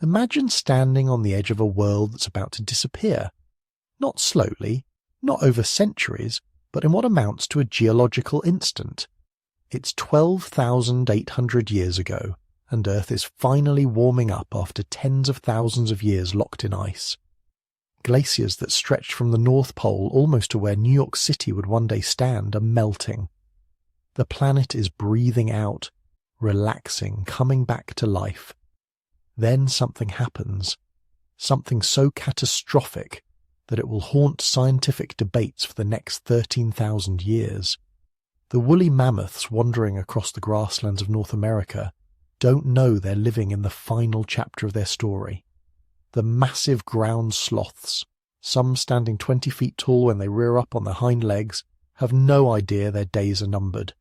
Imagine standing on the edge of a world that's about to disappear. Not slowly, not over centuries, but in what amounts to a geological instant. It's 12,800 years ago, and Earth is finally warming up after tens of thousands of years locked in ice. Glaciers that stretched from the North Pole almost to where New York City would one day stand are melting. The planet is breathing out, relaxing, coming back to life. Then something happens, something so catastrophic that it will haunt scientific debates for the next 13,000 years. The woolly mammoths wandering across the grasslands of North America don't know they're living in the final chapter of their story. The massive ground sloths, some standing 20 feet tall when they rear up on their hind legs, have no idea their days are numbered.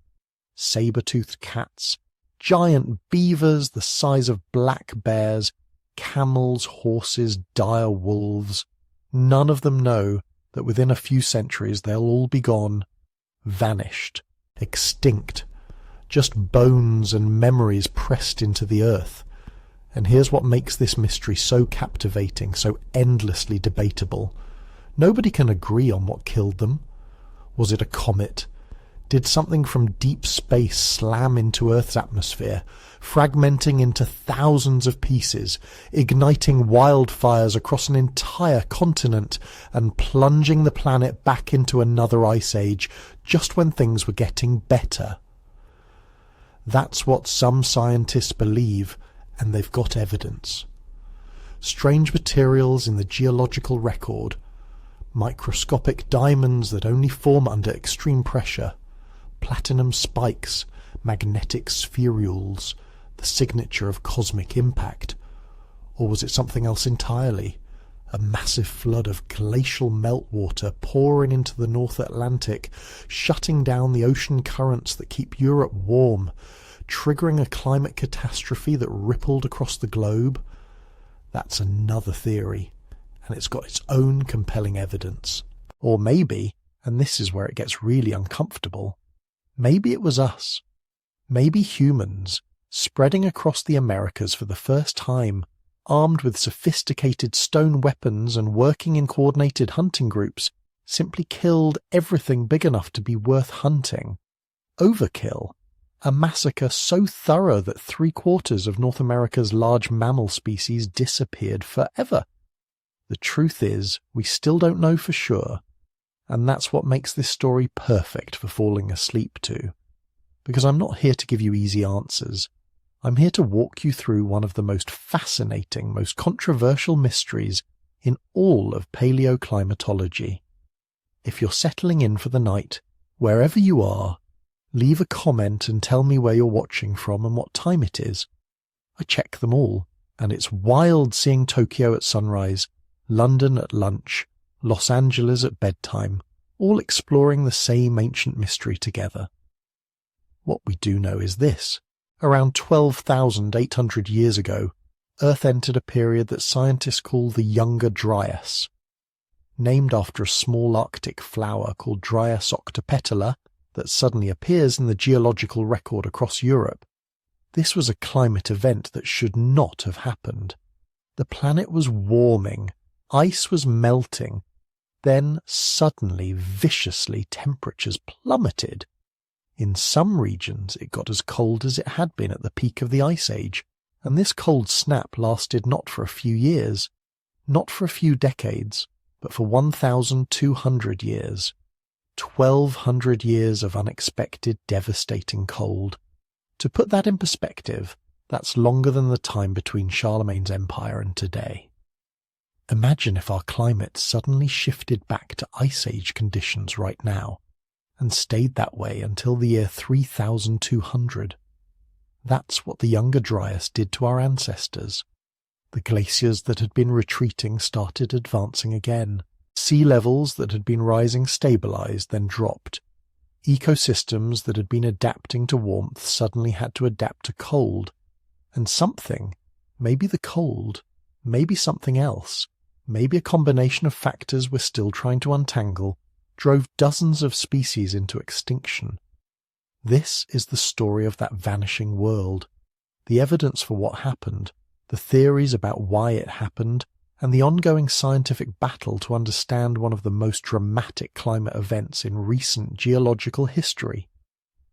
Saber-toothed cats, giant beavers the size of black bears, camels, horses, dire wolves. None of them know that within a few centuries they'll all be gone, vanished, extinct, just bones and memories pressed into the earth. And here's what makes this mystery so captivating, so endlessly debatable. Nobody can agree on what killed them. Was it a comet? Did something from deep space slam into Earth's atmosphere, fragmenting into thousands of pieces, igniting wildfires across an entire continent and plunging the planet back into another ice age just when things were getting better? That's what some scientists believe, and they've got evidence. Strange materials in the geological record, microscopic diamonds that only form under extreme pressure, platinum spikes, magnetic spherules, the signature of cosmic impact. Or was it something else entirely? A massive flood of glacial meltwater pouring into the North Atlantic, shutting down the ocean currents that keep Europe warm, triggering a climate catastrophe that rippled across the globe? That's another theory, and it's got its own compelling evidence. Or maybe, and this is where it gets really uncomfortable, maybe it was us. Maybe humans, spreading across the Americas for the first time, armed with sophisticated stone weapons and working in coordinated hunting groups, simply killed everything big enough to be worth hunting. Overkill. A massacre so thorough that 3/4 of North America's large mammal species disappeared forever. The truth is, we still don't know for sure, and that's what makes this story perfect for falling asleep to. Because I'm not here to give you easy answers. I'm here to walk you through one of the most fascinating, most controversial mysteries in all of paleoclimatology. If you're settling in for the night, wherever you are, leave a comment and tell me where you're watching from and what time it is. I check them all, and it's wild seeing Tokyo at sunrise, London at lunch, Los Angeles at bedtime, all exploring the same ancient mystery together. What we do know is this. Around 12,800 years ago, Earth entered a period that scientists call the Younger Dryas. Named after a small Arctic flower called Dryas octopetala that suddenly appears in the geological record across Europe, this was a climate event that should not have happened. The planet was warming, ice was melting, then suddenly, viciously, temperatures plummeted. In some regions it got as cold as it had been at the peak of the Ice Age, and this cold snap lasted not for a few years, not for a few decades, but for 1,200 years. 1,200 years of unexpected, devastating cold. To put that in perspective, that's longer than the time between Charlemagne's empire and today. Imagine if our climate suddenly shifted back to Ice Age conditions right now, and stayed that way until the year 3,200. That's what the Younger Dryas did to our ancestors. The glaciers that had been retreating started advancing again. Sea levels that had been rising stabilized, then dropped. Ecosystems that had been adapting to warmth suddenly had to adapt to cold. And something, maybe the cold, maybe something else, maybe a combination of factors we're still trying to untangle, drove dozens of species into extinction. This is the story of that vanishing world, the evidence for what happened, the theories about why it happened, and the ongoing scientific battle to understand one of the most dramatic climate events in recent geological history.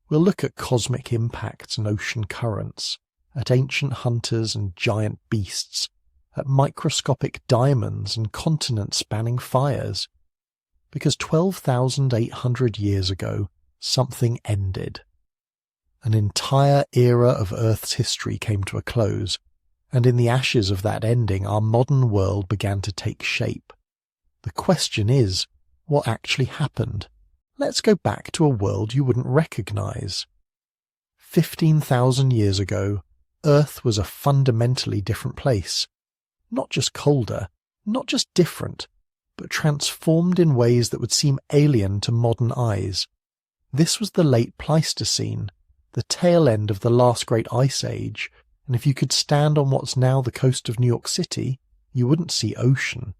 We'll look at cosmic impacts and ocean currents, at ancient hunters and giant beasts, at microscopic diamonds and continent-spanning fires. Because 12,800 years ago, something ended. An entire era of Earth's history came to a close, and in the ashes of that ending our modern world began to take shape. The question is, what actually happened? Let's go back to a world you wouldn't recognize. 15,000 years ago, Earth was a fundamentally different place. Not just colder, not just different, but transformed in ways that would seem alien to modern eyes. This was the late Pleistocene, the tail end of the last great ice age, and if you could stand on what's now the coast of New York City, you wouldn't see ocean.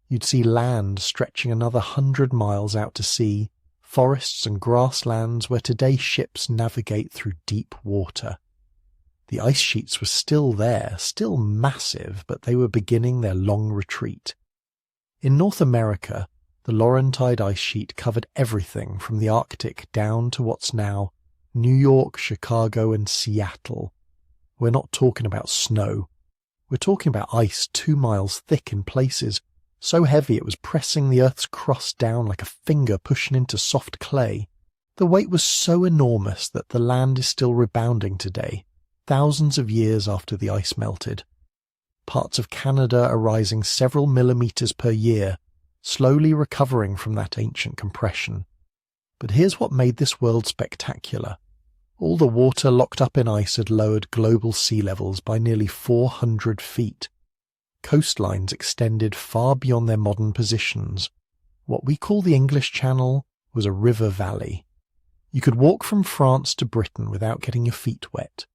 You'd see land stretching another 100 miles out to sea, forests and grasslands where today ships navigate through deep water. The ice sheets were still there, still massive, but they were beginning their long retreat. In North America, the Laurentide ice sheet covered everything from the Arctic down to what's now New York, Chicago, and Seattle. We're not talking about snow. We're talking about ice 2 miles thick in places, so heavy it was pressing the Earth's crust down like a finger pushing into soft clay. The weight was so enormous that the land is still rebounding today, thousands of years after the ice melted. Parts of Canada are rising several millimeters per year, slowly recovering from that ancient compression. But here's what made this world spectacular. All the water locked up in ice had lowered global sea levels by nearly 400 feet. Coastlines extended far beyond their modern positions. What we call the English Channel was a river valley. You could walk from France to Britain without getting your feet wet.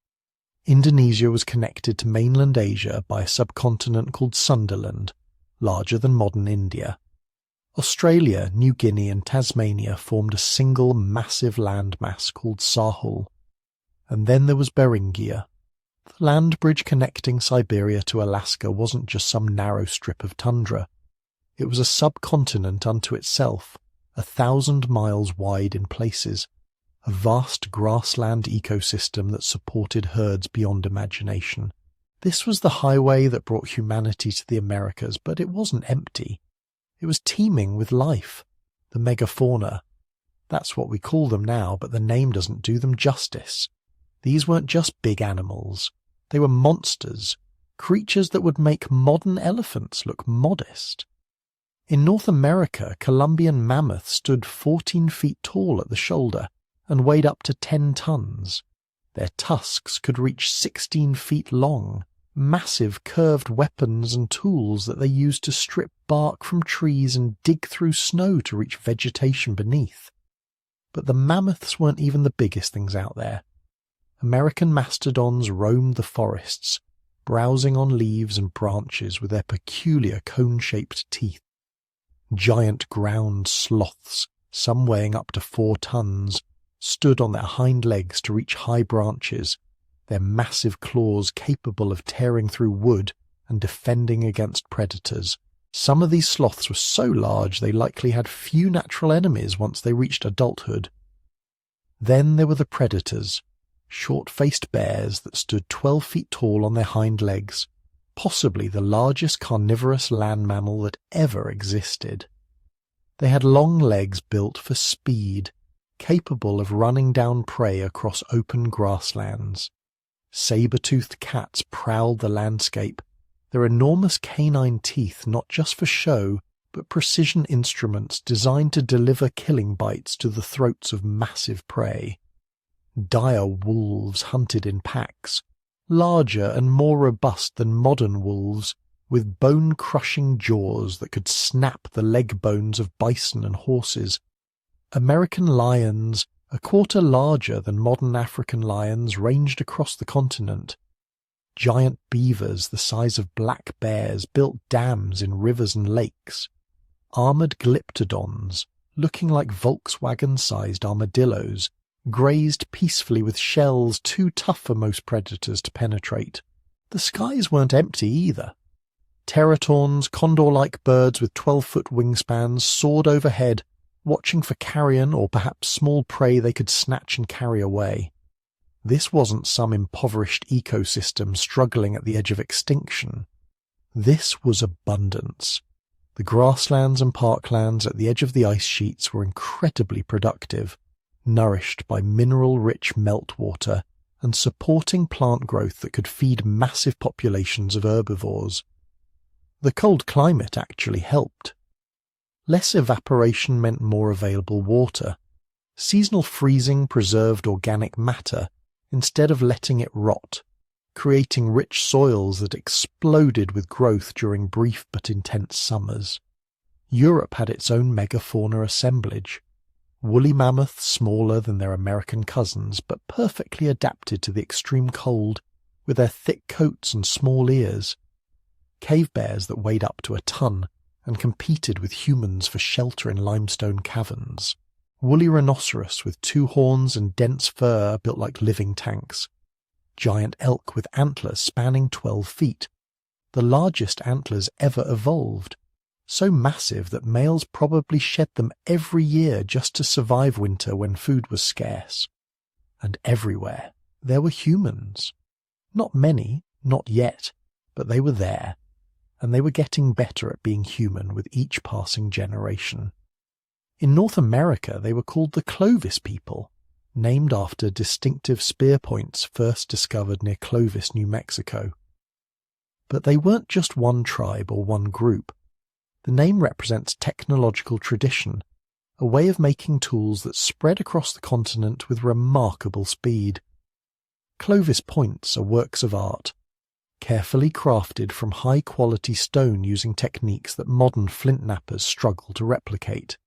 Indonesia was connected to mainland Asia by a subcontinent called Sunderland, larger than modern India. Australia, New Guinea and Tasmania formed a single massive landmass called Sahul. And then there was Beringia. The land bridge connecting Siberia to Alaska wasn't just some narrow strip of tundra. It was a subcontinent unto itself, 1,000 miles wide in places, a vast grassland ecosystem that supported herds beyond imagination. This was the highway that brought humanity to the Americas, but it wasn't empty. It was teeming with life, the Megafauna. That's what we call them now, but the name doesn't do them justice. These weren't just big animals. They were monsters, creatures that would make modern elephants look modest. In North America, Columbian mammoths stood 14 feet tall at the shoulder and weighed up to 10 tons. Their tusks could reach 16 feet long, massive curved weapons and tools that they used to strip bark from trees and dig through snow to reach vegetation beneath. But the mammoths weren't even the biggest things out there. American mastodons roamed the forests, browsing on leaves and branches with their peculiar cone-shaped teeth. Giant ground sloths, some weighing up to 4 tons, stood on their hind legs to reach high branches, their massive claws capable of tearing through wood and defending against predators. Some of these sloths were so large they likely had few natural enemies once they reached adulthood. Then there were the predators, short-faced bears that stood 12 feet tall on their hind legs, possibly the largest carnivorous land mammal that ever existed. They had long legs built for speed, capable of running down prey across open grasslands. Saber-toothed cats prowled the landscape, their enormous canine teeth not just for show, but precision instruments designed to deliver killing bites to the throats of massive prey. Dire wolves hunted in packs, larger and more robust than modern wolves, with bone-crushing jaws that could snap the leg bones of bison and horses. American lions, a quarter larger than modern African lions, ranged across the continent. Giant beavers the size of black bears built dams in rivers and lakes. Armored glyptodons, looking like Volkswagen-sized armadillos, grazed peacefully with shells too tough for most predators to penetrate. The skies weren't empty either. Teratons, condor-like birds with 12-foot wingspans, soared overhead, watching for carrion or perhaps small prey they could snatch and carry away. This wasn't some impoverished ecosystem struggling at the edge of extinction. This was abundance. The grasslands and parklands at the edge of the ice sheets were incredibly productive, nourished by mineral-rich meltwater and supporting plant growth that could feed massive populations of herbivores. The cold climate actually helped. Less evaporation meant more available water. Seasonal freezing preserved organic matter instead of letting it rot, creating rich soils that exploded with growth during brief but intense summers. Europe had its own megafauna assemblage. Woolly mammoths smaller than their American cousins, but perfectly adapted to the extreme cold with their thick coats and small ears. Cave bears that weighed up to a ton and competed with humans for shelter in limestone caverns. Woolly rhinoceros with 2 horns and dense fur built like living tanks. Giant elk with antlers spanning 12 feet. The largest antlers ever evolved. So massive that males probably shed them every year just to survive winter when food was scarce. And everywhere there were humans. Not many, not yet, but they were there. And they were getting better at being human with each passing generation. In North America they were called the Clovis people, named after distinctive spear points first discovered near Clovis, New Mexico. But they weren't just one tribe or one group. The name represents technological tradition, a way of making tools that spread across the continent with remarkable speed. Clovis points are works of art, carefully crafted from high-quality stone using techniques that modern flint knappers struggle to replicate.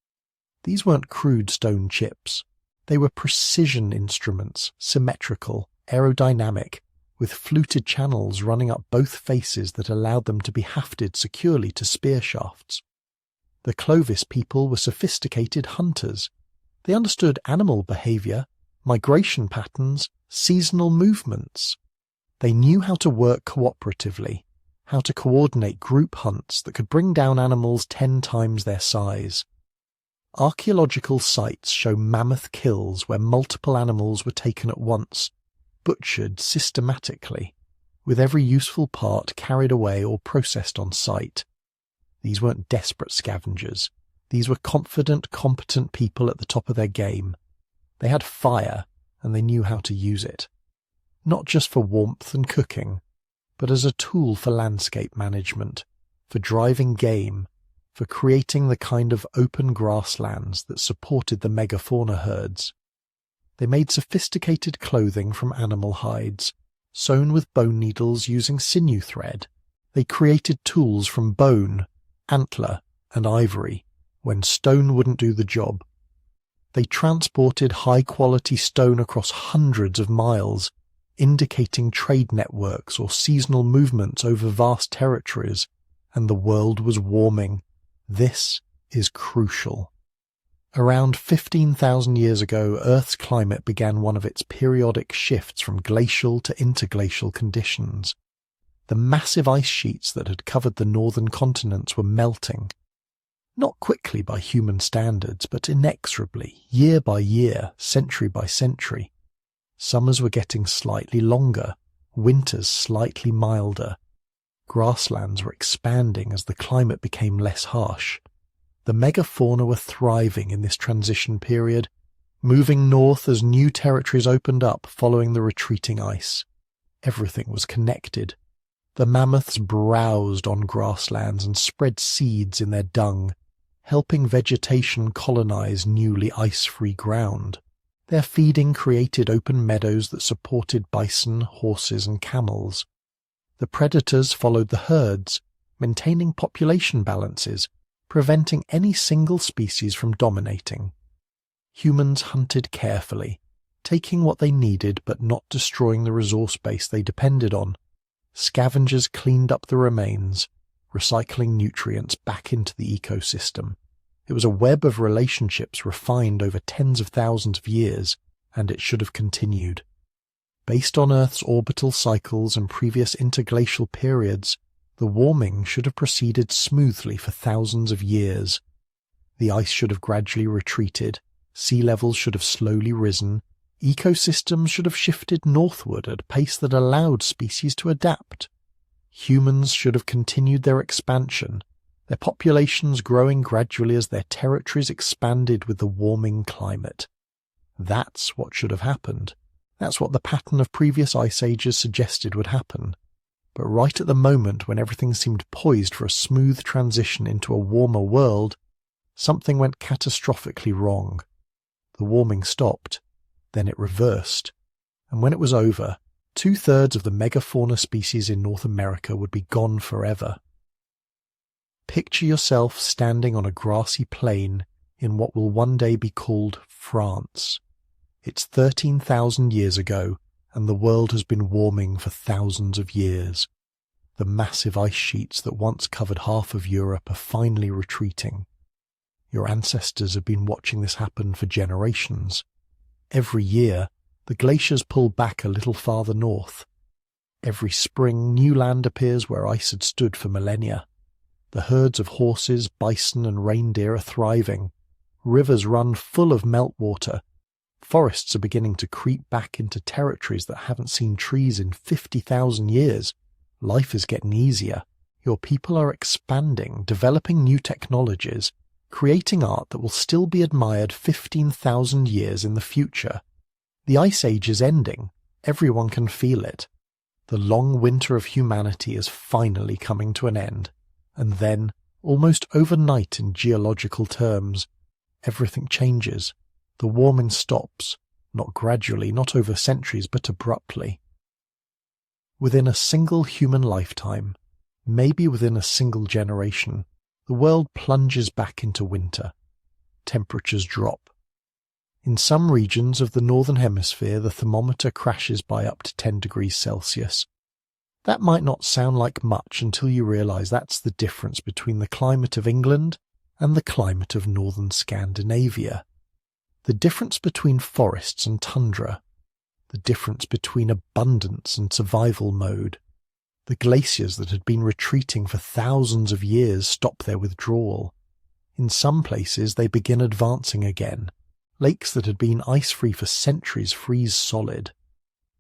These weren't crude stone chips. They were precision instruments, symmetrical, aerodynamic, with fluted channels running up both faces that allowed them to be hafted securely to spear shafts. The Clovis people were sophisticated hunters. They understood animal behavior, migration patterns, seasonal movements. They knew how to work cooperatively, how to coordinate group hunts that could bring down animals 10 times their size. Archaeological sites show mammoth kills where multiple animals were taken at once, butchered systematically, with every useful part carried away or processed on site. These weren't desperate scavengers. These were confident, competent people at the top of their game. They had fire, and they knew how to use it. Not just for warmth and cooking, but as a tool for landscape management, for driving game, for creating the kind of open grasslands that supported the megafauna herds. They made sophisticated clothing from animal hides, sewn with bone needles using sinew thread. They created tools from bone, antler, and ivory, when stone wouldn't do the job. They transported high-quality stone across hundreds of miles, indicating trade networks or seasonal movements over vast territories, and the world was warming. This is crucial. Around 15,000 years ago, Earth's climate began one of its periodic shifts from glacial to interglacial conditions. The massive ice sheets that had covered the northern continents were melting. Not quickly by human standards, but inexorably, year by year, century by century. Summers were getting slightly longer, winters slightly milder. Grasslands were expanding as the climate became less harsh. The megafauna were thriving in this transition period, moving north as new territories opened up following the retreating ice. Everything was connected. The mammoths browsed on grasslands and spread seeds in their dung, helping vegetation colonize newly ice-free ground. Their feeding created open meadows that supported bison, horses, and camels. The predators followed the herds, maintaining population balances, preventing any single species from dominating. Humans hunted carefully, taking what they needed but not destroying the resource base they depended on. Scavengers cleaned up the remains, recycling nutrients back into the ecosystem. It was a web of relationships refined over tens of thousands of years, and it should have continued. Based on Earth's orbital cycles and previous interglacial periods, the warming should have proceeded smoothly for thousands of years. The ice should have gradually retreated, sea levels should have slowly risen, ecosystems should have shifted northward at a pace that allowed species to adapt. Humans should have continued their expansion, their populations growing gradually as their territories expanded with the warming climate. That's what should have happened. That's what the pattern of previous ice ages suggested would happen. But right at the moment when everything seemed poised for a smooth transition into a warmer world, something went catastrophically wrong. The warming stopped, then it reversed, and when it was over, 2/3 of the megafauna species in North America would be gone forever. Picture yourself standing on a grassy plain in what will one day be called France. It's 13,000 years ago, and the world has been warming for thousands of years. The massive ice sheets that once covered half of Europe are finally retreating. Your ancestors have been watching this happen for generations. Every year, the glaciers pull back a little farther north. Every spring, new land appears where ice had stood for millennia. The herds of horses, bison and reindeer are thriving. Rivers run full of meltwater. Forests are beginning to creep back into territories that haven't seen trees in 50,000 years. Life is getting easier. Your people are expanding, developing new technologies, creating art that will still be admired 15,000 years in the future. The Ice Age is ending. Everyone can feel it. The long winter of humanity is finally coming to an end. And then, almost overnight in geological terms, everything changes. The warming stops, not gradually, not over centuries, but abruptly. Within a single human lifetime, maybe within a single generation, the world plunges back into winter. Temperatures drop. In some regions of the northern hemisphere, the thermometer crashes by up to 10 degrees Celsius. That might not sound like much until you realize that's the difference between the climate of England and the climate of northern Scandinavia. The difference between forests and tundra. The difference between abundance and survival mode. The glaciers that had been retreating for thousands of years stop their withdrawal. In some places they begin advancing again. Lakes that had been ice-free for centuries freeze solid.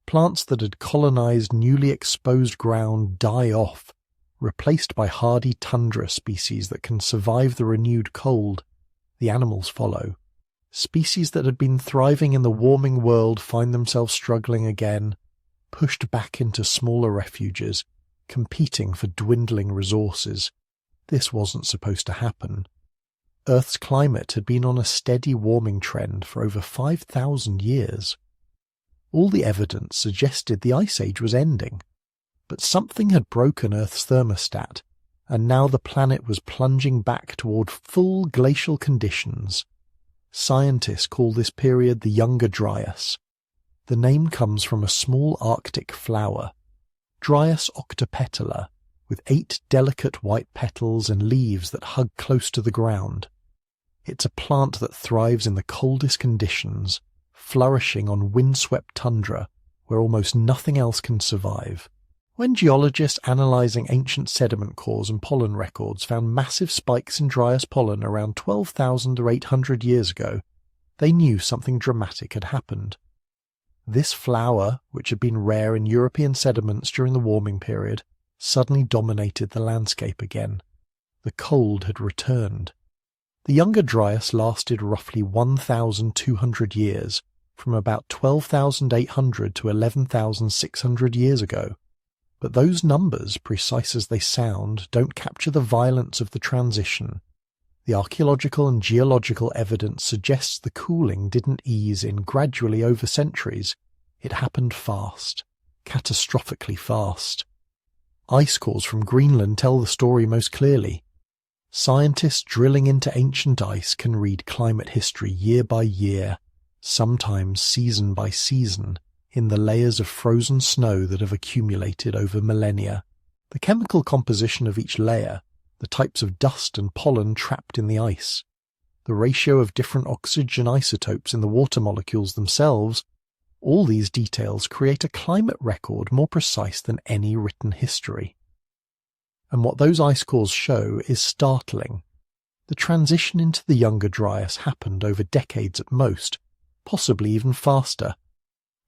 Plants that had colonized newly exposed ground die off, replaced by hardy tundra species that can survive the renewed cold. The animals follow. Species that had been thriving in the warming world find themselves struggling again, pushed back into smaller refuges, competing for dwindling resources. This wasn't supposed to happen. Earth's climate had been on a steady warming trend for over 5,000 years. All the evidence suggested the Ice Age was ending. But something had broken Earth's thermostat, and now the planet was plunging back toward full glacial conditions. Scientists call this period the Younger Dryas. The name comes from a small Arctic flower, Dryas octopetala, with 8 delicate white petals and leaves that hug close to the ground. It's a plant that thrives in the coldest conditions, flourishing on windswept tundra where almost nothing else can survive. When geologists analysing ancient sediment cores and pollen records found massive spikes in Dryas pollen around 12,800 years ago, they knew something dramatic had happened. This flower, which had been rare in European sediments during the warming period, suddenly dominated the landscape again. The cold had returned. The Younger Dryas lasted roughly 1,200 years, from about 12,800 to 11,600 years ago. But those numbers, precise as they sound, don't capture the violence of the transition. The archaeological and geological evidence suggests the cooling didn't ease in gradually over centuries. It happened fast, catastrophically fast. Ice cores from Greenland tell the story most clearly. Scientists drilling into ancient ice can read climate history year by year, sometimes season by season, in the layers of frozen snow that have accumulated over millennia. The chemical composition of each layer, the types of dust and pollen trapped in the ice, the ratio of different oxygen isotopes in the water molecules themselves, All these details create a climate record more precise than any written history. And what those ice cores show is startling. The transition into the Younger Dryas happened over decades at most, possibly even faster.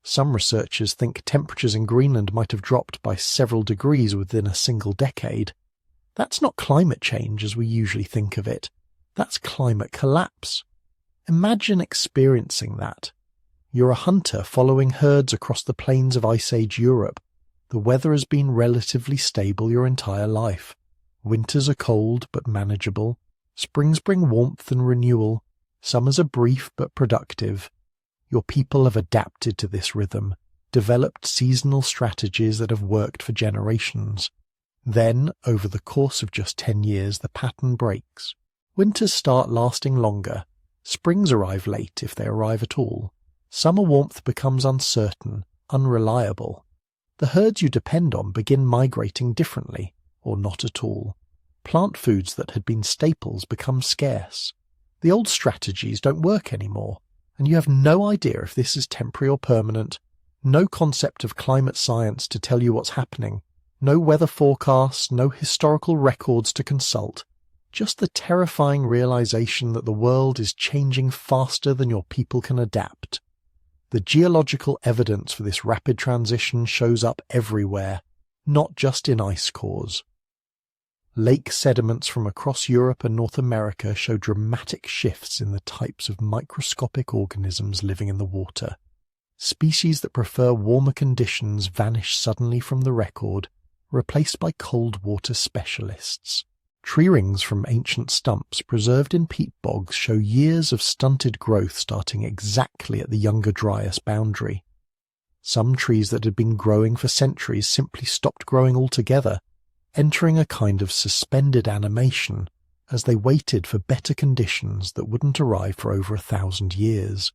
Some researchers think temperatures in Greenland might have dropped by several degrees within a single decade. That's not climate change as we usually think of it. That's climate collapse. Imagine experiencing that. You're a hunter following herds across the plains of Ice Age Europe. The weather has been relatively stable your entire life. Winters are cold but manageable. Springs bring warmth and renewal. Summers are brief but productive. Your people have adapted to this rhythm, developed seasonal strategies that have worked for generations. Then, over the course of just 10 years, the pattern breaks. Winters start lasting longer. Springs arrive late, if they arrive at all. Summer warmth becomes uncertain, unreliable. The herds you depend on begin migrating differently, or not at all. Plant foods that had been staples become scarce. The old strategies don't work anymore, and you have no idea if this is temporary or permanent. No concept of climate science to tell you what's happening. No weather forecasts, no historical records to consult. Just the terrifying realization that the world is changing faster than your people can adapt. The geological evidence for this rapid transition shows up everywhere, not just in ice cores. Lake sediments from across Europe and North America show dramatic shifts in the types of microscopic organisms living in the water. Species that prefer warmer conditions vanish suddenly from the record, replaced by cold water specialists. Tree rings from ancient stumps preserved in peat bogs show years of stunted growth starting exactly at the Younger Dryas boundary. Some trees that had been growing for centuries simply stopped growing altogether, entering a kind of suspended animation as they waited for better conditions that wouldn't arrive for over 1,000 years.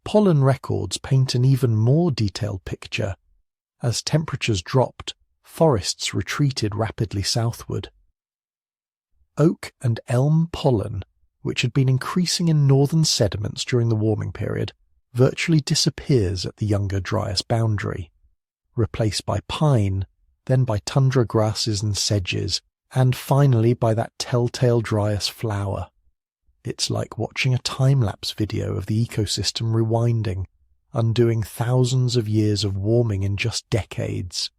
Pollen records paint an even more detailed picture. As temperatures dropped, forests retreated rapidly southward. Oak and elm pollen, which had been increasing in northern sediments during the warming period, virtually disappears at the Younger Dryas boundary, replaced by pine, then by tundra grasses and sedges, and finally by that telltale Dryas flower. It's like watching a time-lapse video of the ecosystem rewinding, undoing thousands of years of warming in just decades.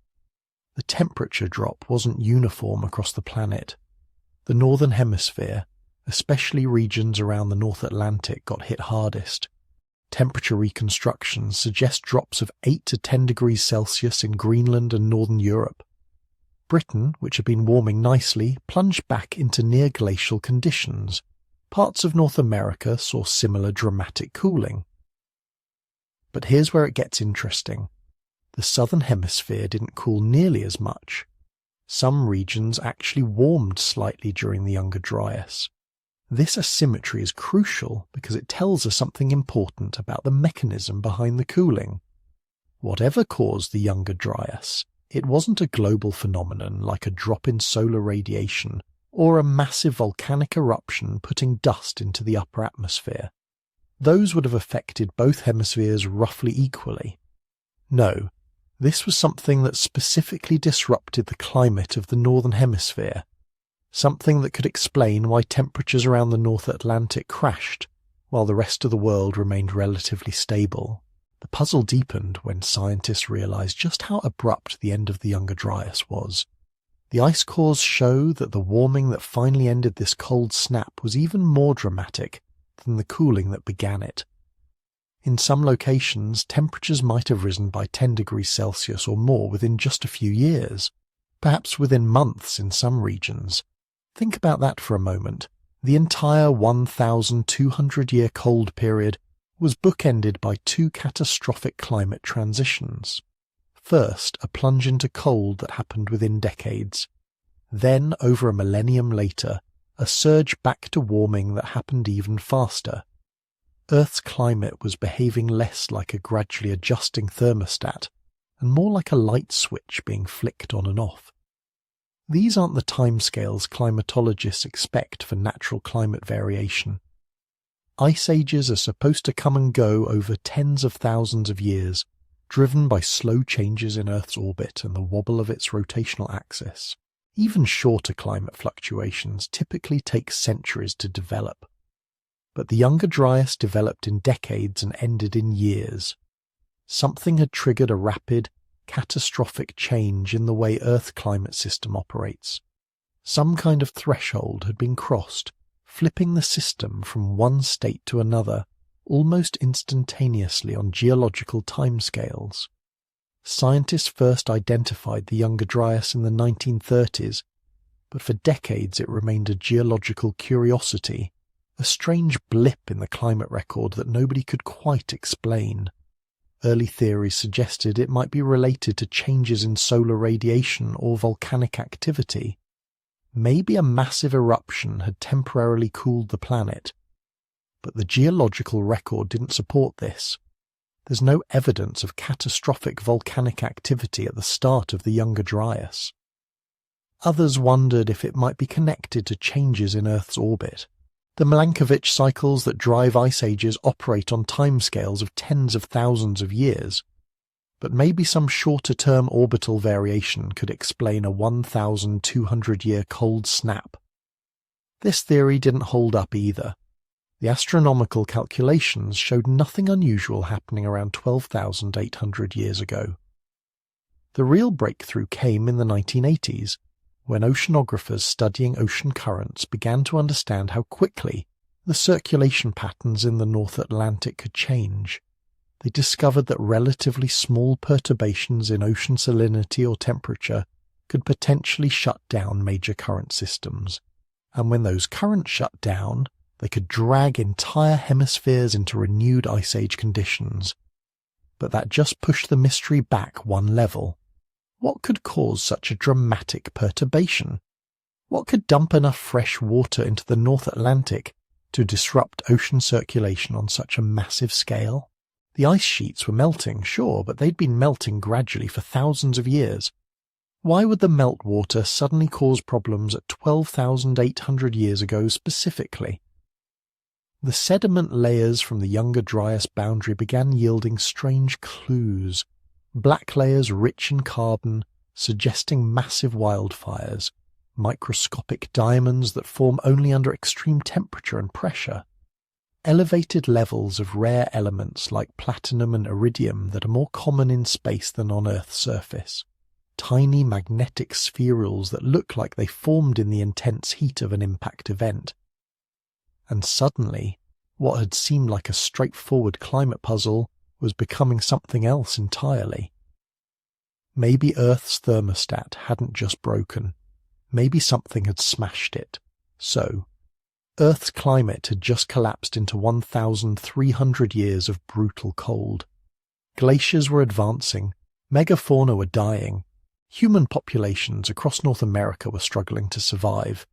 The temperature drop wasn't uniform across the planet. The northern hemisphere, especially regions around the North Atlantic, got hit hardest. Temperature reconstructions suggest drops of 8 to 10 degrees Celsius in Greenland and northern Europe. Britain, which had been warming nicely, plunged back into near-glacial conditions. Parts of North America saw similar dramatic cooling. But here's where it gets interesting. The southern hemisphere didn't cool nearly as much. Some regions actually warmed slightly during the Younger Dryas. This asymmetry is crucial because it tells us something important about the mechanism behind the cooling. Whatever caused the Younger Dryas, it wasn't a global phenomenon like a drop in solar radiation or a massive volcanic eruption putting dust into the upper atmosphere. Those would have affected both hemispheres roughly equally. No, this was something that specifically disrupted the climate of the northern hemisphere, something that could explain why temperatures around the North Atlantic crashed, while the rest of the world remained relatively stable. The puzzle deepened when scientists realized just how abrupt the end of the Younger Dryas was. The ice cores show that the warming that finally ended this cold snap was even more dramatic than the cooling that began it. In some locations, temperatures might have risen by 10 degrees Celsius or more within just a few years, perhaps within months in some regions. Think about that for a moment. The entire 1,200-year cold period was bookended by two catastrophic climate transitions. First, a plunge into cold that happened within decades. Then, over a millennium later, a surge back to warming that happened even faster. Earth's climate was behaving less like a gradually adjusting thermostat and more like a light switch being flicked on and off. These aren't the timescales climatologists expect for natural climate variation. Ice ages are supposed to come and go over tens of thousands of years, driven by slow changes in Earth's orbit and the wobble of its rotational axis. Even shorter climate fluctuations typically take centuries to develop. But the Younger Dryas developed in decades and ended in years. Something had triggered a rapid, catastrophic change in the way Earth's climate system operates. Some kind of threshold had been crossed, flipping the system from one state to another almost instantaneously on geological timescales. Scientists first identified the Younger Dryas in the 1930s, but for decades it remained a geological curiosity, a strange blip in the climate record that nobody could quite explain. Early theories suggested it might be related to changes in solar radiation or volcanic activity. Maybe a massive eruption had temporarily cooled the planet. But the geological record didn't support this. There's no evidence of catastrophic volcanic activity at the start of the Younger Dryas. Others wondered if it might be connected to changes in Earth's orbit. The Milankovitch cycles that drive ice ages operate on timescales of tens of thousands of years, but maybe some shorter-term orbital variation could explain a 1,200-year cold snap. This theory didn't hold up either. The astronomical calculations showed nothing unusual happening around 12,800 years ago. The real breakthrough came in the 1980s, when oceanographers studying ocean currents began to understand how quickly the circulation patterns in the North Atlantic could change. They discovered that relatively small perturbations in ocean salinity or temperature could potentially shut down major current systems. And when those currents shut down, they could drag entire hemispheres into renewed ice age conditions. But that just pushed the mystery back one level. What could cause such a dramatic perturbation? What could dump enough fresh water into the North Atlantic to disrupt ocean circulation on such a massive scale? The ice sheets were melting, sure, but they'd been melting gradually for thousands of years. Why would the meltwater suddenly cause problems at 12,800 years ago specifically? The sediment layers from the Younger Dryas boundary began yielding strange clues. Black layers rich in carbon, suggesting massive wildfires, microscopic diamonds that form only under extreme temperature and pressure, elevated levels of rare elements like platinum and iridium that are more common in space than on Earth's surface, tiny magnetic spherules that look like they formed in the intense heat of an impact event. And suddenly, what had seemed like a straightforward climate puzzle was becoming something else entirely. Maybe Earth's thermostat hadn't just broken. Maybe something had smashed it. So, Earth's climate had just collapsed into 1,300 years of brutal cold. Glaciers were advancing, megafauna were dying, human populations across North America were struggling to survive,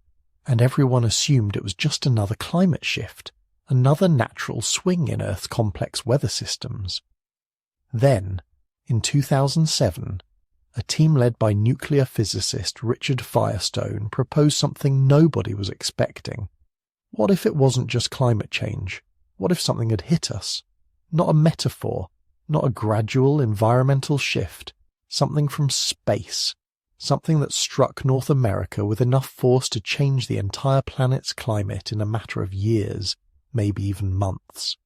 and everyone assumed it was just another climate shift, another natural swing in Earth's complex weather systems. Then, in 2007, a team led by nuclear physicist Richard Firestone proposed something nobody was expecting. What if it wasn't just climate change? What if something had hit us? Not a metaphor, not a gradual environmental shift, something from space, something that struck North America with enough force to change the entire planet's climate in a matter of years, maybe even months.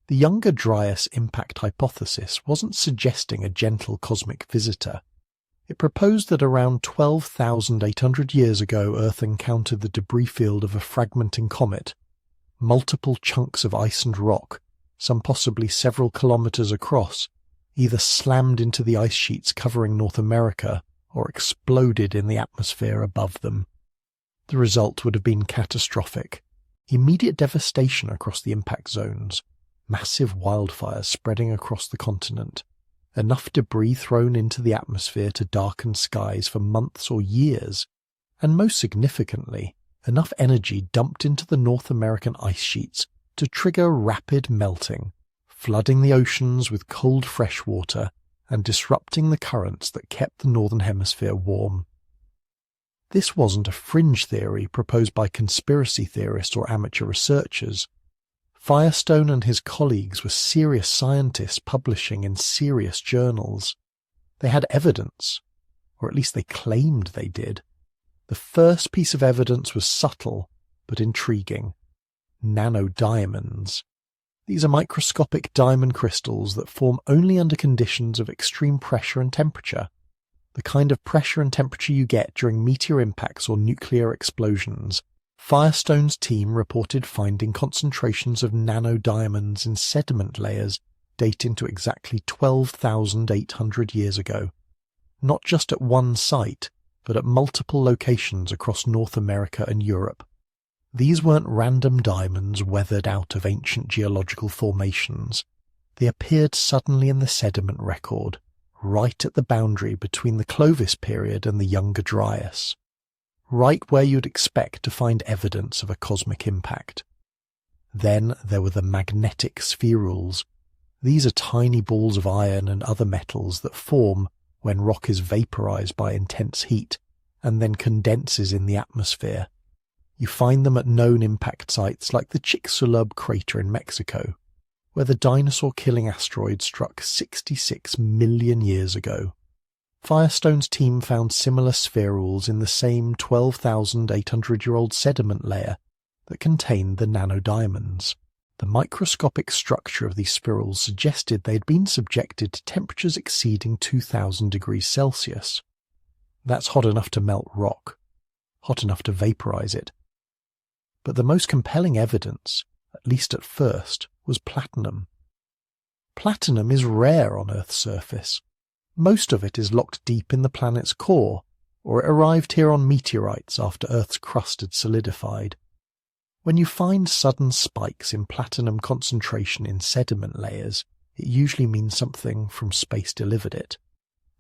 The Younger Dryas impact hypothesis wasn't suggesting a gentle cosmic visitor. It proposed that around 12,800 years ago Earth encountered the debris field of a fragmenting comet. Multiple chunks of ice and rock, some possibly several kilometers across, either slammed into the ice sheets covering North America or exploded in the atmosphere above them. The result would have been catastrophic. Immediate devastation across the impact zones, massive wildfires spreading across the continent, enough debris thrown into the atmosphere to darken skies for months or years, and most significantly, enough energy dumped into the North American ice sheets to trigger rapid melting, flooding the oceans with cold fresh water and disrupting the currents that kept the Northern Hemisphere warm. This wasn't a fringe theory proposed by conspiracy theorists or amateur researchers. Firestone and his colleagues were serious scientists publishing in serious journals. They had evidence, or at least they claimed they did. The first piece of evidence was subtle but intriguing. Nanodiamonds. These are microscopic diamond crystals that form only under conditions of extreme pressure and temperature, the kind of pressure and temperature you get during meteor impacts or nuclear explosions. Firestone's team reported finding concentrations of nanodiamonds in sediment layers dating to exactly 12,800 years ago, not just at one site, but at multiple locations across North America and Europe. These weren't random diamonds weathered out of ancient geological formations. They appeared suddenly in the sediment record, right at the boundary between the Clovis period and the Younger Dryas, right where you'd expect to find evidence of a cosmic impact. Then there were the magnetic spherules. These are tiny balls of iron and other metals that form when rock is vaporized by intense heat and then condenses in the atmosphere. You find them at known impact sites like the Chicxulub crater in Mexico, where the dinosaur-killing asteroid struck 66 million years ago. Firestone's team found similar spherules in the same 12,800-year-old sediment layer that contained the nanodiamonds. The microscopic structure of these spherules suggested they had been subjected to temperatures exceeding 2,000 degrees Celsius. That's hot enough to melt rock, hot enough to vaporize it. But the most compelling evidence, at least at first, was platinum. Platinum is rare on Earth's surface. Most of it is locked deep in the planet's core, or it arrived here on meteorites after Earth's crust had solidified. When you find sudden spikes in platinum concentration in sediment layers, it usually means something from space delivered it.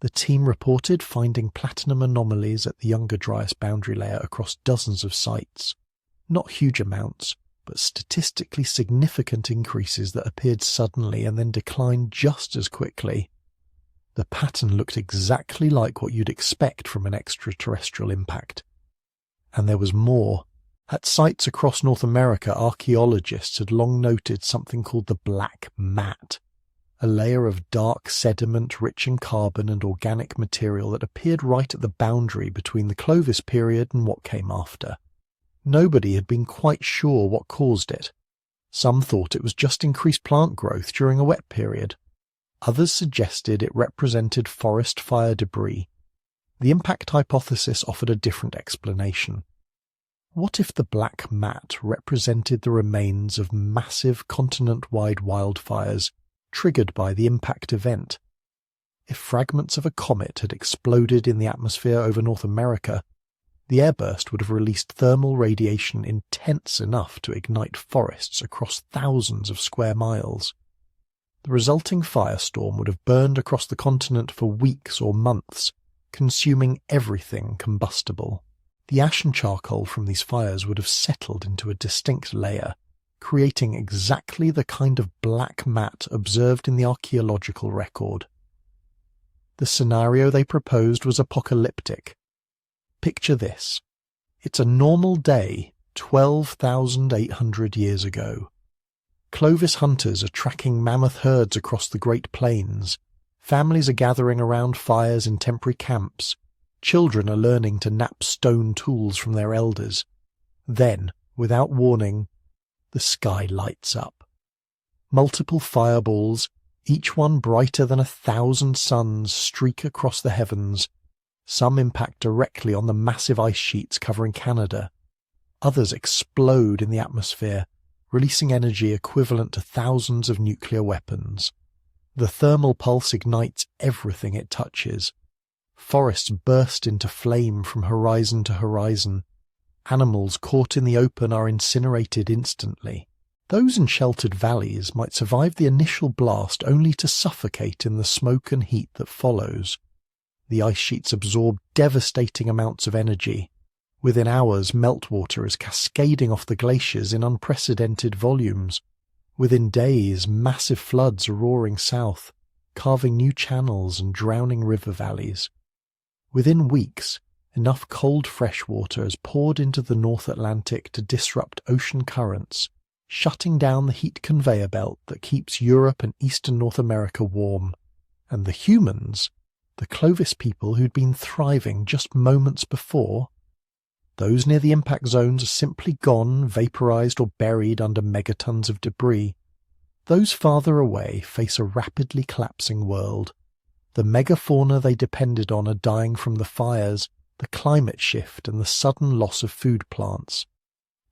The team reported finding platinum anomalies at the Younger Dryas boundary layer across dozens of sites. Not huge amounts, but statistically significant increases that appeared suddenly and then declined just as quickly. The pattern looked exactly like what you'd expect from an extraterrestrial impact. And there was more. At sites across North America, archaeologists had long noted something called the black mat, a layer of dark sediment rich in carbon and organic material that appeared right at the boundary between the Clovis period and what came after. Nobody had been quite sure what caused it. Some thought it was just increased plant growth during a wet period. Others suggested it represented forest fire debris. The impact hypothesis offered a different explanation. What if the black mat represented the remains of massive continent-wide wildfires triggered by the impact event? If fragments of a comet had exploded in the atmosphere over North America, the airburst would have released thermal radiation intense enough to ignite forests across thousands of square miles. The resulting firestorm would have burned across the continent for weeks or months, consuming everything combustible. The ash and charcoal from these fires would have settled into a distinct layer, creating exactly the kind of black mat observed in the archaeological record. The scenario they proposed was apocalyptic. Picture this. It's a normal day 12,800 years ago. Clovis hunters are tracking mammoth herds across the Great Plains. Families are gathering around fires in temporary camps. Children are learning to knap stone tools from their elders. Then, without warning, the sky lights up. Multiple fireballs, each one brighter than 1,000 suns, streak across the heavens. Some impact directly on the massive ice sheets covering Canada. Others explode in the atmosphere, releasing energy equivalent to thousands of nuclear weapons. The thermal pulse ignites everything it touches. Forests burst into flame from horizon to horizon. Animals caught in the open are incinerated instantly. Those in sheltered valleys might survive the initial blast only to suffocate in the smoke and heat that follows. The ice sheets absorb devastating amounts of energy. Within hours, meltwater is cascading off the glaciers in unprecedented volumes. Within days, massive floods are roaring south, carving new channels and drowning river valleys. Within weeks, enough cold fresh water has poured into the North Atlantic to disrupt ocean currents, shutting down the heat conveyor belt that keeps Europe and eastern North America warm. And the humans, the Clovis people who'd been thriving just moments before, those near the impact zones are simply gone, vaporized or buried under megatons of debris. Those farther away face a rapidly collapsing world. The megafauna they depended on are dying from the fires, the climate shift and the sudden loss of food plants.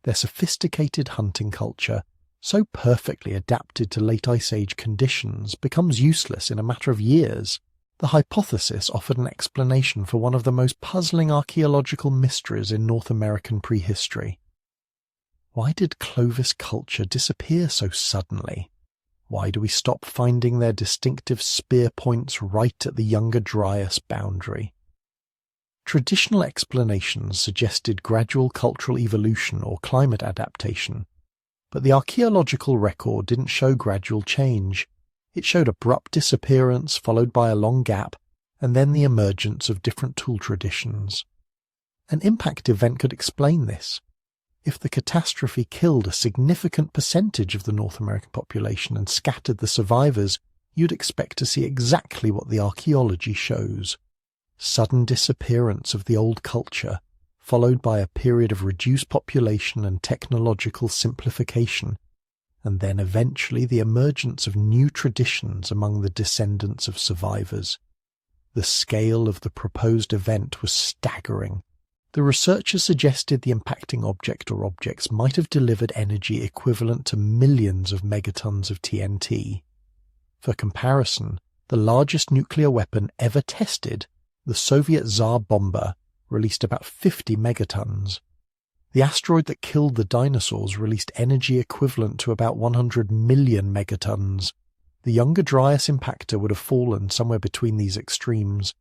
Their sophisticated hunting culture, so perfectly adapted to late Ice Age conditions, becomes useless in a matter of years. The hypothesis offered an explanation for one of the most puzzling archaeological mysteries in North American prehistory. Why did Clovis culture disappear so suddenly? Why do we stop finding their distinctive spear points right at the Younger Dryas boundary? Traditional explanations suggested gradual cultural evolution or climate adaptation, but the archaeological record didn't show gradual change. It showed abrupt disappearance followed by a long gap, and then the emergence of different tool traditions. An impact event could explain this. If the catastrophe killed a significant percentage of the North American population and scattered the survivors, you'd expect to see exactly what the archaeology shows. Sudden disappearance of the old culture, followed by a period of reduced population and technological simplification, and then eventually the emergence of new traditions among the descendants of survivors. The scale of the proposed event was staggering. The researchers suggested the impacting object or objects might have delivered energy equivalent to millions of megatons of TNT. For comparison, the largest nuclear weapon ever tested, the Soviet Tsar bomber, released about 50 megatons. The asteroid that killed the dinosaurs released energy equivalent to about 100 million megatons. The Younger Dryas impactor would have fallen somewhere between these extremes.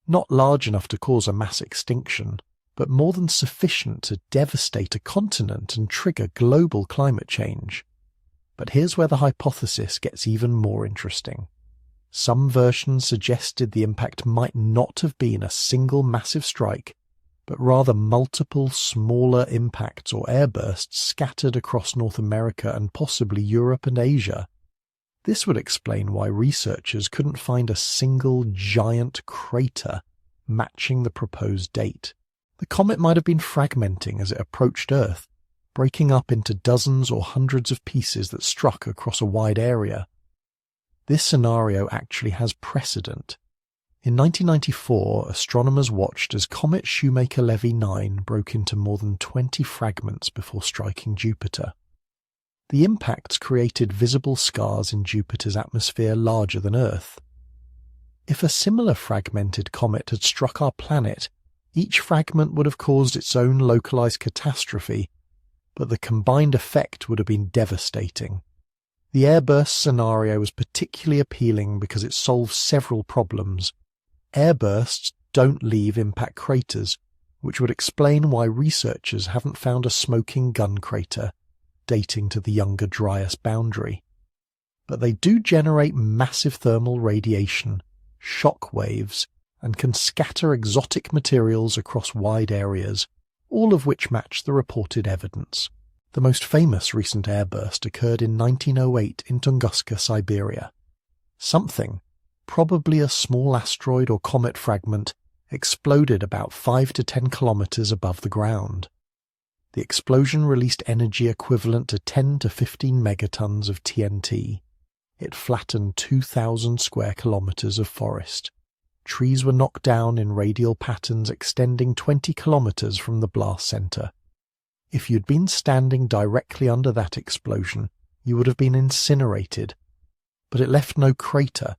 Not large enough to cause a mass extinction, but more than sufficient to devastate a continent and trigger global climate change. But here's where the hypothesis gets even more interesting. Some versions suggested the impact might not have been a single massive strike, but rather multiple smaller impacts or airbursts scattered across North America and possibly Europe and Asia. This would explain why researchers couldn't find a single giant crater matching the proposed date. The comet might have been fragmenting as it approached Earth, breaking up into dozens or hundreds of pieces that struck across a wide area. This scenario actually has precedent. In 1994, astronomers watched as Comet Shoemaker-Levy 9 broke into more than 20 fragments before striking Jupiter. The impacts created visible scars in Jupiter's atmosphere larger than Earth. If a similar fragmented comet had struck our planet, each fragment would have caused its own localized catastrophe, but the combined effect would have been devastating. The airburst scenario was particularly appealing because it solves several problems. Airbursts don't leave impact craters, which would explain why researchers haven't found a smoking gun crater dating to the Younger Dryas boundary. But they do generate massive thermal radiation, shock waves, and can scatter exotic materials across wide areas, all of which match the reported evidence. The most famous recent airburst occurred in 1908 in Tunguska, Siberia. Something, probably a small asteroid or comet fragment, exploded about 5 to 10 kilometers above the ground. The explosion released energy equivalent to 10 to 15 megatons of TNT. It flattened 2,000 square kilometers of forest. Trees were knocked down in radial patterns extending 20 kilometers from the blast center. If you'd been standing directly under that explosion, you would have been incinerated. But it left no crater,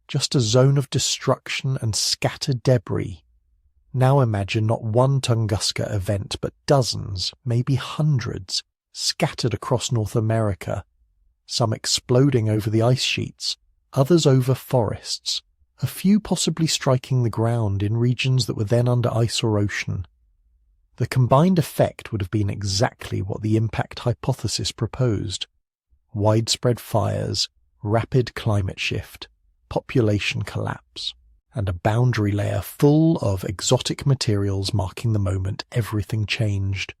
just a zone of destruction and scattered debris. Now imagine not one Tunguska event, but dozens, maybe hundreds, scattered across North America, some exploding over the ice sheets, others over forests, a few possibly striking the ground in regions that were then under ice or ocean. The combined effect would have been exactly what the impact hypothesis proposed: widespread fires, rapid climate shift, population collapse, and a boundary layer full of exotic materials marking the moment everything changed.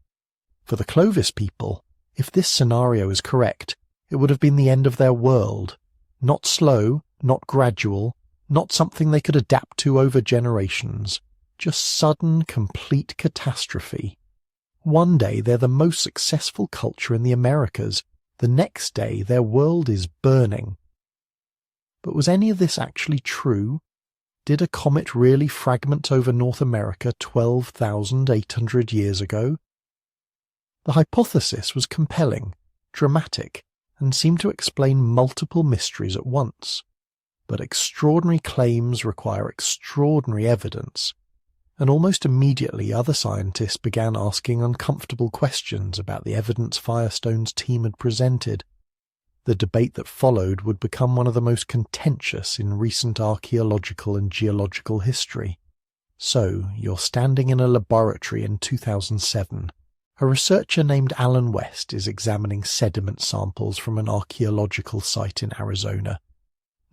For the Clovis people, If this scenario is correct, it would have been the end of their world. Not slow, not gradual, not something they could adapt to over generations. Just sudden, complete catastrophe. One day they're the most successful culture in the Americas. The next day their world is burning. But was any of this actually true? Did a comet really fragment over North America 12,800 years ago? The hypothesis was compelling, dramatic, and seemed to explain multiple mysteries at once. But extraordinary claims require extraordinary evidence, and almost immediately other scientists began asking uncomfortable questions about the evidence Firestone's team had presented. The debate that followed would become one of the most contentious in recent archaeological and geological history. So, you're standing in a laboratory in 2007. A researcher named Alan West is examining sediment samples from an archaeological site in Arizona.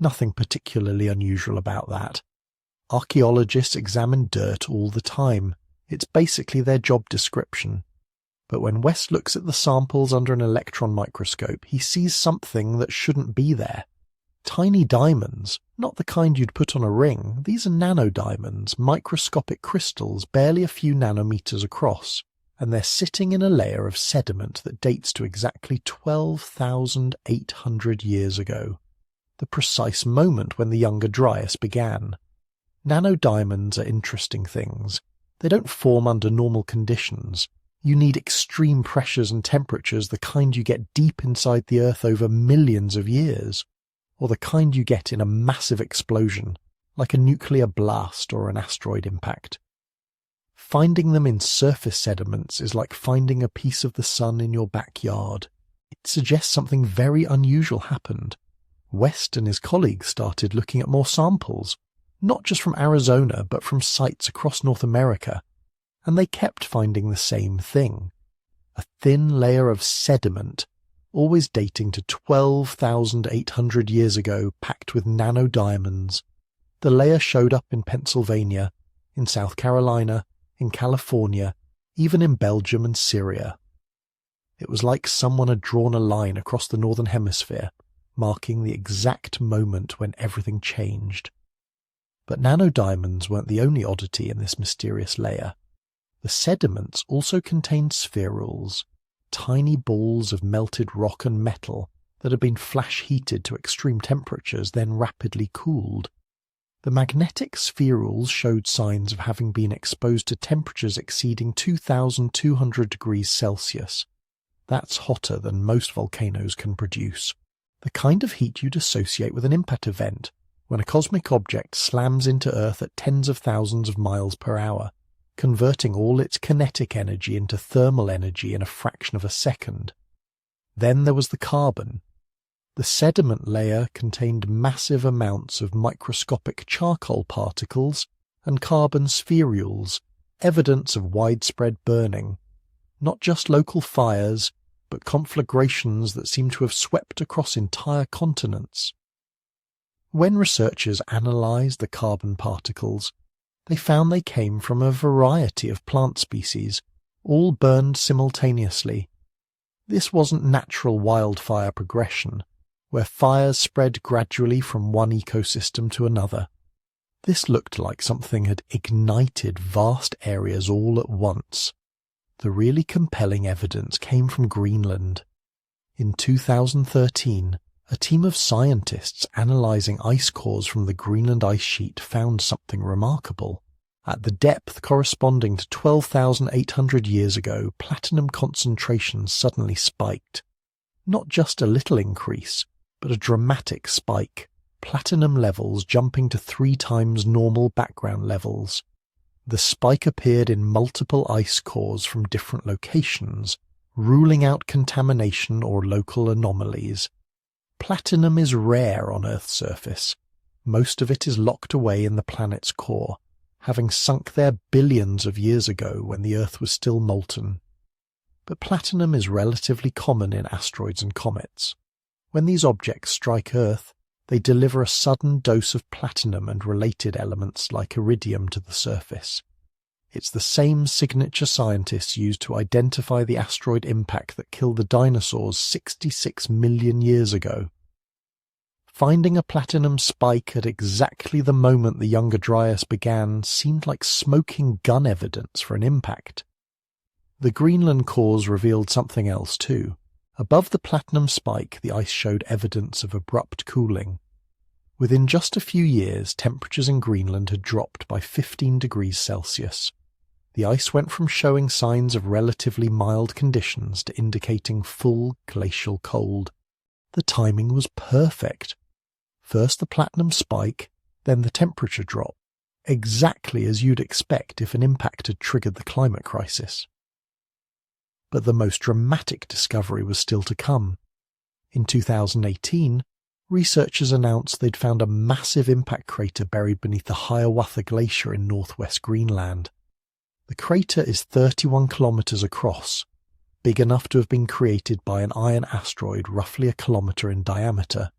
Nothing particularly unusual about that. Archaeologists examine dirt all the time. It's basically their job description. But when West looks at the samples under an electron microscope, he sees something that shouldn't be there. Tiny diamonds, not the kind you'd put on a ring. These are nanodiamonds, microscopic crystals barely a few nanometers across, and they're sitting in a layer of sediment that dates to exactly 12,800 years ago, the precise moment when the Younger Dryas began. Nanodiamonds are interesting things. They don't form under normal conditions. You need extreme pressures and temperatures, the kind you get deep inside the Earth over millions of years, or the kind you get in a massive explosion, like a nuclear blast or an asteroid impact. Finding them in surface sediments is like finding a piece of the sun in your backyard. It suggests something very unusual happened. West and his colleagues started looking at more samples, not just from Arizona, but from sites across North America, and they kept finding the same thing. A thin layer of sediment, always dating to 12,800 years ago, packed with nanodiamonds. The layer showed up in Pennsylvania, in South Carolina, in California, even in Belgium and Syria. It was like someone had drawn a line across the Northern Hemisphere, marking the exact moment when everything changed. But nanodiamonds weren't the only oddity in this mysterious layer. The sediments also contained spherules, tiny balls of melted rock and metal that had been flash-heated to extreme temperatures, then rapidly cooled. The magnetic spherules showed signs of having been exposed to temperatures exceeding 2,200 degrees Celsius. That's hotter than most volcanoes can produce. The kind of heat you'd associate with an impact event, when a cosmic object slams into Earth at tens of thousands of miles per hour, converting all its kinetic energy into thermal energy in a fraction of a second. Then there was the carbon. The sediment layer contained massive amounts of microscopic charcoal particles and carbon spherules, evidence of widespread burning. Not just local fires, but conflagrations that seem to have swept across entire continents. When researchers analysed the carbon particles, they found they came from a variety of plant species, all burned simultaneously. This wasn't natural wildfire progression, where fires spread gradually from one ecosystem to another. This looked like something had ignited vast areas all at once. The really compelling evidence came from Greenland. In 2013, a team of scientists analysing ice cores from the Greenland ice sheet found something remarkable. At the depth corresponding to 12,800 years ago, platinum concentrations suddenly spiked. Not just a little increase, but a dramatic spike, platinum levels jumping to 3 times normal background levels. The spike appeared in multiple ice cores from different locations, ruling out contamination or local anomalies. Platinum is rare on Earth's surface. Most of it is locked away in the planet's core, having sunk there billions of years ago when the Earth was still molten. But platinum is relatively common in asteroids and comets. When these objects strike Earth, they deliver a sudden dose of platinum and related elements like iridium to the surface. It's the same signature scientists used to identify the asteroid impact that killed the dinosaurs 66 million years ago. Finding a platinum spike at exactly the moment the Younger Dryas began seemed like smoking gun evidence for an impact. The Greenland cores revealed something else too. Above the platinum spike, the ice showed evidence of abrupt cooling. Within just a few years, temperatures in Greenland had dropped by 15 degrees Celsius. The ice went from showing signs of relatively mild conditions to indicating full glacial cold. The timing was perfect. First the platinum spike, then the temperature drop, exactly as you'd expect if an impact had triggered the climate crisis. But the most dramatic discovery was still to come. In 2018, researchers announced they'd found a massive impact crater buried beneath the Hiawatha Glacier in northwest Greenland. The crater is 31 kilometers across, big enough to have been created by an iron asteroid roughly a kilometer in diameter.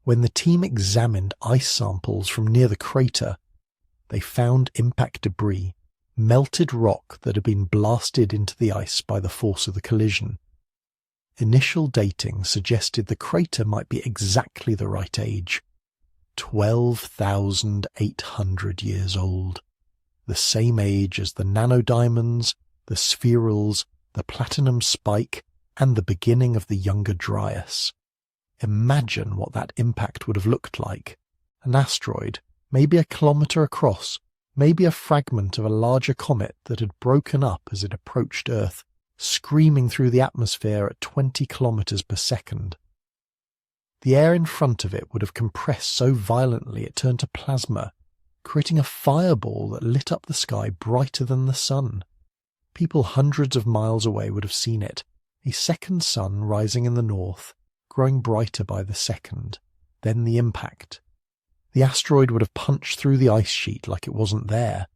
When the team examined ice samples from near the crater, they found impact debris, melted rock that had been blasted into the ice by the force of the collision. Initial dating suggested the crater might be exactly the right age, 12,800 years old, the same age as the nanodiamonds, the spherules, the platinum spike, and the beginning of the Younger Dryas. Imagine what that impact would have looked like. An asteroid, maybe a kilometer across, maybe a fragment of a larger comet that had broken up as it approached Earth, screaming through the atmosphere at 20 kilometers per second. The air in front of it would have compressed so violently it turned to plasma, creating a fireball that lit up the sky brighter than the sun. People hundreds of miles away would have seen it, a second sun rising in the north, growing brighter by the second, then the impact. The asteroid would have punched through the ice sheet like it wasn't there,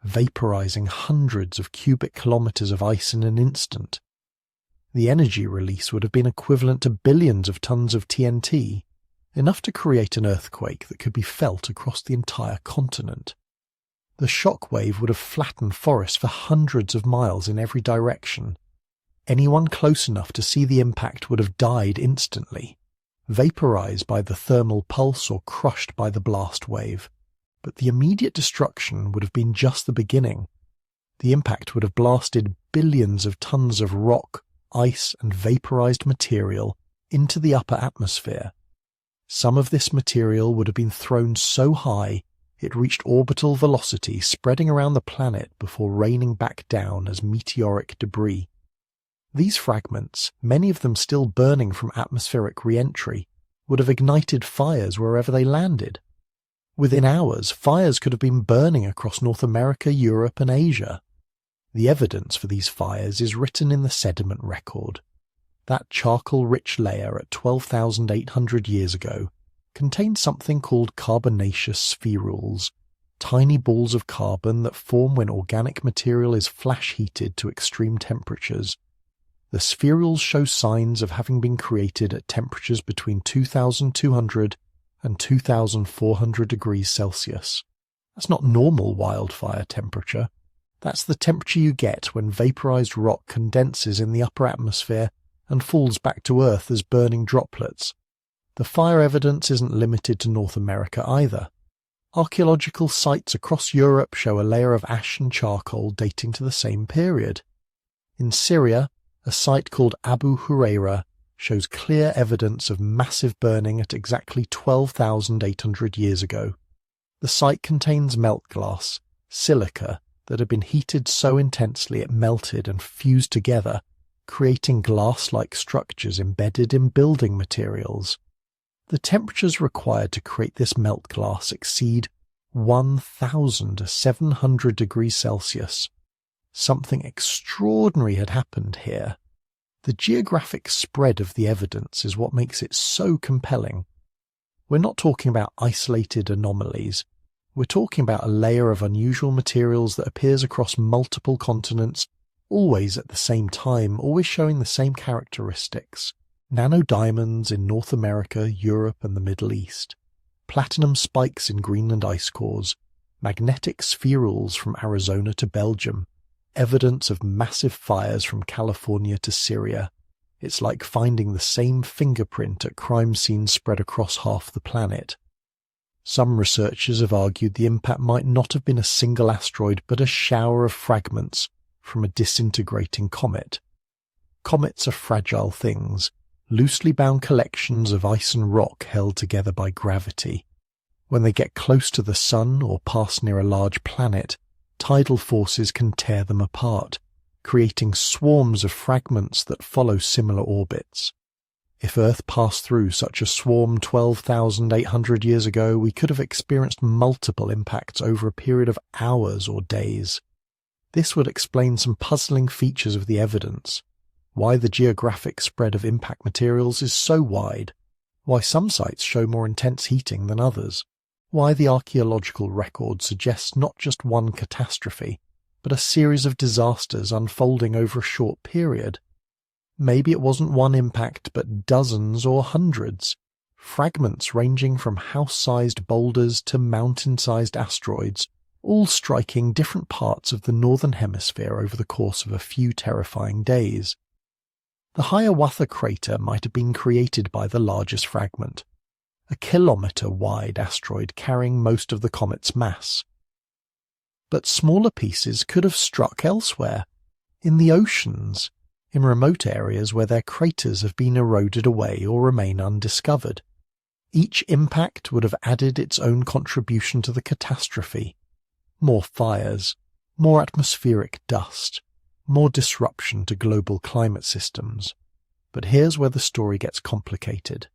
vaporizing hundreds of cubic kilometers of ice in an instant. The energy release would have been equivalent to billions of tons of TNT, enough to create an earthquake that could be felt across the entire continent. The shock wave would have flattened forests for hundreds of miles in every direction. Anyone close enough to see the impact would have died instantly, vaporized by the thermal pulse or crushed by the blast wave. But the immediate destruction would have been just the beginning. The impact would have blasted billions of tons of rock, ice, and vaporized material into the upper atmosphere. Some of this material would have been thrown so high it reached orbital velocity, spreading around the planet before raining back down as meteoric debris. These fragments, many of them still burning from atmospheric re-entry, would have ignited fires wherever they landed. Within hours, fires could have been burning across North America, Europe, and Asia. The evidence for these fires is written in the sediment record. That charcoal-rich layer at 12,800 years ago contained something called carbonaceous spherules, tiny balls of carbon that form when organic material is flash-heated to extreme temperatures. The spherules show signs of having been created at temperatures between 2,200 and 2,400 degrees Celsius. That's not normal wildfire temperature. That's the temperature you get when vaporized rock condenses in the upper atmosphere and falls back to Earth as burning droplets. The fire evidence isn't limited to North America either. Archaeological sites across Europe show a layer of ash and charcoal dating to the same period. In Syria, a site called Abu Huraira shows clear evidence of massive burning at exactly 12,800 years ago. The site contains melt glass, silica, that had been heated so intensely it melted and fused together, creating glass-like structures embedded in building materials. The temperatures required to create this melt glass exceed 1,700 degrees Celsius. Something extraordinary had happened here. The geographic spread of the evidence is what makes it so compelling. We're not talking about isolated anomalies. We're talking about a layer of unusual materials that appears across multiple continents, always at the same time, always showing the same characteristics. Nanodiamonds in North America, Europe, and the Middle East. Platinum spikes in Greenland ice cores. magnetic spherules from Arizona to Belgium, evidence of massive fires from California to Syria. It's like finding the same fingerprint at crime scenes spread across half the planet. Some researchers have argued the impact might not have been a single asteroid but a shower of fragments from a disintegrating comet. Comets are fragile things, loosely bound collections of ice and rock held together by gravity. When they get close to the sun or pass near a large planet, tidal forces can tear them apart, creating swarms of fragments that follow similar orbits. If Earth passed through such a swarm 12,800 years ago, we could have experienced multiple impacts over a period of hours or days. This would explain some puzzling features of the evidence: why the geographic spread of impact materials is so wide, why some sites show more intense heating than others, why the archaeological record suggests not just one catastrophe, but a series of disasters unfolding over a short period. Maybe it wasn't one impact, but dozens or hundreds, fragments ranging from house-sized boulders to mountain-sized asteroids, all striking different parts of the northern hemisphere over the course of a few terrifying days. The Hiawatha crater might have been created by the largest fragment, a kilometre-wide asteroid carrying most of the comet's mass. But smaller pieces could have struck elsewhere, in the oceans, in remote areas where their craters have been eroded away or remain undiscovered. Each impact would have added its own contribution to the catastrophe. More fires, more atmospheric dust, more disruption to global climate systems. But here's where the story gets complicated.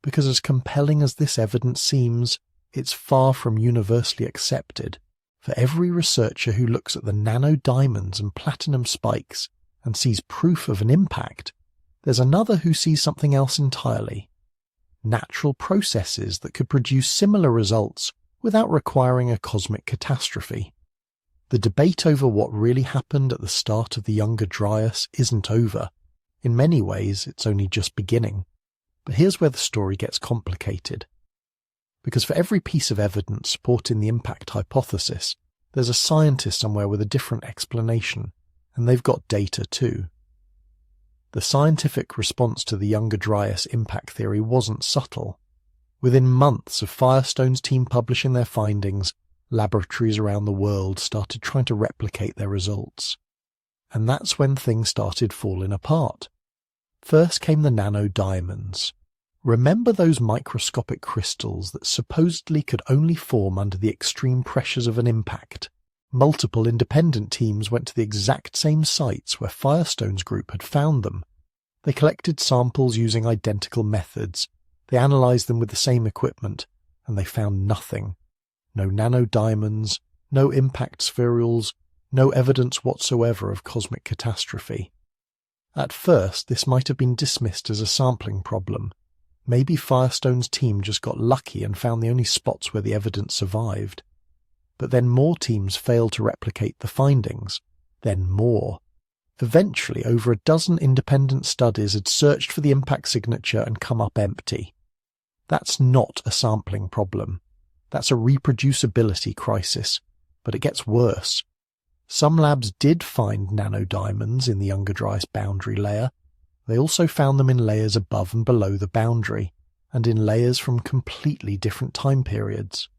Because as compelling as this evidence seems, it's far from universally accepted. For every researcher who looks at the nanodiamonds and platinum spikes and sees proof of an impact, there's another who sees something else entirely. Natural processes that could produce similar results without requiring a cosmic catastrophe. The debate over what really happened at the start of the Younger Dryas isn't over. In many ways, it's only just beginning. But here's where the story gets complicated. Because for every piece of evidence supporting the impact hypothesis, there's a scientist somewhere with a different explanation, and they've got data too. The scientific response to the Younger Dryas impact theory wasn't subtle. Within months of Firestone's team publishing their findings, laboratories around the world started trying to replicate their results. And that's when things started falling apart. First came the nanodiamonds. Remember those microscopic crystals that supposedly could only form under the extreme pressures of an impact? Multiple independent teams went to the exact same sites where Firestone's group had found them. They collected samples using identical methods. They analysed them with the same equipment, and they found nothing. No nanodiamonds, no impact spherules, no evidence whatsoever of cosmic catastrophe. At first, this might have been dismissed as a sampling problem. Maybe Firestone's team just got lucky and found the only spots where the evidence survived. But then more teams failed to replicate the findings. Then more. Eventually, over a dozen independent studies had searched for the impact signature and come up empty. That's not a sampling problem. That's a reproducibility crisis. But it gets worse. Some labs did find nanodiamonds in the Younger Dryas boundary layer. They also found them in layers above and below the boundary, and in layers from completely different time periods.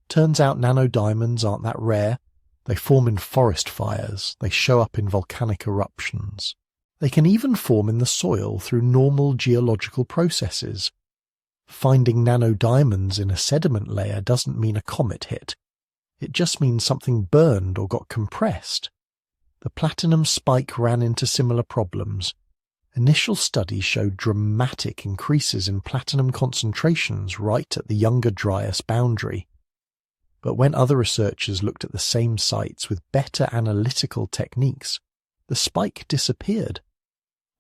Turns out nanodiamonds aren't that rare. They form in forest fires. They show up in volcanic eruptions. They can even form in the soil through normal geological processes. Finding nanodiamonds in a sediment layer doesn't mean a comet hit. It just means something burned or got compressed. The platinum spike ran into similar problems. Initial studies showed dramatic increases in platinum concentrations right at the Younger Dryas boundary. But when other researchers looked at the same sites with better analytical techniques, the spike disappeared.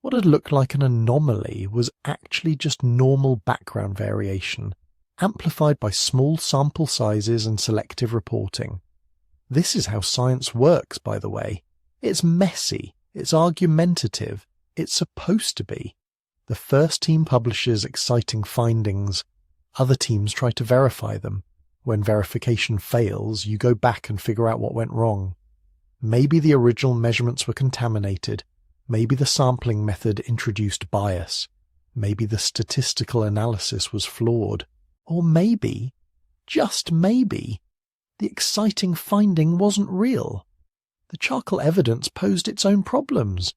What had looked like an anomaly was actually just normal background variation, amplified by small sample sizes and selective reporting. This is how science works, by the way. It's messy, it's argumentative, it's supposed to be. The first team publishes exciting findings. Other teams try to verify them. When verification fails, you go back and figure out what went wrong. Maybe the original measurements were contaminated. Maybe the sampling method introduced bias. Maybe the statistical analysis was flawed. Or maybe, just maybe, the exciting finding wasn't real. The charcoal evidence posed its own problems.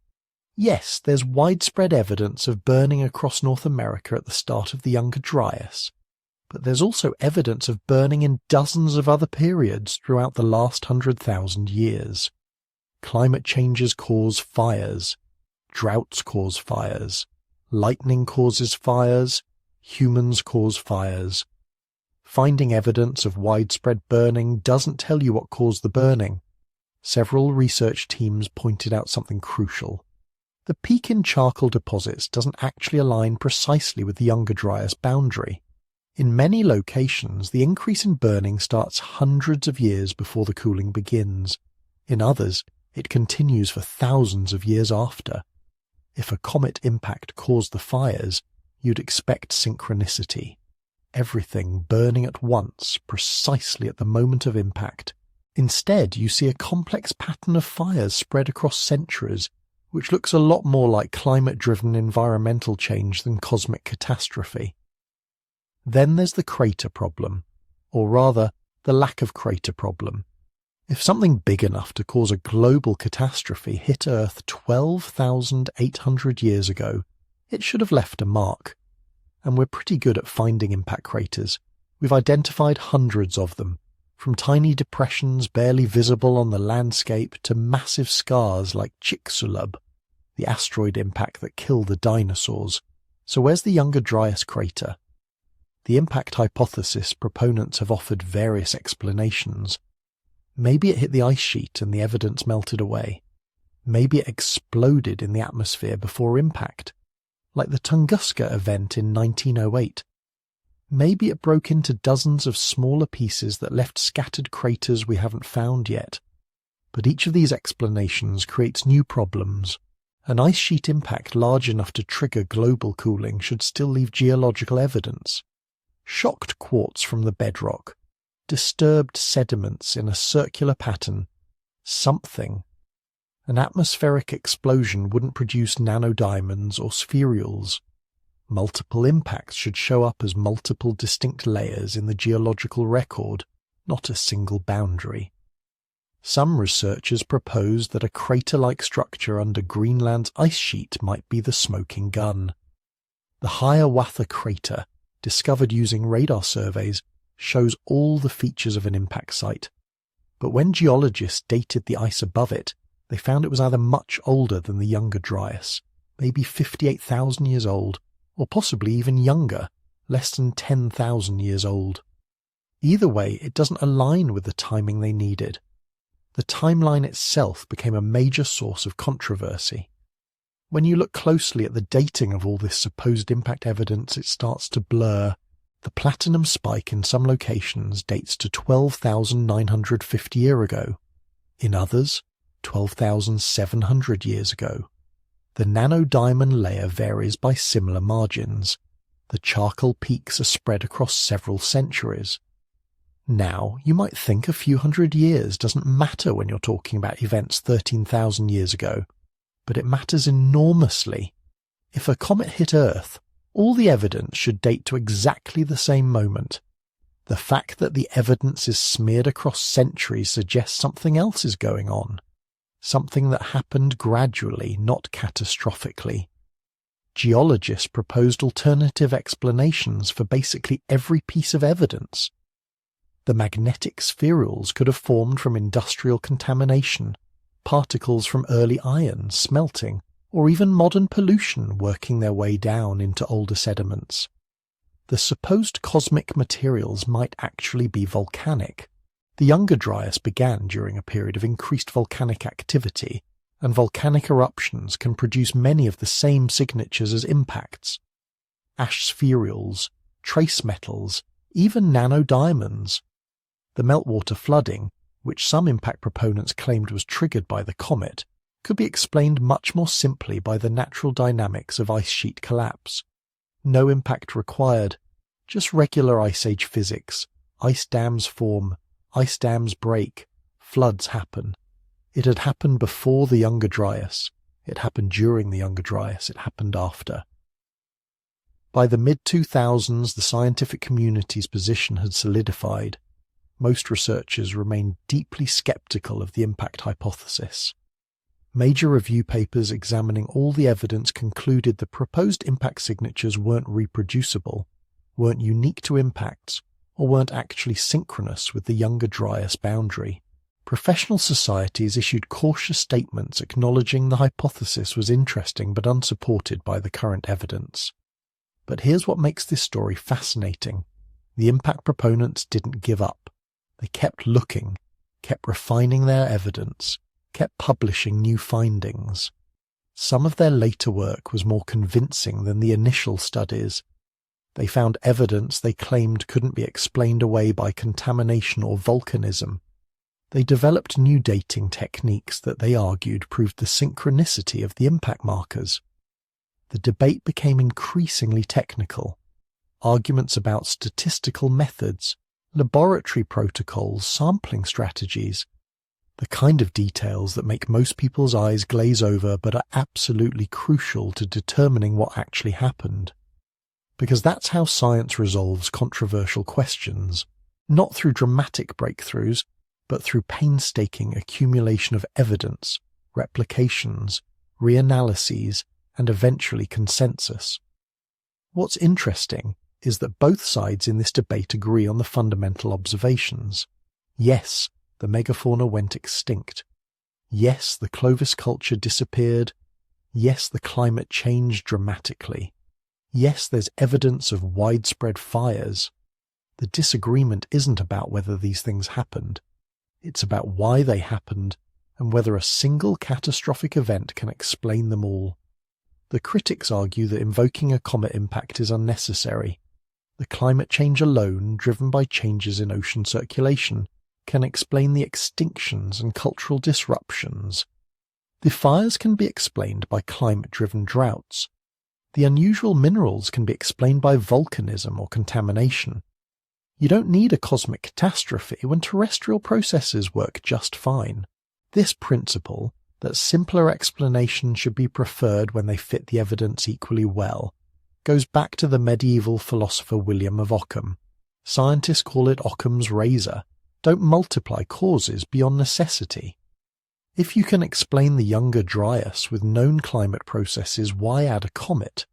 Yes, there's widespread evidence of burning across North America at the start of the Younger Dryas, but there's also evidence of burning in dozens of other periods throughout the last 100,000 years. Climate changes cause fires. Droughts cause fires. Lightning causes fires. Humans cause fires. Finding evidence of widespread burning doesn't tell you what caused the burning. Several research teams pointed out something crucial. The peak in charcoal deposits doesn't actually align precisely with the Younger Dryas boundary. In many locations, the increase in burning starts hundreds of years before the cooling begins. In others, it continues for thousands of years after. If a comet impact caused the fires, you'd expect synchronicity. Everything burning at once, precisely at the moment of impact. Instead, you see a complex pattern of fires spread across centuries, which looks a lot more like climate-driven environmental change than cosmic catastrophe. Then there's the crater problem, or rather, the lack of crater problem. If something big enough to cause a global catastrophe hit Earth 12,800 years ago, it should have left a mark. And we're pretty good at finding impact craters. We've identified hundreds of them, from tiny depressions barely visible on the landscape to massive scars like Chicxulub, the asteroid impact that killed the dinosaurs. So where's the Younger Dryas crater? The impact hypothesis proponents have offered various explanations. Maybe it hit the ice sheet and the evidence melted away. Maybe it exploded in the atmosphere before impact, like the Tunguska event in 1908. Maybe it broke into dozens of smaller pieces that left scattered craters we haven't found yet. But each of these explanations creates new problems. An ice sheet impact large enough to trigger global cooling should still leave geological evidence. Shocked quartz from the bedrock, disturbed sediments in a circular pattern, something. An atmospheric explosion wouldn't produce nanodiamonds or spherules. Multiple impacts should show up as multiple distinct layers in the geological record, not a single boundary. Some researchers propose that a crater-like structure under Greenland's ice sheet might be the smoking gun. The Hiawatha crater, discovered using radar surveys, shows all the features of an impact site. But when geologists dated the ice above it, they found it was either much older than the Younger Dryas, maybe 58,000 years old, or possibly even younger, less than 10,000 years old. Either way, it doesn't align with the timing they needed. The timeline itself became a major source of controversy. When you look closely at the dating of all this supposed impact evidence, it starts to blur. The platinum spike in some locations dates to 12,950 years ago. In others, 12,700 years ago. The nanodiamond layer varies by similar margins. The charcoal peaks are spread across several centuries. Now, you might think a few hundred years doesn't matter when you're talking about events 13,000 years ago, but it matters enormously. If a comet hit Earth, all the evidence should date to exactly the same moment. The fact that the evidence is smeared across centuries suggests something else is going on. Something that happened gradually, not catastrophically. Geologists proposed alternative explanations for basically every piece of evidence. The magnetic spherules could have formed from industrial contamination, particles from early iron smelting, or even modern pollution working their way down into older sediments. The supposed cosmic materials might actually be volcanic. The Younger Dryas began during a period of increased volcanic activity, and volcanic eruptions can produce many of the same signatures as impacts. Ash spherules, trace metals, even nanodiamonds. The meltwater flooding, which some impact proponents claimed was triggered by the comet, could be explained much more simply by the natural dynamics of ice sheet collapse. No impact required, just regular ice age physics, Ice dams form, ice dams break, floods happen. It had happened before the Younger Dryas. It happened during the Younger Dryas. It happened after. By the mid-2000s, the scientific community's position had solidified. Most researchers remained deeply skeptical of the impact hypothesis. Major review papers examining all the evidence concluded the proposed impact signatures weren't reproducible, weren't unique to impacts, or weren't actually synchronous with the Younger Dryas boundary. Professional societies issued cautious statements acknowledging the hypothesis was interesting but unsupported by the current evidence. But here's what makes this story fascinating. The impact proponents didn't give up. They kept looking, kept refining their evidence, kept publishing new findings. Some of their later work was more convincing than the initial studies. They found evidence they claimed couldn't be explained away by contamination or volcanism. They developed new dating techniques that they argued proved the synchronicity of the impact markers. The debate became increasingly technical. Arguments about statistical methods, laboratory protocols, sampling strategies, the kind of details that make most people's eyes glaze over but are absolutely crucial to determining what actually happened. Because that's how science resolves controversial questions, not through dramatic breakthroughs, but through painstaking accumulation of evidence, replications, reanalyses, and eventually consensus. What's interesting is that both sides in this debate agree on the fundamental observations. Yes, the megafauna went extinct. Yes, the Clovis culture disappeared. Yes, the climate changed dramatically. Yes, there's evidence of widespread fires. The disagreement isn't about whether these things happened. It's about why they happened and whether a single catastrophic event can explain them all. The critics argue that invoking a comet impact is unnecessary. The climate change alone, driven by changes in ocean circulation, can explain the extinctions and cultural disruptions. The fires can be explained by climate-driven droughts. The unusual minerals can be explained by volcanism or contamination. You don't need a cosmic catastrophe when terrestrial processes work just fine. This principle, that simpler explanations should be preferred when they fit the evidence equally well, goes back to the medieval philosopher William of Ockham. Scientists call it Occam's razor. Don't multiply causes beyond necessity. If you can explain the Younger Dryas with known climate processes, why add a comet?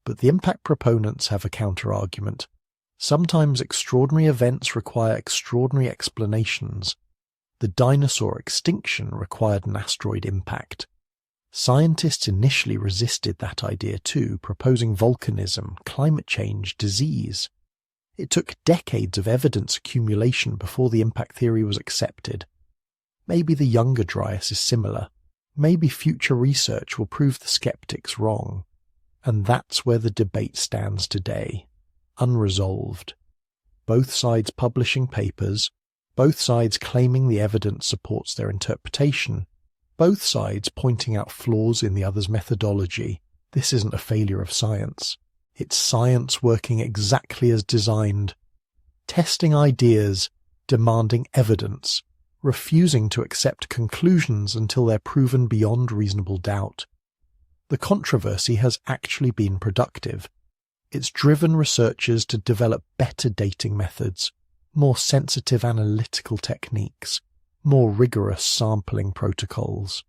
But the impact proponents have a counter-argument. Sometimes extraordinary events require extraordinary explanations. The dinosaur extinction required an asteroid impact. Scientists initially resisted that idea too, proposing volcanism, climate change, disease. It took decades of evidence accumulation before the impact theory was accepted. Maybe the Younger Dryas is similar. Maybe future research will prove the skeptics wrong. And that's where the debate stands today, unresolved. Both sides publishing papers, both sides claiming the evidence supports their interpretation, both sides pointing out flaws in the other's methodology. This isn't a failure of science. It's science working exactly as designed, testing ideas, demanding evidence, refusing to accept conclusions until they're proven beyond reasonable doubt. The controversy has actually been productive. It's driven researchers to develop better dating methods, more sensitive analytical techniques, more rigorous sampling protocols.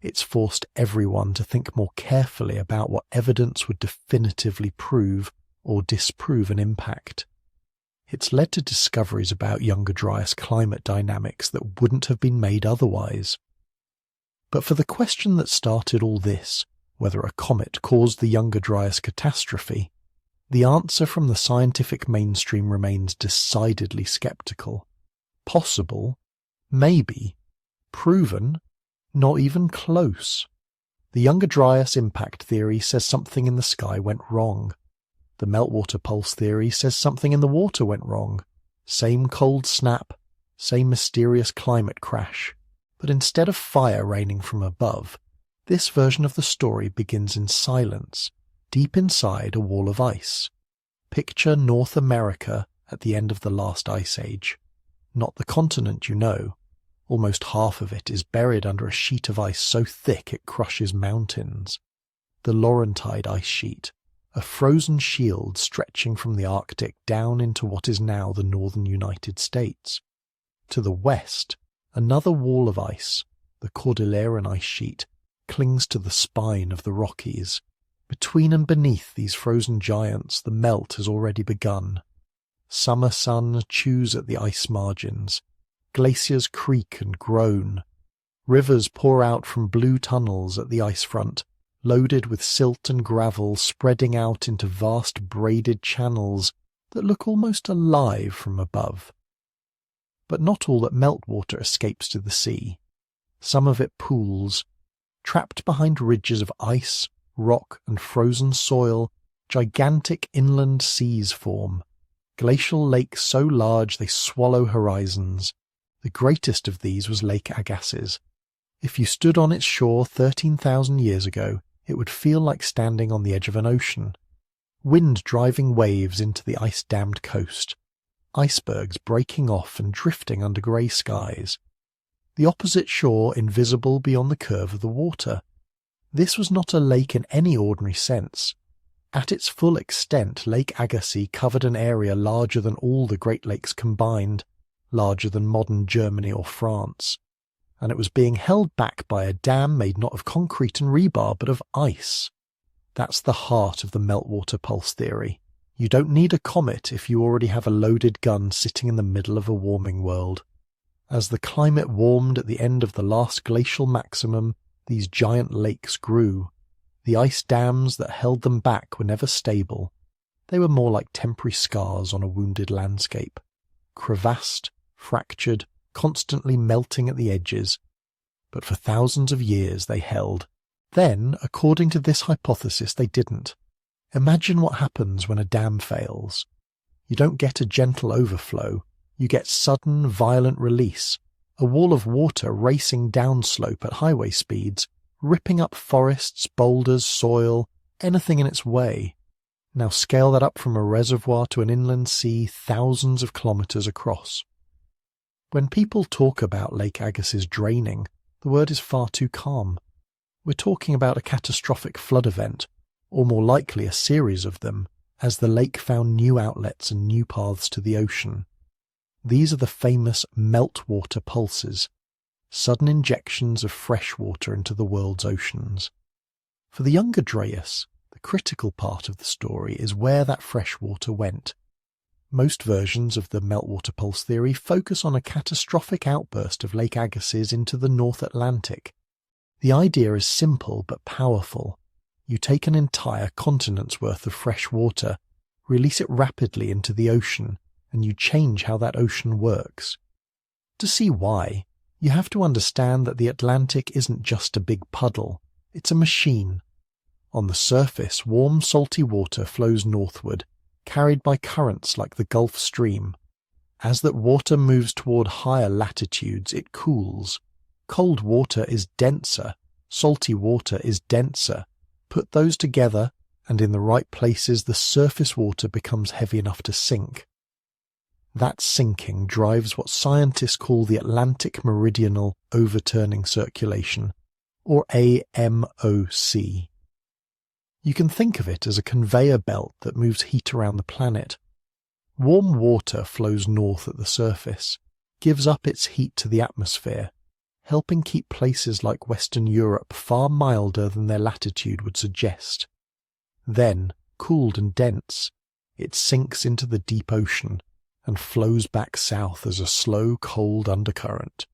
It's forced everyone to think more carefully about what evidence would definitively prove or disprove an impact. It's led to discoveries about Younger Dryas climate dynamics that wouldn't have been made otherwise. But for the question that started all this, whether a comet caused the Younger Dryas catastrophe, the answer from the scientific mainstream remains decidedly skeptical. Possible? Maybe. Proven? Not even close. The Younger Dryas impact theory says something in the sky went wrong. The meltwater pulse theory says something in the water went wrong. Same cold snap, same mysterious climate crash. But instead of fire raining from above, this version of the story begins in silence, deep inside a wall of ice. Picture North America at the end of the last ice age. Not the continent, you know. Almost half of it is buried under a sheet of ice so thick it crushes mountains. The Laurentide ice sheet, a frozen shield stretching from the Arctic down into what is now the northern United States. To the west, another wall of ice, the Cordilleran ice sheet, clings to the spine of the Rockies. Between and beneath these frozen giants, the melt has already begun. Summer sun chews at the ice margins. Glaciers creak and groan. Rivers pour out from blue tunnels at the ice front, loaded with silt and gravel, spreading out into vast braided channels that look almost alive from above. But not all that meltwater escapes to the sea. Some of it pools. Trapped behind ridges of ice, rock, and frozen soil, gigantic inland seas form. Glacial lakes so large they swallow horizons. The greatest of these was Lake Agassiz. If you stood on its shore 13,000 years ago, it would feel like standing on the edge of an ocean. Wind driving waves into the ice-dammed coast. Icebergs breaking off and drifting under grey skies. The opposite shore invisible beyond the curve of the water. This was not a lake in any ordinary sense. At its full extent, Lake Agassiz covered an area larger than all the Great Lakes combined, larger than modern Germany or France, and it was being held back by a dam made not of concrete and rebar but of ice. That's the heart of the meltwater pulse theory. You don't need a comet if you already have a loaded gun sitting in the middle of a warming world. As the climate warmed at the end of the last glacial maximum, these giant lakes grew. The ice dams that held them back were never stable. They were more like temporary scars on a wounded landscape. Crevassed, fractured, constantly melting at the edges. But for thousands of years they held. Then, according to this hypothesis, they didn't. Imagine what happens when a dam fails. You don't get a gentle overflow. You get sudden, violent release. A wall of water racing downslope at highway speeds, ripping up forests, boulders, soil, anything in its way. Now scale that up from a reservoir to an inland sea thousands of kilometres across. When people talk about Lake Agassiz draining, the word is far too calm. We're talking about a catastrophic flood event, or more likely a series of them, as the lake found new outlets and new paths to the ocean. These are the famous meltwater pulses, sudden injections of fresh water into the world's oceans. For the Younger Dryas, the critical part of the story is where that fresh water went. Most versions of the meltwater pulse theory focus on a catastrophic outburst of Lake Agassiz into the North Atlantic. The idea is simple but powerful. You take an entire continent's worth of fresh water, release it rapidly into the ocean, and you change how that ocean works. To see why, you have to understand that the Atlantic isn't just a big puddle, it's a machine. On the surface, warm salty water flows northward, carried by currents like the Gulf Stream. As that water moves toward higher latitudes, it cools. Cold water is denser, salty water is denser. Put those together, and in the right places the surface water becomes heavy enough to sink. That sinking drives what scientists call the Atlantic Meridional Overturning Circulation, or AMOC. You can think of it as a conveyor belt that moves heat around the planet. Warm water flows north at the surface, gives up its heat to the atmosphere, helping keep places like Western Europe far milder than their latitude would suggest. Then, cooled and dense, it sinks into the deep ocean and flows back south as a slow, cold undercurrent.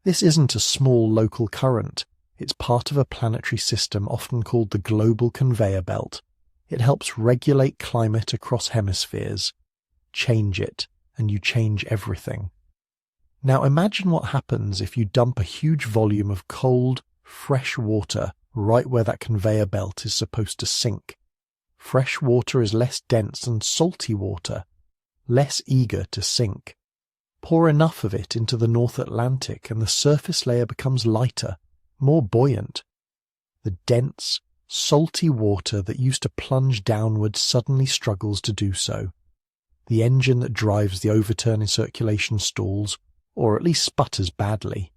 This isn't a small local current. It's part of a planetary system often called the global conveyor belt. It helps regulate climate across hemispheres. Change it, and you change everything. Now imagine what happens if you dump a huge volume of cold, fresh water right where that conveyor belt is supposed to sink. Fresh water is less dense than salty water, less eager to sink. Pour enough of it into the North Atlantic and the surface layer becomes lighter, more buoyant. The dense, salty water that used to plunge downward suddenly struggles to do so. the engine that drives the overturning circulation stalls, or at least sputters badly.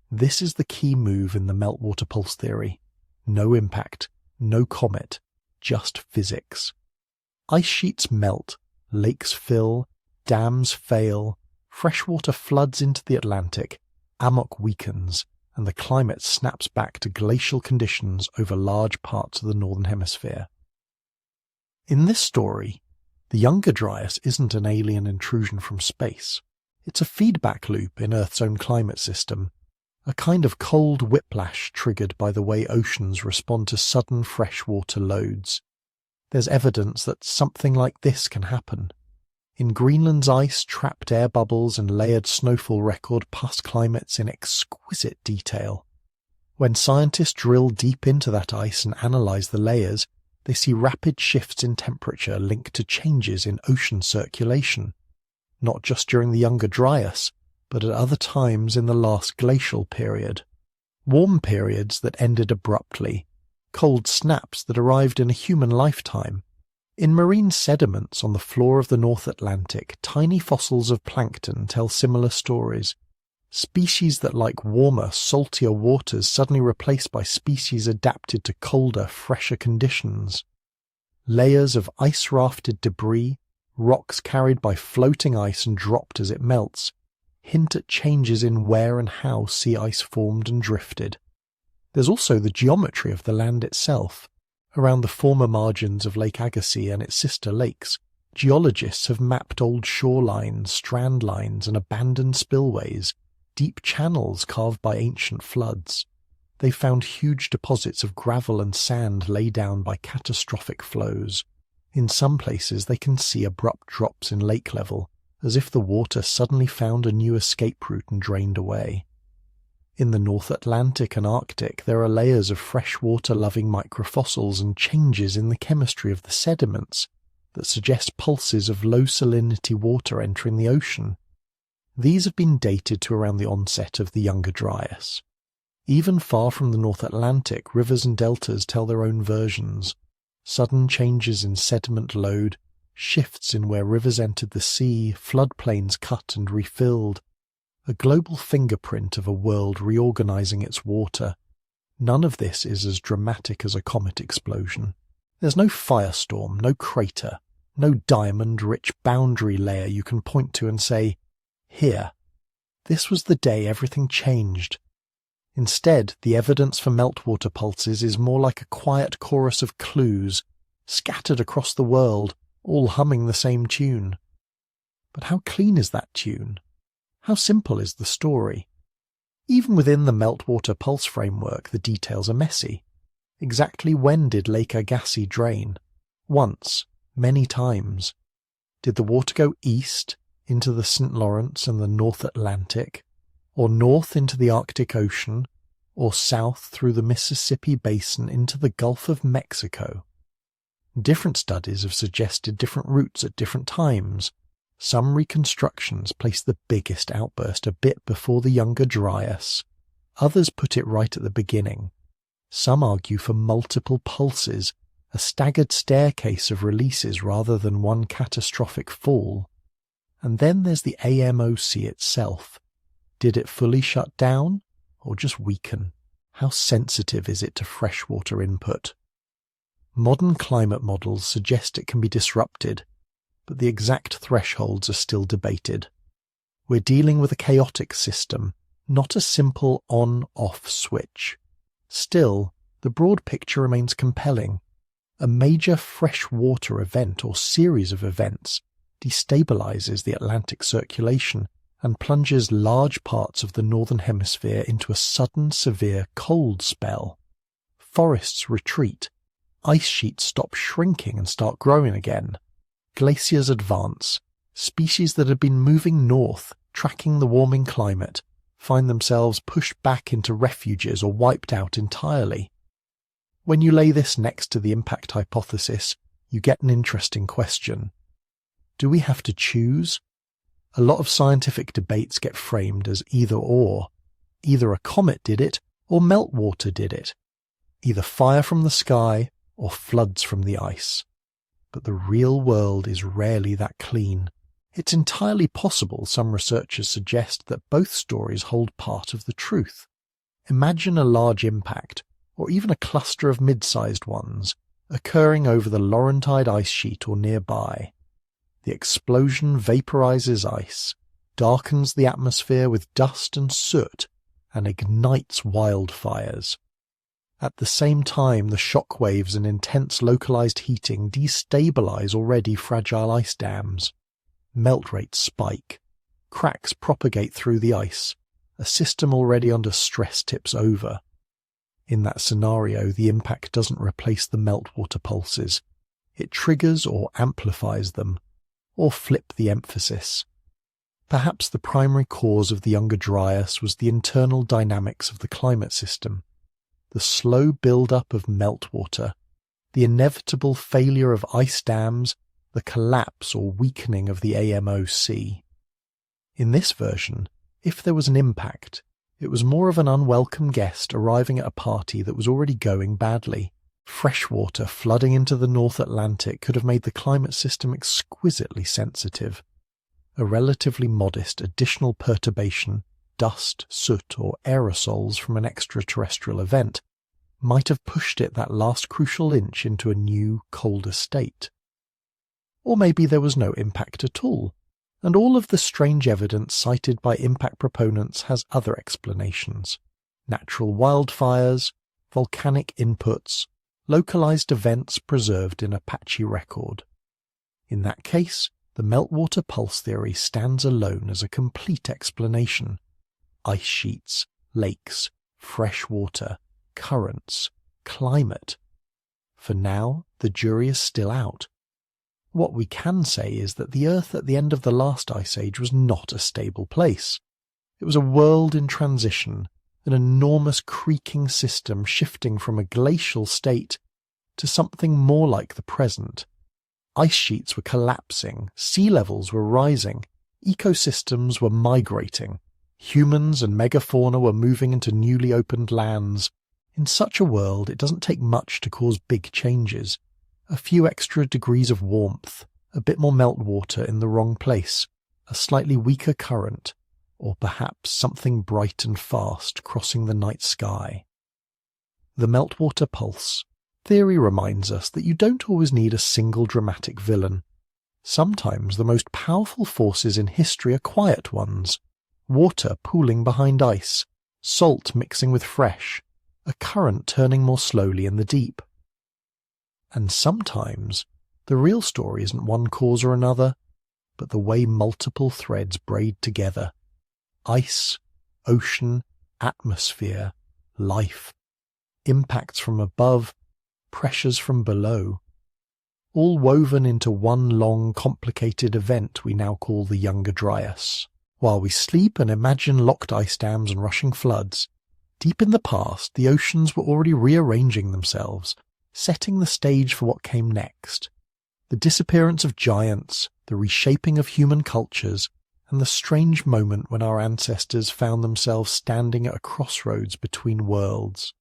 This is the key move in the meltwater pulse theory. No impact, no comet, just physics. Ice sheets melt, lakes fill, dams fail, freshwater floods into the Atlantic, amok weakens, and the climate snaps back to glacial conditions over large parts of the northern hemisphere. In this story, the Younger Dryas isn't an alien intrusion from space. It's a feedback loop in Earth's own climate system, a kind of cold whiplash triggered by the way oceans respond to sudden freshwater loads. There's evidence that something like this can happen. In Greenland's ice, trapped air bubbles and layered snowfall record past climates in exquisite detail. When scientists drill deep into that ice and analyse the layers, they see rapid shifts in temperature linked to changes in ocean circulation, not just during the Younger Dryas, but at other times in the last glacial period. Warm periods that ended abruptly, cold snaps that arrived in a human lifetime. In marine sediments on the floor of the North Atlantic, tiny fossils of plankton tell similar stories. Species that like warmer, saltier waters suddenly replaced by species adapted to colder, fresher conditions. Layers of ice-rafted debris, rocks carried by floating ice and dropped as it melts, hint at changes in where and how sea ice formed and drifted. There's also the geometry of the land itself. Around the former margins of Lake Agassiz and its sister lakes, geologists have mapped old shorelines, strand lines, and abandoned spillways, deep channels carved by ancient floods. They've found huge deposits of gravel and sand laid down by catastrophic flows. In some places they can see abrupt drops in lake level, as if the water suddenly found a new escape route and drained away. In the North Atlantic and Arctic there are layers of freshwater-loving microfossils and changes in the chemistry of the sediments that suggest pulses of low-salinity water entering the ocean. These have been dated to around the onset of the Younger Dryas. Even far from the North Atlantic, rivers and deltas tell their own versions. Sudden changes in sediment load, shifts in where rivers entered the sea, floodplains cut and refilled. A global fingerprint of a world reorganizing its water. None of this is as dramatic as a comet explosion. There's no firestorm, no crater, no diamond-rich boundary layer you can point to and say, "Here, this was the day everything changed." Instead, the evidence for meltwater pulses is more like a quiet chorus of clues, scattered across the world, all humming the same tune. But how clean is that tune? How simple is the story? Even within the meltwater pulse framework, the details are messy. Exactly when did Lake Agassiz drain? Once, many times. Did the water go east into the St. Lawrence and the North Atlantic, or north into the Arctic Ocean, or south through the Mississippi Basin into the Gulf of Mexico? Different studies have suggested different routes at different times. Some reconstructions place the biggest outburst a bit before the Younger Dryas. Others put it right at the beginning. Some argue for multiple pulses, a staggered staircase of releases rather than one catastrophic fall. And then there's the AMOC itself. Did it fully shut down, or just weaken? How sensitive is it to freshwater input? Modern climate models suggest it can be disrupted, but the exact thresholds are still debated. We're dealing with a chaotic system, not a simple on-off switch. Still, the broad picture remains compelling. A major freshwater event or series of events destabilizes the Atlantic circulation and plunges large parts of the northern hemisphere into a sudden severe cold spell. Forests retreat, ice sheets stop shrinking and start growing again. Glaciers advance. Species that had been moving north, tracking the warming climate, find themselves pushed back into refuges or wiped out entirely. When you lay this next to the impact hypothesis, you get an interesting question. Do we have to choose? A lot of scientific debates get framed as either or. Either a comet did it, or meltwater did it. Either fire from the sky, or floods from the ice. but the real world is rarely that clean. It's entirely possible, some researchers suggest, that both stories hold part of the truth. Imagine a large impact, or even a cluster of mid-sized ones, occurring over the Laurentide ice sheet or nearby. The explosion vaporizes ice, darkens the atmosphere with dust and soot, and ignites wildfires. At the same time, the shock waves and intense localized heating destabilize already fragile ice dams. Melt rates spike. Cracks propagate through the ice. A system already under stress tips over. In that scenario, the impact doesn't replace the meltwater pulses. It triggers or amplifies them, or flip the emphasis. Perhaps the primary cause of the Younger Dryas was the internal dynamics of the climate system. The slow build-up of meltwater, the inevitable failure of ice dams, the collapse or weakening of the AMOC. In this version, if there was an impact, it was more of an unwelcome guest arriving at a party that was already going badly. Freshwater flooding into the North Atlantic could have made the climate system exquisitely sensitive. A relatively modest additional perturbation, dust, soot, or aerosols from an extraterrestrial event, might have pushed it that last crucial inch into a new, colder state. Or maybe there was no impact at all, and all of the strange evidence cited by impact proponents has other explanations. Natural wildfires, volcanic inputs, localized events preserved in a patchy record. In that case, the meltwater pulse theory stands alone as a complete explanation. Ice sheets, lakes, fresh water, currents, climate. For now, the jury is still out. What we can say is that the Earth at the end of the last ice age was not a stable place. It was a world in transition, an enormous creaking system shifting from a glacial state to something more like the present. Ice sheets were collapsing, sea levels were rising, ecosystems were migrating, humans and megafauna were moving into newly opened lands. In such a world, it doesn't take much to cause big changes. A few extra degrees of warmth, a bit more meltwater in the wrong place, a slightly weaker current, or perhaps something bright and fast crossing the night sky. The meltwater pulse. Theory reminds us that you don't always need a single dramatic villain. Sometimes the most powerful forces in history are quiet ones. Water pooling behind ice, salt mixing with fresh, a current turning more slowly in the deep. And sometimes the real story isn't one cause or another, but the way multiple threads braid together. Ice, ocean, atmosphere, life, impacts from above, pressures from below, all woven into one long, complicated event we now call the Younger Dryas. While we sleep and imagine locked ice dams and rushing floods, deep in the past the oceans were already rearranging themselves, setting the stage for what came next. The disappearance of giants, the reshaping of human cultures, and the strange moment when our ancestors found themselves standing at a crossroads between worlds.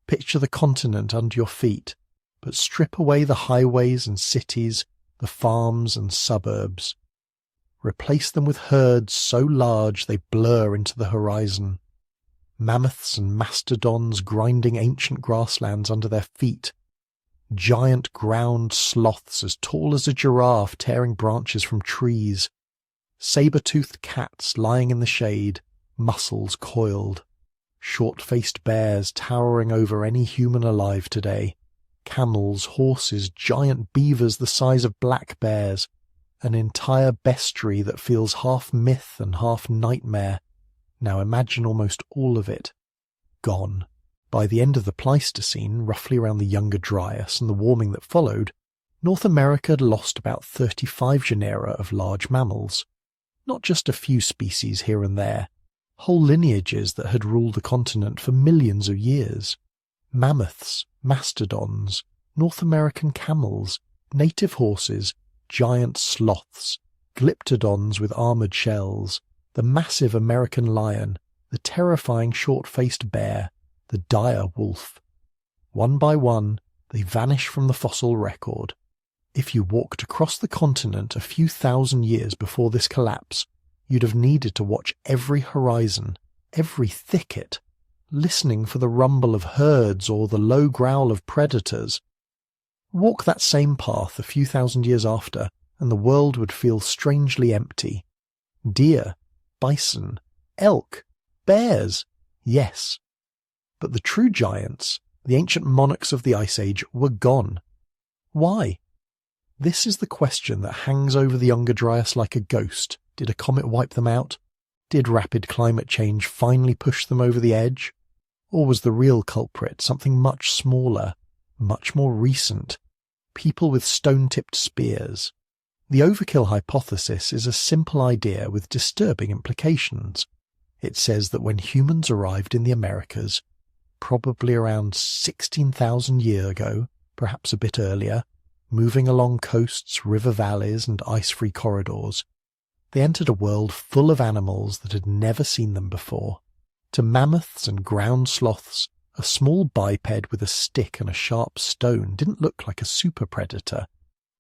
Picture the continent under your feet, but strip away the highways and cities, the farms and suburbs. Replace them with herds so large they blur into the horizon. Mammoths and mastodons grinding ancient grasslands under their feet. Giant ground sloths as tall as a giraffe tearing branches from trees. Saber-toothed cats lying in the shade, muscles coiled. Short-faced bears towering over any human alive today. Camels, horses, giant beavers the size of black bears. An entire bestiary that feels half myth and half nightmare. Now imagine almost all of it gone. By the end of the Pleistocene, roughly around the Younger Dryas and the warming that followed, North America had lost about 35 genera of large mammals. Not just a few species here and there, whole lineages that had ruled the continent for millions of years. Mammoths, mastodons, North American camels, native horses, giant sloths, glyptodons with armoured shells, the massive American lion, the terrifying short-faced bear, the dire wolf. One by one, they vanish from the fossil record. If you walked across the continent a few thousand years before this collapse, you'd have needed to watch every horizon, every thicket, listening for the rumble of herds or the low growl of predators. Walk that same path a few thousand years after, and the world would feel strangely empty. Deer, bison, elk, bears, yes. But the true giants, the ancient monarchs of the Ice Age, were gone. Why? This is the question that hangs over the Younger Dryas like a ghost. Did a comet wipe them out? Did rapid climate change finally push them over the edge? Or was the real culprit something much smaller, much more recent? People with stone-tipped spears. The overkill hypothesis is a simple idea with disturbing implications. It says that when humans arrived in the Americas, probably around 16,000 years ago, perhaps a bit earlier, moving along coasts, river valleys, and ice-free corridors, they entered a world full of animals that had never seen them before. To mammoths and ground sloths, a small biped with a stick and a sharp stone didn't look like a super predator.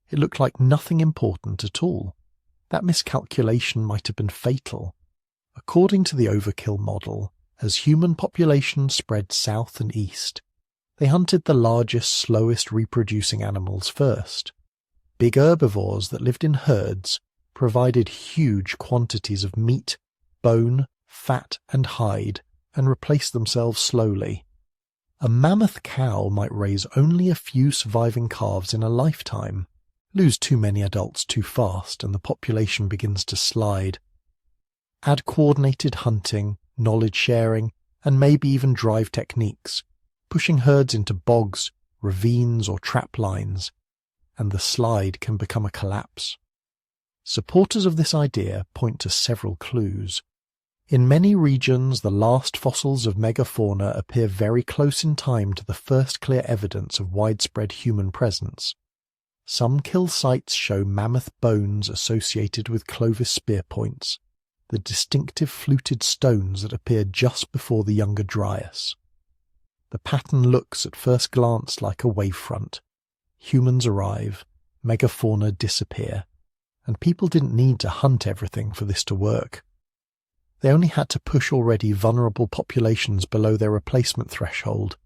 It looked like nothing important at all. That miscalculation might have been fatal. According to the overkill model, as human populations spread south and east, they hunted the largest, slowest reproducing animals first. Big herbivores that lived in herds provided huge quantities of meat, bone, fat and hide, and replaced themselves slowly. A mammoth cow might raise only a few surviving calves in a lifetime, lose too many adults too fast, and the population begins to slide. Add coordinated hunting, knowledge sharing, and maybe even drive techniques, pushing herds into bogs, ravines, or trap lines, and the slide can become a collapse. Supporters of this idea point to several clues. In many regions, the last fossils of Megafauna appear very close in time to the first clear evidence of widespread human presence. Some kill sites show mammoth bones associated with Clovis spear points, the distinctive fluted stones that appeared just before the Younger Dryas. The pattern looks at first glance like a wavefront. Humans arrive, Megafauna disappear, and people didn't need to hunt everything for this to work. They only had to push already vulnerable populations below their replacement threshold.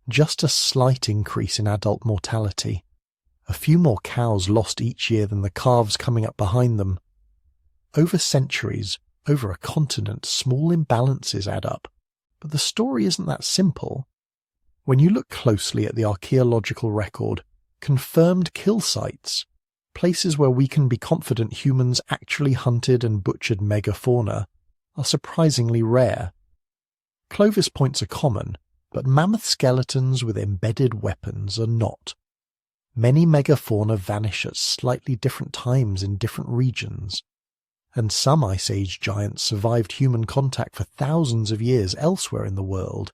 Just a slight increase in adult mortality. A few more cows lost each year than the calves coming up behind them. Over centuries, over a continent, small imbalances add up. But the story isn't that simple. When you look closely at the archaeological record, confirmed kill sites, places where we can be confident humans actually hunted and butchered megafauna, are surprisingly rare. Clovis points are common, but mammoth skeletons with embedded weapons are not. Many megafauna vanish at slightly different times in different regions, and some Ice Age giants survived human contact for thousands of years elsewhere in the world.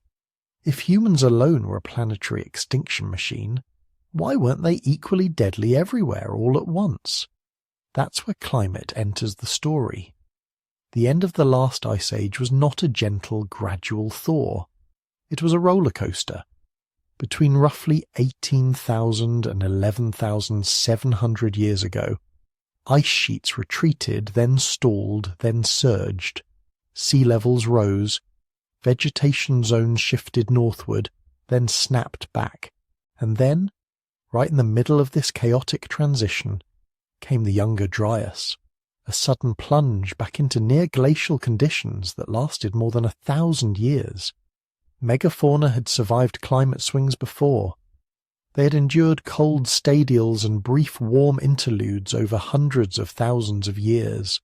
If humans alone were a planetary extinction machine, why weren't they equally deadly everywhere all at once? That's where climate enters the story. The end of the last Ice Age was not a gentle, gradual thaw. It was a roller coaster. Between roughly 18,000 and 11,700 years ago, ice sheets retreated, then stalled, then surged. Sea levels rose. Vegetation zones shifted northward, then snapped back. And then, right in the middle of this chaotic transition, came the Younger Dryas, a sudden plunge back into near-glacial conditions that lasted more than 1,000 years. Megafauna had survived climate swings before. They had endured cold stadials and brief warm interludes over hundreds of thousands of years.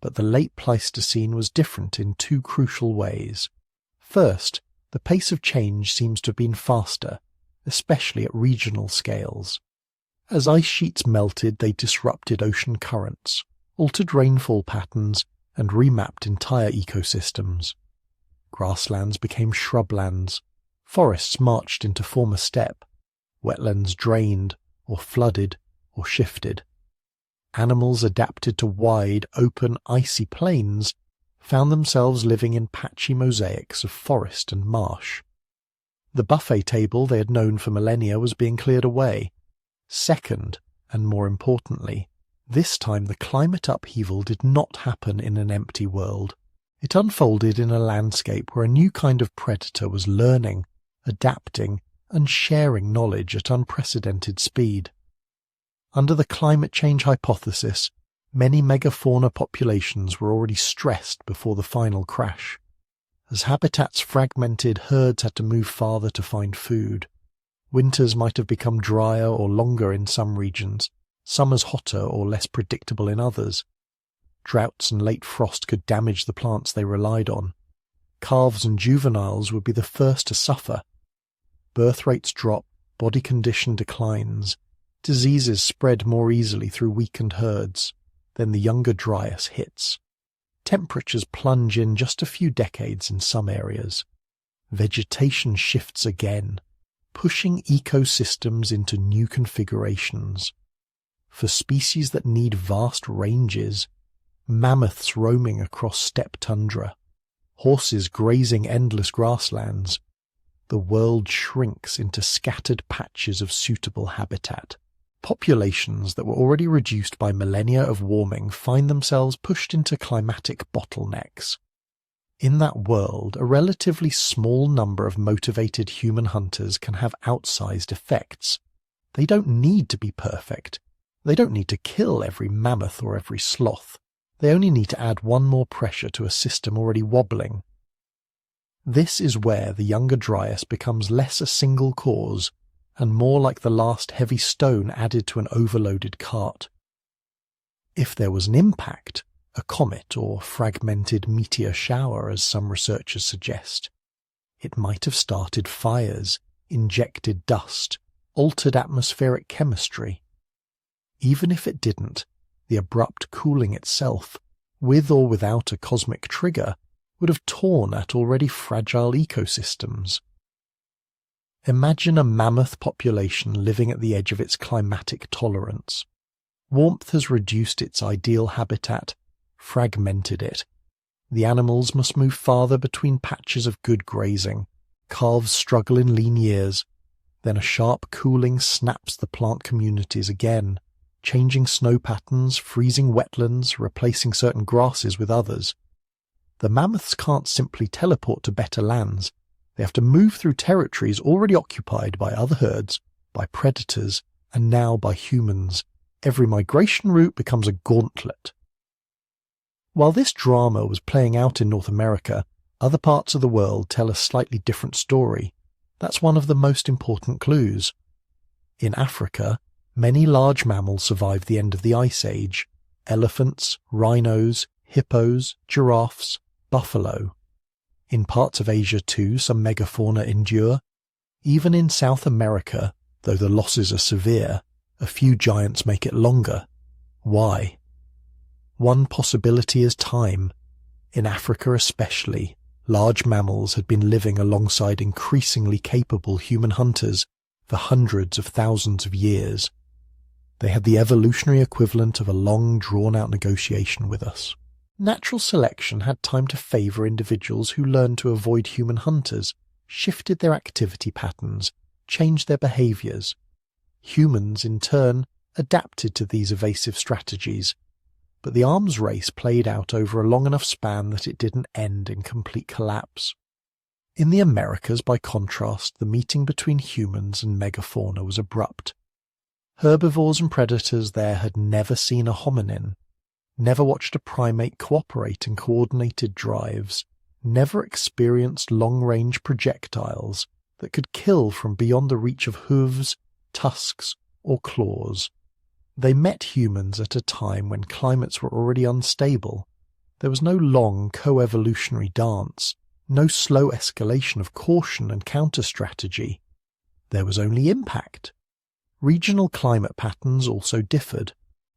But the late Pleistocene was different in two crucial ways. First, the pace of change seems to have been faster, especially at regional scales. As ice sheets melted, they disrupted ocean currents, altered rainfall patterns, and remapped entire ecosystems. Grasslands became shrublands, forests marched into former steppe, wetlands drained, or flooded, or shifted. Animals adapted to wide, open, icy plains found themselves living in patchy mosaics of forest and marsh. The buffet table they had known for millennia was being cleared away. Second, And more importantly, this time the climate upheaval did not happen in an empty world. It unfolded in a landscape where a new kind of predator was learning, adapting, and sharing knowledge at unprecedented speed. Under the climate change hypothesis, many megafauna populations were already stressed before the final crash. As habitats fragmented, herds had to move farther to find food. Winters might have become drier or longer in some regions, summers hotter or less predictable in others. Droughts and late frost could damage the plants they relied on. Calves and juveniles would be the first to suffer. Birth rates drop, body condition declines. Diseases spread more easily through weakened herds. Then the Younger Dryas hits. Temperatures plunge in just a few decades in some areas. Vegetation shifts again, pushing ecosystems into new configurations. For species that need vast ranges, mammoths roaming across steppe tundra, horses grazing endless grasslands, the world shrinks into scattered patches of suitable habitat. Populations that were already reduced by millennia of warming find themselves pushed into climatic bottlenecks. In that world, a relatively small number of motivated human hunters can have outsized effects. They don't need to be perfect. They don't need to kill every mammoth or every sloth. They only need to add one more pressure to a system already wobbling. This is where the Younger Dryas becomes less a single cause and more like the last heavy stone added to an overloaded cart. If there was an impact, a comet or fragmented meteor shower, as some researchers suggest, it might have started fires, injected dust, altered atmospheric chemistry. Even if it didn't, the abrupt cooling itself, with or without a cosmic trigger, would have torn at already fragile ecosystems. Imagine a mammoth population living at the edge of its climatic tolerance. Warmth has reduced its ideal habitat, fragmented it. The animals must move farther between patches of good grazing. Calves struggle in lean years. Then a sharp cooling snaps the plant communities again, changing snow patterns, freezing wetlands, replacing certain grasses with others. The mammoths can't simply teleport to better lands. They have to move through territories already occupied by other herds, by predators, and now by humans. Every migration route becomes a gauntlet. While this drama was playing out in North America, other parts of the world tell a slightly different story. That's one of the most important clues. In Africa, many large mammals survived the end of the Ice Age. Elephants, rhinos, hippos, giraffes, buffalo. In parts of Asia too, some megafauna endure. Even in South America, though the losses are severe, a few giants make it longer. Why? One possibility is time. In Africa especially, large mammals had been living alongside increasingly capable human hunters for hundreds of thousands of years. They had the evolutionary equivalent of a long, drawn-out negotiation with us. Natural selection had time to favour individuals who learned to avoid human hunters, shifted their activity patterns, changed their behaviours. Humans, in turn, adapted to these evasive strategies, but the arms race played out over a long enough span that it didn't end in complete collapse. In the Americas, by contrast, the meeting between humans and megafauna was abrupt. Herbivores and predators there had never seen a hominin, never watched a primate cooperate in coordinated drives, never experienced long-range projectiles that could kill from beyond the reach of hooves, tusks, or claws. They met humans at a time when climates were already unstable. There was no long co-evolutionary dance, no slow escalation of caution and counter-strategy. There was only impact. Regional climate patterns also differed.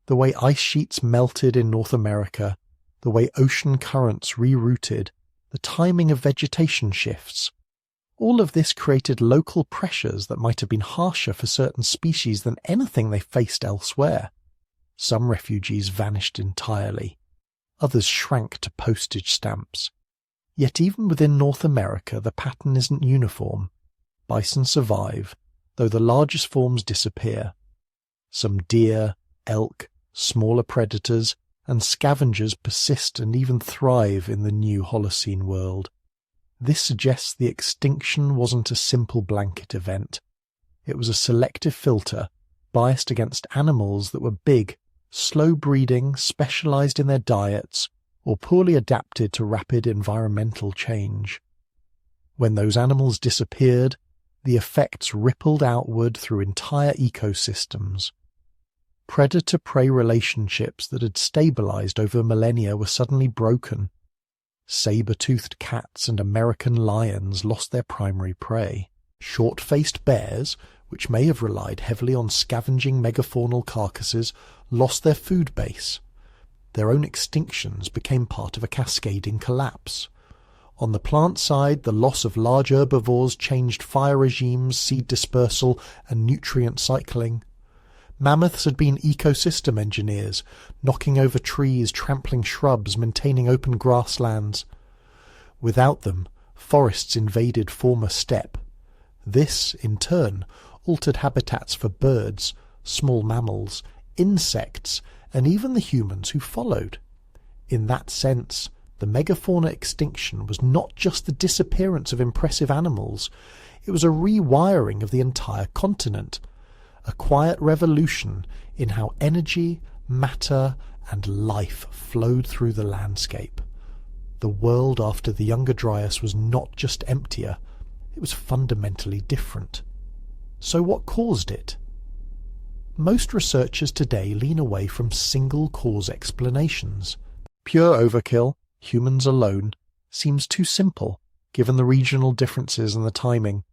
The way ice sheets melted in North America, the way ocean currents rerouted, the timing of vegetation shifts. All of this created local pressures that might have been harsher for certain species than anything they faced elsewhere. Some refugees vanished entirely. Others shrank to postage stamps. Yet even within North America, the pattern isn't uniform. Bison survive, though the largest forms disappear. Some deer, elk, smaller predators, and scavengers persist and even thrive in the new Holocene world. This suggests the extinction wasn't a simple blanket event. It was a selective filter, biased against animals that were big, slow-breeding, specialized in their diets, or poorly adapted to rapid environmental change. When those animals disappeared, the effects rippled outward through entire ecosystems. Predator-prey relationships that had stabilized over millennia were suddenly broken. Saber-toothed cats and American lions lost their primary prey. Short-faced bears, which may have relied heavily on scavenging megafaunal carcasses, lost their food base. Their own extinctions became part of a cascading collapse. On the plant side, the loss of large herbivores changed fire regimes, seed dispersal, and nutrient cycling. Mammoths had been ecosystem engineers, knocking over trees, trampling shrubs, maintaining open grasslands. Without them, forests invaded former steppe. This, in turn, altered habitats for birds, small mammals, insects, and even the humans who followed. In that sense, the megafauna extinction was not just the disappearance of impressive animals, it was a rewiring of the entire continent, a quiet revolution in how energy, matter, and life flowed through the landscape. The world after the Younger Dryas was not just emptier, it was fundamentally different. So what caused it? Most researchers today lean away from single-cause explanations. Pure overkill, humans alone, seems too simple, given the regional differences and the timing.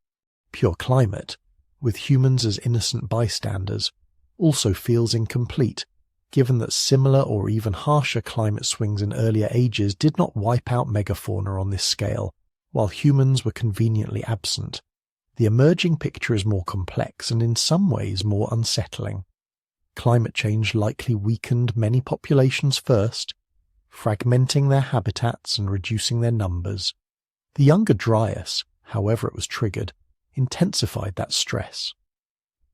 Pure climate, with humans as innocent bystanders, also feels incomplete, given that similar or even harsher climate swings in earlier ages did not wipe out megafauna on this scale, while humans were conveniently absent. The emerging picture is more complex and in some ways more unsettling. Climate change likely weakened many populations first, fragmenting their habitats and reducing their numbers. The Younger Dryas, however it was triggered, intensified that stress.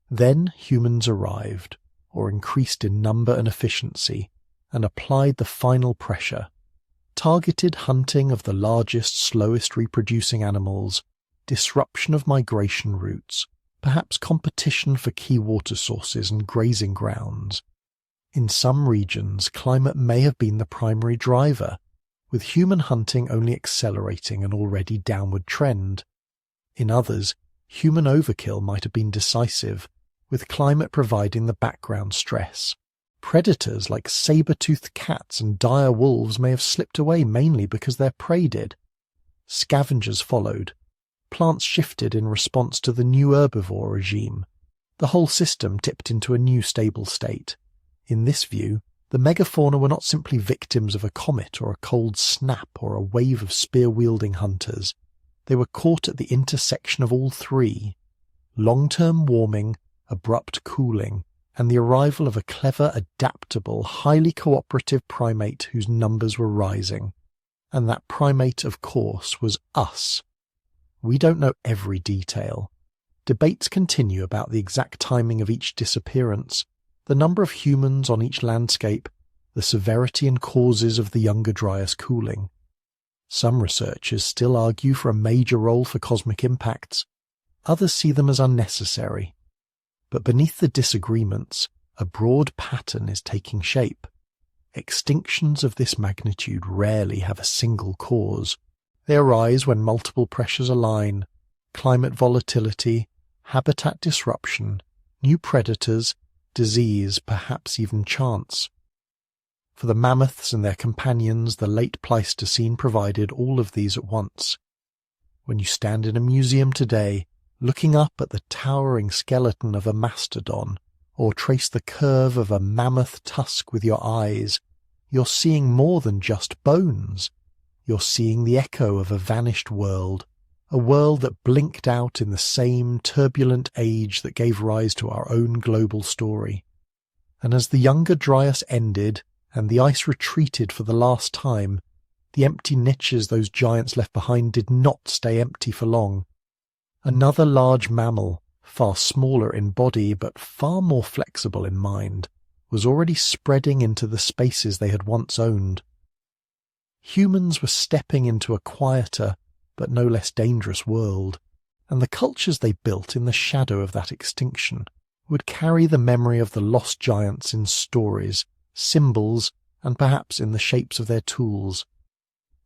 Then humans arrived, or increased in number and efficiency, and applied the final pressure. Targeted hunting of the largest, slowest reproducing animals, disruption of migration routes, perhaps competition for key water sources and grazing grounds. In some regions, climate may have been the primary driver, with human hunting only accelerating an already downward trend. In others, human overkill might have been decisive, with climate providing the background stress. Predators like saber-toothed cats and dire wolves may have slipped away mainly because their prey did. Scavengers followed. Plants shifted in response to the new herbivore regime. The whole system tipped into a new stable state. In this view, the megafauna were not simply victims of a comet or a cold snap or a wave of spear-wielding hunters. They were caught at the intersection of all three: long-term warming, abrupt cooling, and the arrival of a clever, adaptable, highly cooperative primate whose numbers were rising. And that primate, of course, was us. We don't know every detail. Debates continue about the exact timing of each disappearance, the number of humans on each landscape, the severity and causes of the Younger Dryas cooling. Some researchers still argue for a major role for cosmic impacts. Others see them as unnecessary. But beneath the disagreements, a broad pattern is taking shape. Extinctions of this magnitude rarely have a single cause. They arise when multiple pressures align: climate volatility, habitat disruption, new predators, disease, perhaps even chance. For the mammoths and their companions, the late Pleistocene provided all of these at once. When you stand in a museum today, looking up at the towering skeleton of a mastodon, or trace the curve of a mammoth tusk with your eyes, you're seeing more than just bones. You're seeing the echo of a vanished world, a world that blinked out in the same turbulent age that gave rise to our own global story. And as the Younger Dryas ended, and the ice retreated for the last time, the empty niches those giants left behind did not stay empty for long. Another large mammal, far smaller in body but far more flexible in mind, was already spreading into the spaces they had once owned. Humans were stepping into a quieter but no less dangerous world, and the cultures they built in the shadow of that extinction would carry the memory of the lost giants in stories, symbols, and perhaps in the shapes of their tools.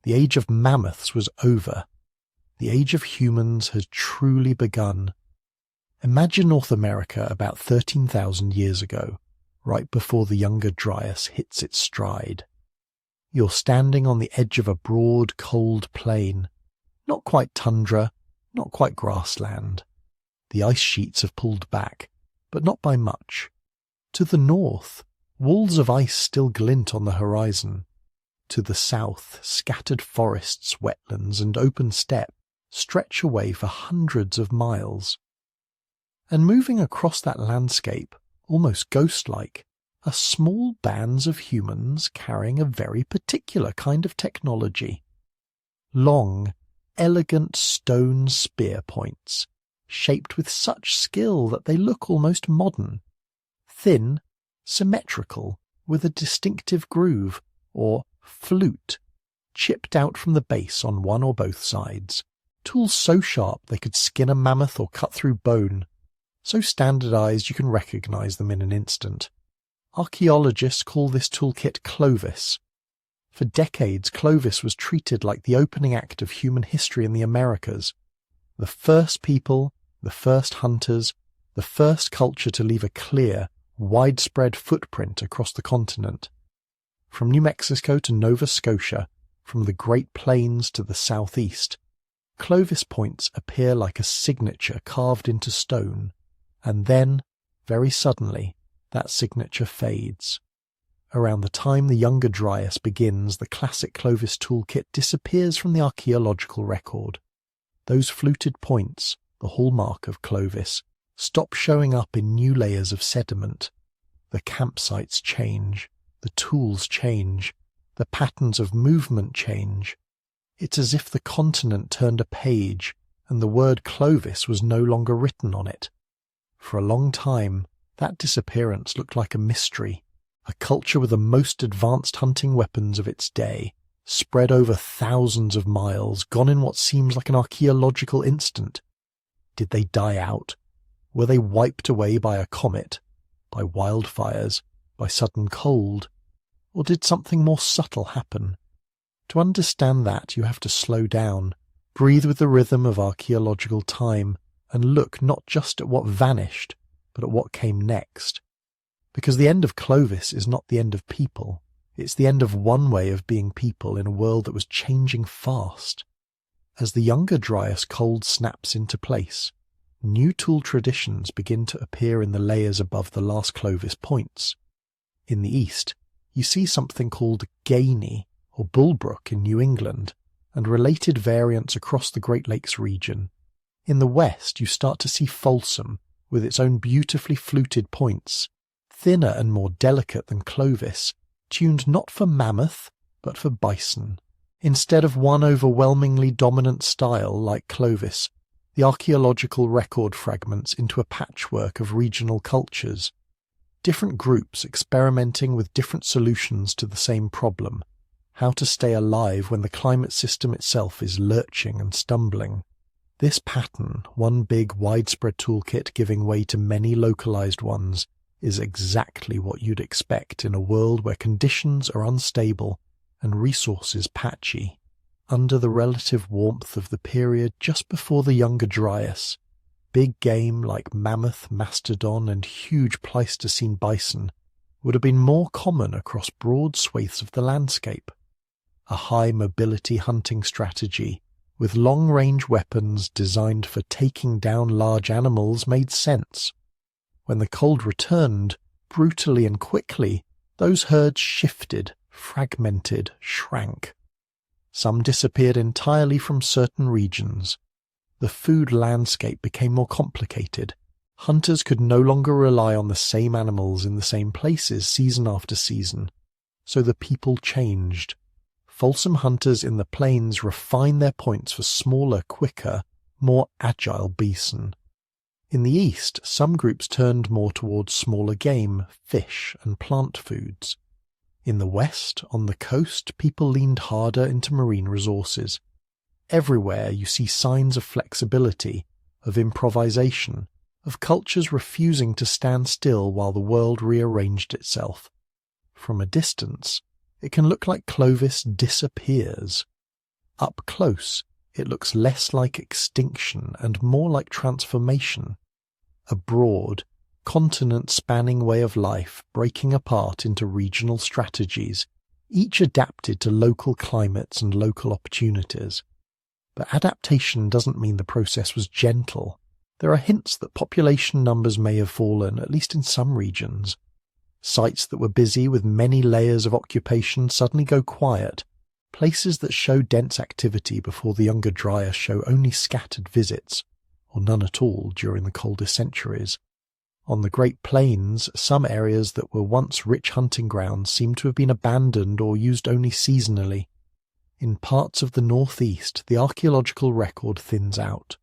The age of mammoths was over. The age of humans had truly begun. Imagine North America about 13,000 years ago, right before the Younger Dryas hits its stride. You're standing on the edge of a broad, cold plain. Not quite tundra, not quite grassland. The ice sheets have pulled back, but not by much. To the north, walls of ice still glint on the horizon. To the south, scattered forests, wetlands, and open steppe stretch away for hundreds of miles. And moving across that landscape, almost ghost-like, are small bands of humans carrying a very particular kind of technology. Long, elegant stone spear points, shaped with such skill that they look almost modern. Thin, symmetrical, with a distinctive groove, or flute, chipped out from the base on one or both sides. Tools so sharp they could skin a mammoth or cut through bone. So standardized you can recognize them in an instant. Archaeologists call this toolkit Clovis. For decades, Clovis was treated like the opening act of human history in the Americas. The first people, the first hunters, the first culture to leave a clear, widespread footprint across the continent. From New Mexico to Nova Scotia, from the Great Plains to the southeast, Clovis points appear like a signature carved into stone, and then, very suddenly, that signature fades. Around the time the Younger Dryas begins, the classic Clovis toolkit disappears from the archaeological record. Those fluted points, the hallmark of Clovis, stop showing up in new layers of sediment. The campsites change, the tools change, the patterns of movement change. It's as if the continent turned a page and the word Clovis was no longer written on it. For a long time, that disappearance looked like a mystery, a culture with the most advanced hunting weapons of its day, spread over thousands of miles, gone in what seems like an archaeological instant. Did they die out? Were they wiped away by a comet, by wildfires, by sudden cold? Or did something more subtle happen? To understand that, you have to slow down, breathe with the rhythm of archaeological time, and look not just at what vanished, but at what came next. Because the end of Clovis is not the end of people. It's the end of one way of being people in a world that was changing fast. As the Younger Dryas cold snaps into place, new tool traditions begin to appear in the layers above the last Clovis points. In the east, you see something called gainy or bullbrook in New England, and related variants across the Great Lakes region. In the west, you start to see Folsom, with its own beautifully fluted points, thinner and more delicate than Clovis, tuned not for mammoth, but for bison. Instead of one overwhelmingly dominant style like Clovis, the archaeological record fragments into a patchwork of regional cultures, different groups experimenting with different solutions to the same problem, how to stay alive when the climate system itself is lurching and stumbling. This pattern, one big widespread toolkit giving way to many localized ones, is exactly what you'd expect in a world where conditions are unstable and resources patchy. Under the relative warmth of the period just before the Younger Dryas, big game like mammoth, mastodon, and huge Pleistocene bison would have been more common across broad swathes of the landscape. A high-mobility hunting strategy with long-range weapons designed for taking down large animals made sense. When the cold returned, brutally and quickly, those herds shifted, fragmented, shrank. Some disappeared entirely from certain regions. The food landscape became more complicated. Hunters could no longer rely on the same animals in the same places season after season. So the people changed. Folsom hunters in the plains refined their points for smaller, quicker, more agile bison. In the east, some groups turned more towards smaller game, fish, and plant foods. In the west, on the coast, people leaned harder into marine resources. Everywhere you see signs of flexibility, of improvisation, of cultures refusing to stand still while the world rearranged itself. From a distance, it can look like Clovis disappears. Up close, it looks less like extinction and more like transformation. A broad, continent-spanning way of life breaking apart into regional strategies, each adapted to local climates and local opportunities. But adaptation doesn't mean the process was gentle. There are hints that population numbers may have fallen, at least in some regions. Sites that were busy with many layers of occupation suddenly go quiet. Places that show dense activity before the Younger Dryas show only scattered visits, or none at all during the coldest centuries. On the Great Plains, some areas that were once rich hunting grounds seem to have been abandoned or used only seasonally. In parts of the northeast, the archaeological record thins out.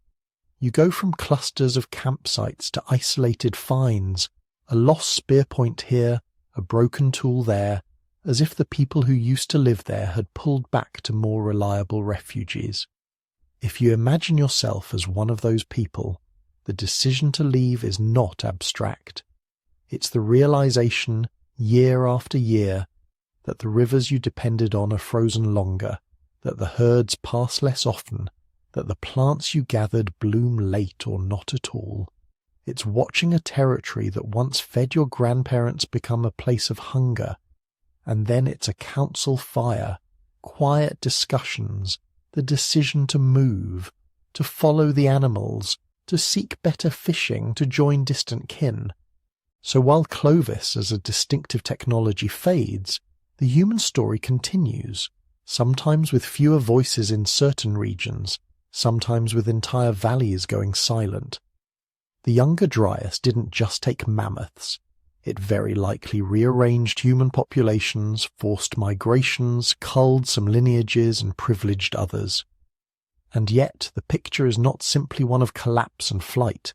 You go from clusters of campsites to isolated finds, a lost spear point here, a broken tool there, as if the people who used to live there had pulled back to more reliable refuges. If you imagine yourself as one of those people, the decision to leave is not abstract. It's the realization, year after year, that the rivers you depended on are frozen longer, that the herds pass less often, that the plants you gathered bloom late or not at all. It's watching a territory that once fed your grandparents become a place of hunger, and then it's a council fire, quiet discussions, the decision to move, to follow the animals, to seek better fishing, to join distant kin. So while Clovis as a distinctive technology fades, the human story continues, sometimes with fewer voices in certain regions, sometimes with entire valleys going silent. The Younger Dryas didn't just take mammoths. It very likely rearranged human populations, forced migrations, culled some lineages and privileged others. And yet the picture is not simply one of collapse and flight.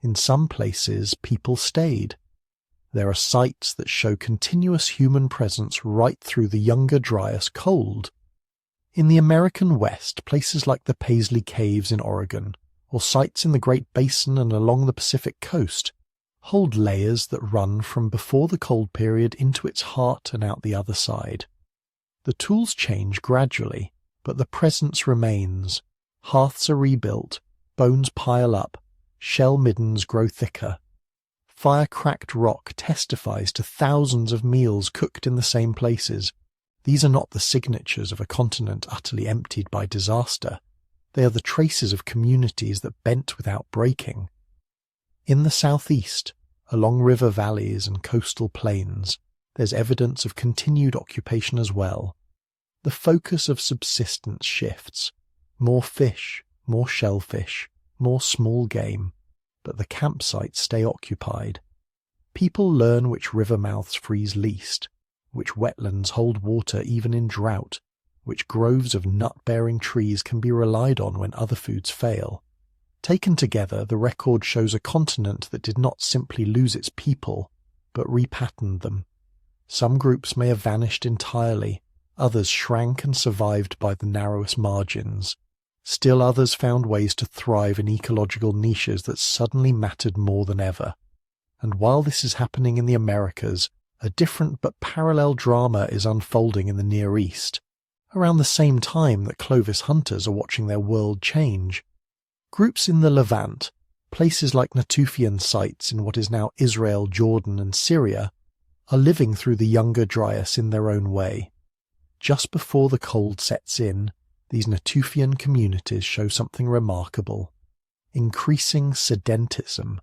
In some places, people stayed. There are sites that show continuous human presence right through the Younger Dryas cold. In the American West, places like the Paisley Caves in Oregon, or sites in the Great Basin and along the Pacific coast, hold layers that run from before the cold period into its heart and out the other side. The tools change gradually, but the presence remains. Hearths are rebuilt, bones pile up, shell middens grow thicker. Fire-cracked rock testifies to thousands of meals cooked in the same places. These are not the signatures of a continent utterly emptied by disaster. They are the traces of communities that bent without breaking. In the southeast, along river valleys and coastal plains, there's evidence of continued occupation as well. The focus of subsistence shifts. More fish, more shellfish, more small game, but the campsites stay occupied. People learn which river mouths freeze least, which wetlands hold water even in drought, which groves of nut-bearing trees can be relied on when other foods fail. Taken together, the record shows a continent that did not simply lose its people, but repatterned them. Some groups may have vanished entirely, others shrank and survived by the narrowest margins. Still others found ways to thrive in ecological niches that suddenly mattered more than ever. And while this is happening in the Americas, a different but parallel drama is unfolding in the Near East, around the same time that Clovis hunters are watching their world change. Groups in the Levant, places like Natufian sites in what is now Israel, Jordan and Syria, are living through the Younger Dryas in their own way. Just before the cold sets in, these Natufian communities show something remarkable: increasing sedentism.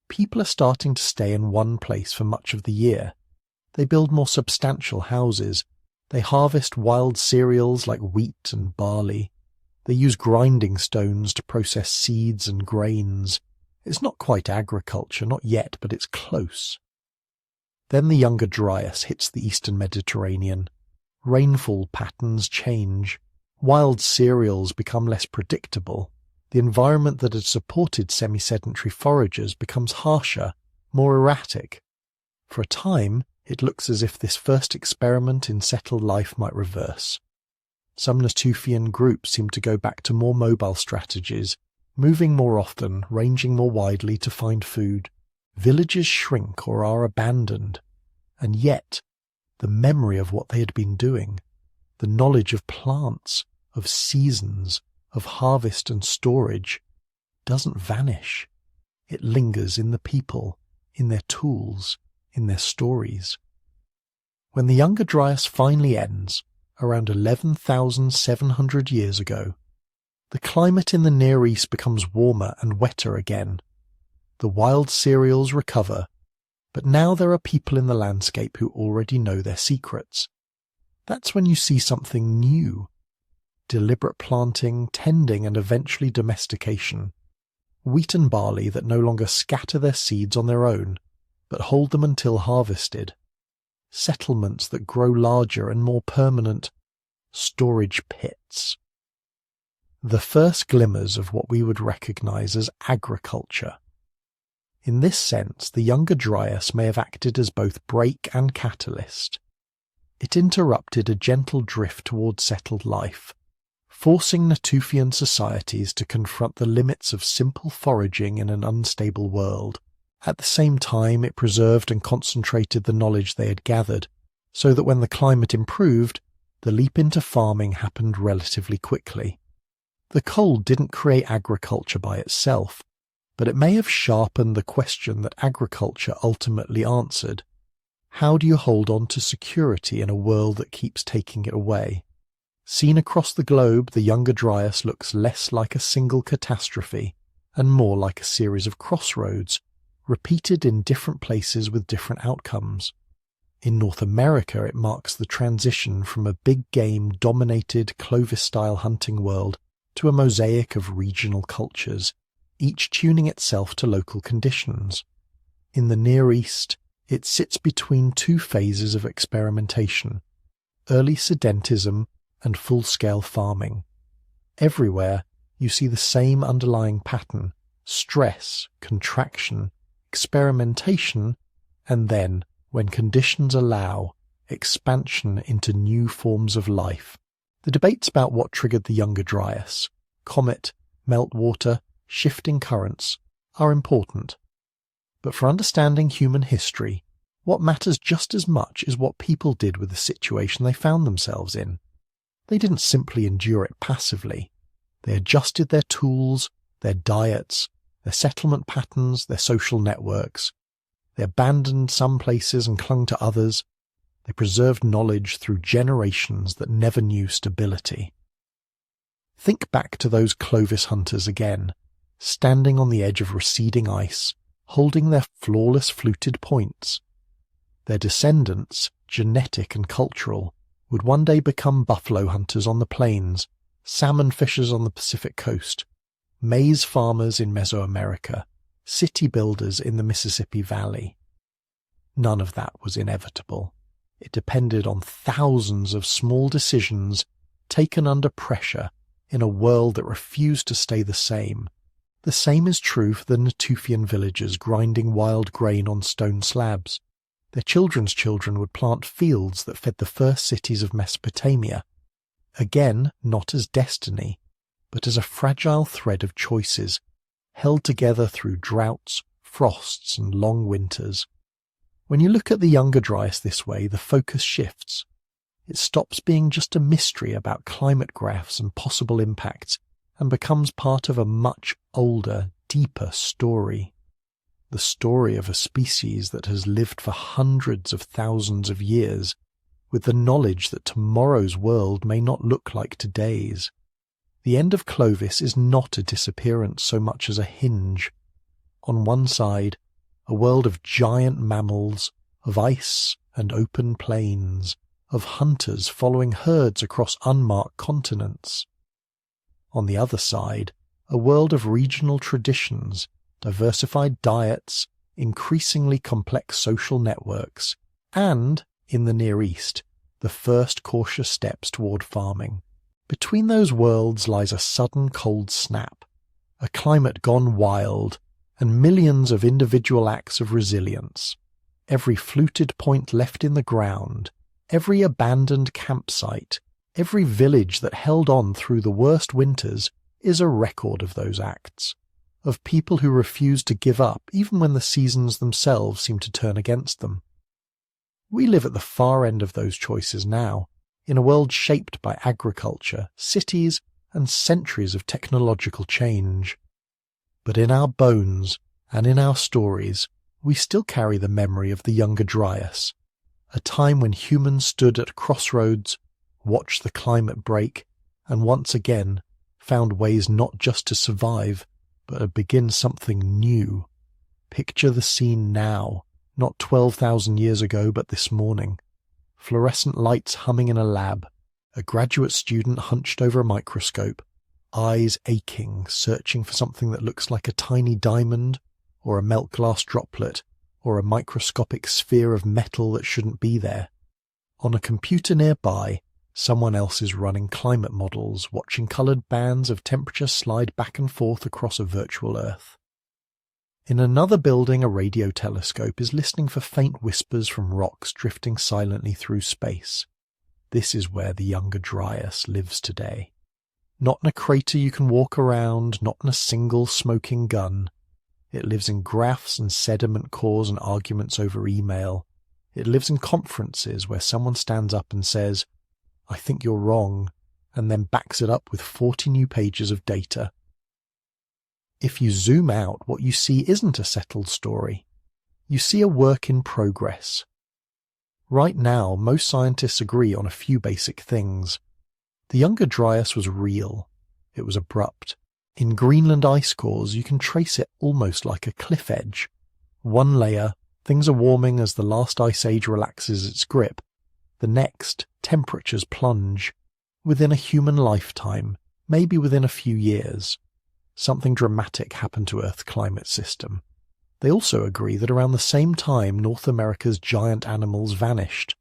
People are starting to stay in one place for much of the year. They build more substantial houses. They harvest wild cereals like wheat and barley. They use grinding stones to process seeds and grains. It's not quite agriculture, not yet, but it's close. Then the Younger Dryas hits the eastern Mediterranean. Rainfall patterns change. Wild cereals become less predictable. the environment that had supported semi-sedentary foragers becomes harsher, more erratic. For a time, it looks as if this first experiment in settled life might reverse. Some Natufian groups seem to go back to more mobile strategies, moving more often, ranging more widely to find food. Villages shrink or are abandoned, and yet the memory of what they had been doing, the knowledge of plants, of seasons, of harvest and storage, doesn't vanish. It lingers in the people, in their tools, in their stories. When the Younger Dryas finally ends, around 11,700 years ago, the climate in the Near East becomes warmer and wetter again. The wild cereals recover, but now there are people in the landscape who already know their secrets. That's when you see something new. Deliberate planting, tending, and eventually domestication. Wheat and barley that no longer scatter their seeds on their own, but hold them until harvested. Settlements that grow larger and more permanent. Storage pits. The first glimmers of what we would recognize as agriculture. In this sense, the Younger Dryas may have acted as both brake and catalyst. It interrupted a gentle drift towards settled life, forcing Natufian societies to confront the limits of simple foraging in an unstable world. At the same time, it preserved and concentrated the knowledge they had gathered, so that when the climate improved, the leap into farming happened relatively quickly. The cold didn't create agriculture by itself, but it may have sharpened the question that agriculture ultimately answered. How do you hold on to security in a world that keeps taking it away? Seen across the globe, the Younger Dryas looks less like a single catastrophe and more like a series of crossroads, repeated in different places with different outcomes. In North America, it marks the transition from a big game-dominated Clovis-style hunting world to a mosaic of regional cultures, each tuning itself to local conditions. In the Near East, it sits between two phases of experimentation, early sedentism and full-scale farming. Everywhere, you see the same underlying pattern: stress, contraction, experimentation, and then, when conditions allow, expansion into new forms of life. The debates about what triggered the Younger Dryas, comet, meltwater, shifting currents, are important. But for understanding human history, what matters just as much is what people did with the situation they found themselves in. They didn't simply endure it passively. They adjusted their tools, their diets, their settlement patterns, their social networks. They abandoned some places and clung to others. They preserved knowledge through generations that never knew stability. Think back to those Clovis hunters again, standing on the edge of receding ice, holding their flawless fluted points. Their descendants, genetic and cultural, would one day become buffalo hunters on the plains, salmon fishers on the Pacific coast, maize farmers in Mesoamerica, city builders in the Mississippi Valley. None of that was inevitable. It depended on thousands of small decisions taken under pressure in a world that refused to stay the same. The same is true for the Natufian villagers grinding wild grain on stone slabs. Their children's children would plant fields that fed the first cities of Mesopotamia. Again, not as destiny, but as a fragile thread of choices, held together through droughts, frosts, and long winters. When you look at the Younger Dryas this way, the focus shifts. It stops being just a mystery about climate graphs and possible impacts, and becomes part of a much older, deeper story. The story of a species that has lived for hundreds of thousands of years, with the knowledge that tomorrow's world may not look like today's. The end of Clovis is not a disappearance so much as a hinge. On one side, a world of giant mammals, of ice and open plains, of hunters following herds across unmarked continents. On the other side, a world of regional traditions, diversified diets, increasingly complex social networks, and, in the Near East, the first cautious steps toward farming. Between those worlds lies a sudden cold snap, a climate gone wild, and millions of individual acts of resilience. Every fluted point left in the ground, every abandoned campsite, every village that held on through the worst winters is a record of those acts, of people who refused to give up even when the seasons themselves seemed to turn against them. We live at the far end of those choices now, in a world shaped by agriculture, cities, and centuries of technological change. But in our bones and in our stories, we still carry the memory of the Younger Dryas, a time when humans stood at crossroads, watched the climate break, and once again found ways not just to survive, but to begin something new. Picture the scene now, not 12,000 years ago, but this morning. Fluorescent lights humming in a lab, a graduate student hunched over a microscope, eyes aching, searching for something that looks like a tiny diamond, or a melt glass droplet, or a microscopic sphere of metal that shouldn't be there. On a computer nearby, someone else is running climate models, watching coloured bands of temperature slide back and forth across a virtual Earth. In another building, a radio telescope is listening for faint whispers from rocks drifting silently through space. This is where the Younger Dryas lives today. Not in a crater you can walk around, not in a single smoking gun. It lives in graphs and sediment cores and arguments over email. It lives in conferences where someone stands up and says, "I think you're wrong," and then backs it up with 40 new pages of data. If you zoom out, what you see isn't a settled story. You see a work in progress. Right now, most scientists agree on a few basic things. The Younger Dryas was real. It was abrupt. In Greenland ice cores, you can trace it almost like a cliff edge. One layer, things are warming as the last ice age relaxes its grip. The next, temperatures plunge. Within a human lifetime, maybe within a few years. Something dramatic happened to Earth's climate system. They also agree that around the same time North America's giant animals vanished.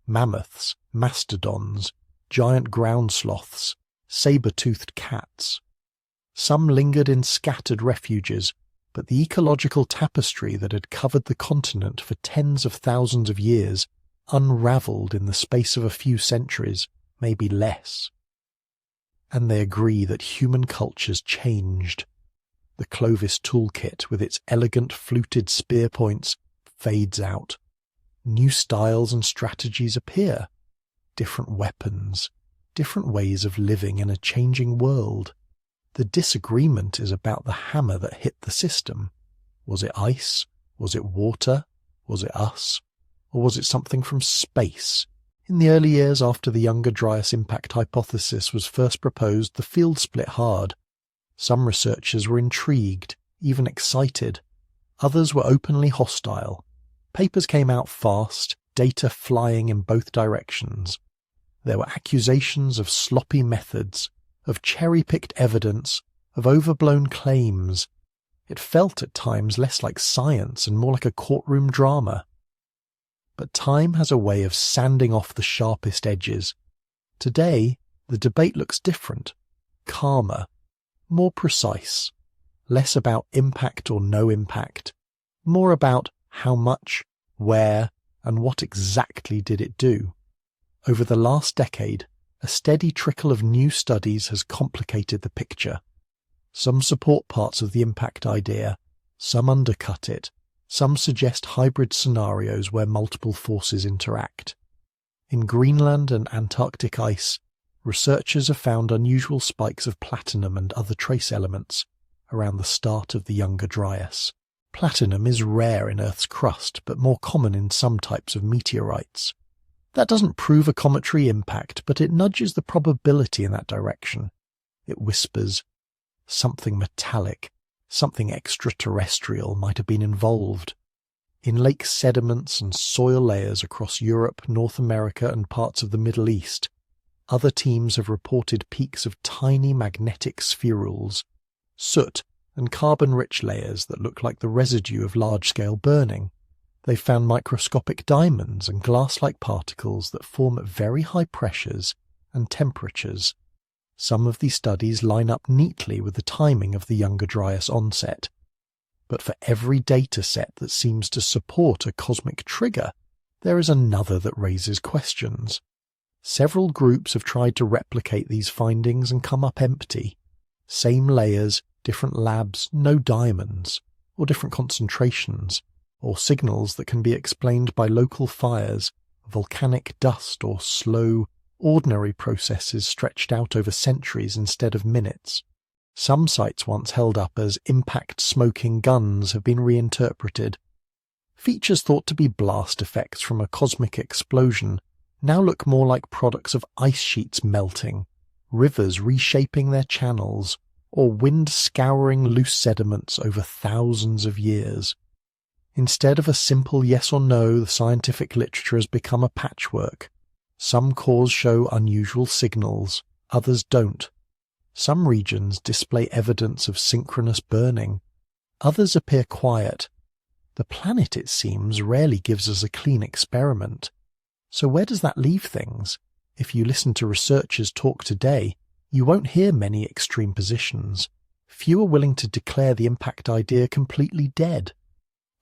Mammoths, mastodons, giant ground sloths, saber-toothed cats. Some lingered in scattered refuges, but the ecological tapestry that had covered the continent for tens of thousands of years unravelled in the space of a few centuries, maybe less. And they agree that human cultures changed. The Clovis toolkit, with its elegant fluted spear points, fades out. New styles and strategies appear. Different weapons, different ways of living in a changing world. The disagreement is about the hammer that hit the system. Was it ice? Was it water? Was it us? Or was it something from space? In the early years after the Younger Dryas impact hypothesis was first proposed, the field split hard. Some researchers were intrigued, even excited. Others were openly hostile. Papers came out fast, data flying in both directions. There were accusations of sloppy methods, of cherry-picked evidence, of overblown claims. It felt at times less like science and more like a courtroom drama. But time has a way of sanding off the sharpest edges. Today, the debate looks different, calmer, more precise, less about impact or no impact, more about how much, where, and what exactly did it do. Over the last decade, a steady trickle of new studies has complicated the picture. Some support parts of the impact idea, some undercut it, some suggest hybrid scenarios where multiple forces interact. In Greenland and Antarctic ice, researchers have found unusual spikes of platinum and other trace elements around the start of the Younger Dryas. Platinum is rare in Earth's crust, but more common in some types of meteorites. That doesn't prove a cometary impact, but it nudges the probability in that direction. It whispers, something metallic, something extraterrestrial might have been involved. In lake sediments and soil layers across Europe, North America, and parts of the Middle East, other teams have reported peaks of tiny magnetic spherules, soot and carbon-rich layers that look like the residue of large-scale burning. They've found microscopic diamonds and glass-like particles that form at very high pressures and temperatures. Some of these studies line up neatly with the timing of the Younger Dryas onset. But for every data set that seems to support a cosmic trigger, there is another that raises questions. Several groups have tried to replicate these findings and come up empty. Same layers, different labs, no diamonds, or different concentrations, or signals that can be explained by local fires, volcanic dust, or slow, ordinary processes stretched out over centuries instead of minutes. Some sites once held up as impact smoking guns have been reinterpreted. Features thought to be blast effects from a cosmic explosion now look more like products of ice sheets melting, rivers reshaping their channels, or wind scouring loose sediments over thousands of years. Instead of a simple yes or no, the scientific literature has become a patchwork. Some cores show unusual signals, others don't. Some regions display evidence of synchronous burning. Others appear quiet. The planet, it seems, rarely gives us a clean experiment. So where does that leave things? If you listen to researchers talk today, you won't hear many extreme positions. Few are willing to declare the impact idea completely dead.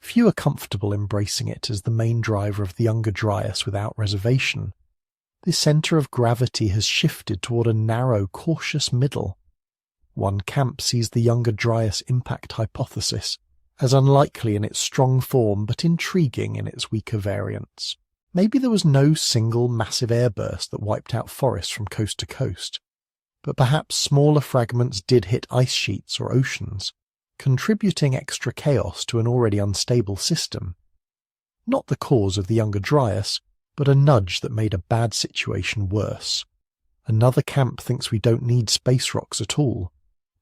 Few are comfortable embracing it as the main driver of the Younger Dryas without reservation. The centre of gravity has shifted toward a narrow, cautious middle. One camp sees the Younger Dryas impact hypothesis as unlikely in its strong form but intriguing in its weaker variants. Maybe there was no single massive airburst that wiped out forests from coast to coast, but perhaps smaller fragments did hit ice sheets or oceans, contributing extra chaos to an already unstable system. Not the cause of the Younger Dryas, but a nudge that made a bad situation worse. Another camp thinks we don't need space rocks at all.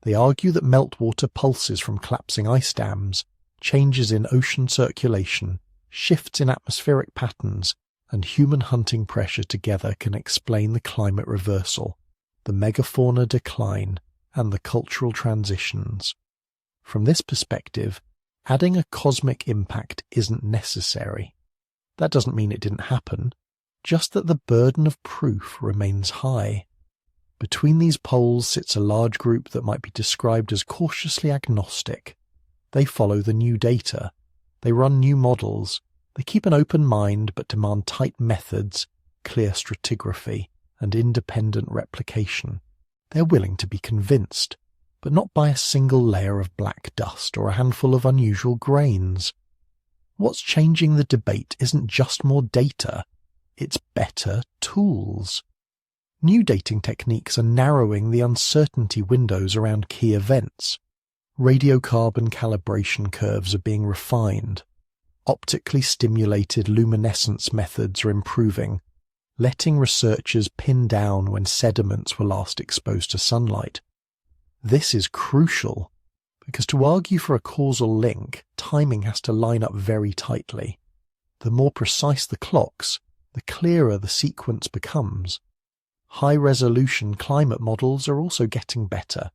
They argue that meltwater pulses from collapsing ice dams, changes in ocean circulation, shifts in atmospheric patterns, and human hunting pressure together can explain the climate reversal, the megafauna decline, and the cultural transitions. From this perspective, adding a cosmic impact isn't necessary. That doesn't mean it didn't happen, just that the burden of proof remains high. Between these poles sits a large group that might be described as cautiously agnostic. They follow the new data. They run new models. They keep an open mind but demand tight methods, clear stratigraphy, and independent replication. They're willing to be convinced, but not by a single layer of black dust or a handful of unusual grains. What's changing the debate isn't just more data, it's better tools. New dating techniques are narrowing the uncertainty windows around key events. Radiocarbon calibration curves are being refined. Optically stimulated luminescence methods are improving, letting researchers pin down when sediments were last exposed to sunlight. This is crucial, because to argue for a causal link, timing has to line up very tightly. The more precise the clocks, the clearer the sequence becomes. High-resolution climate models are also getting better.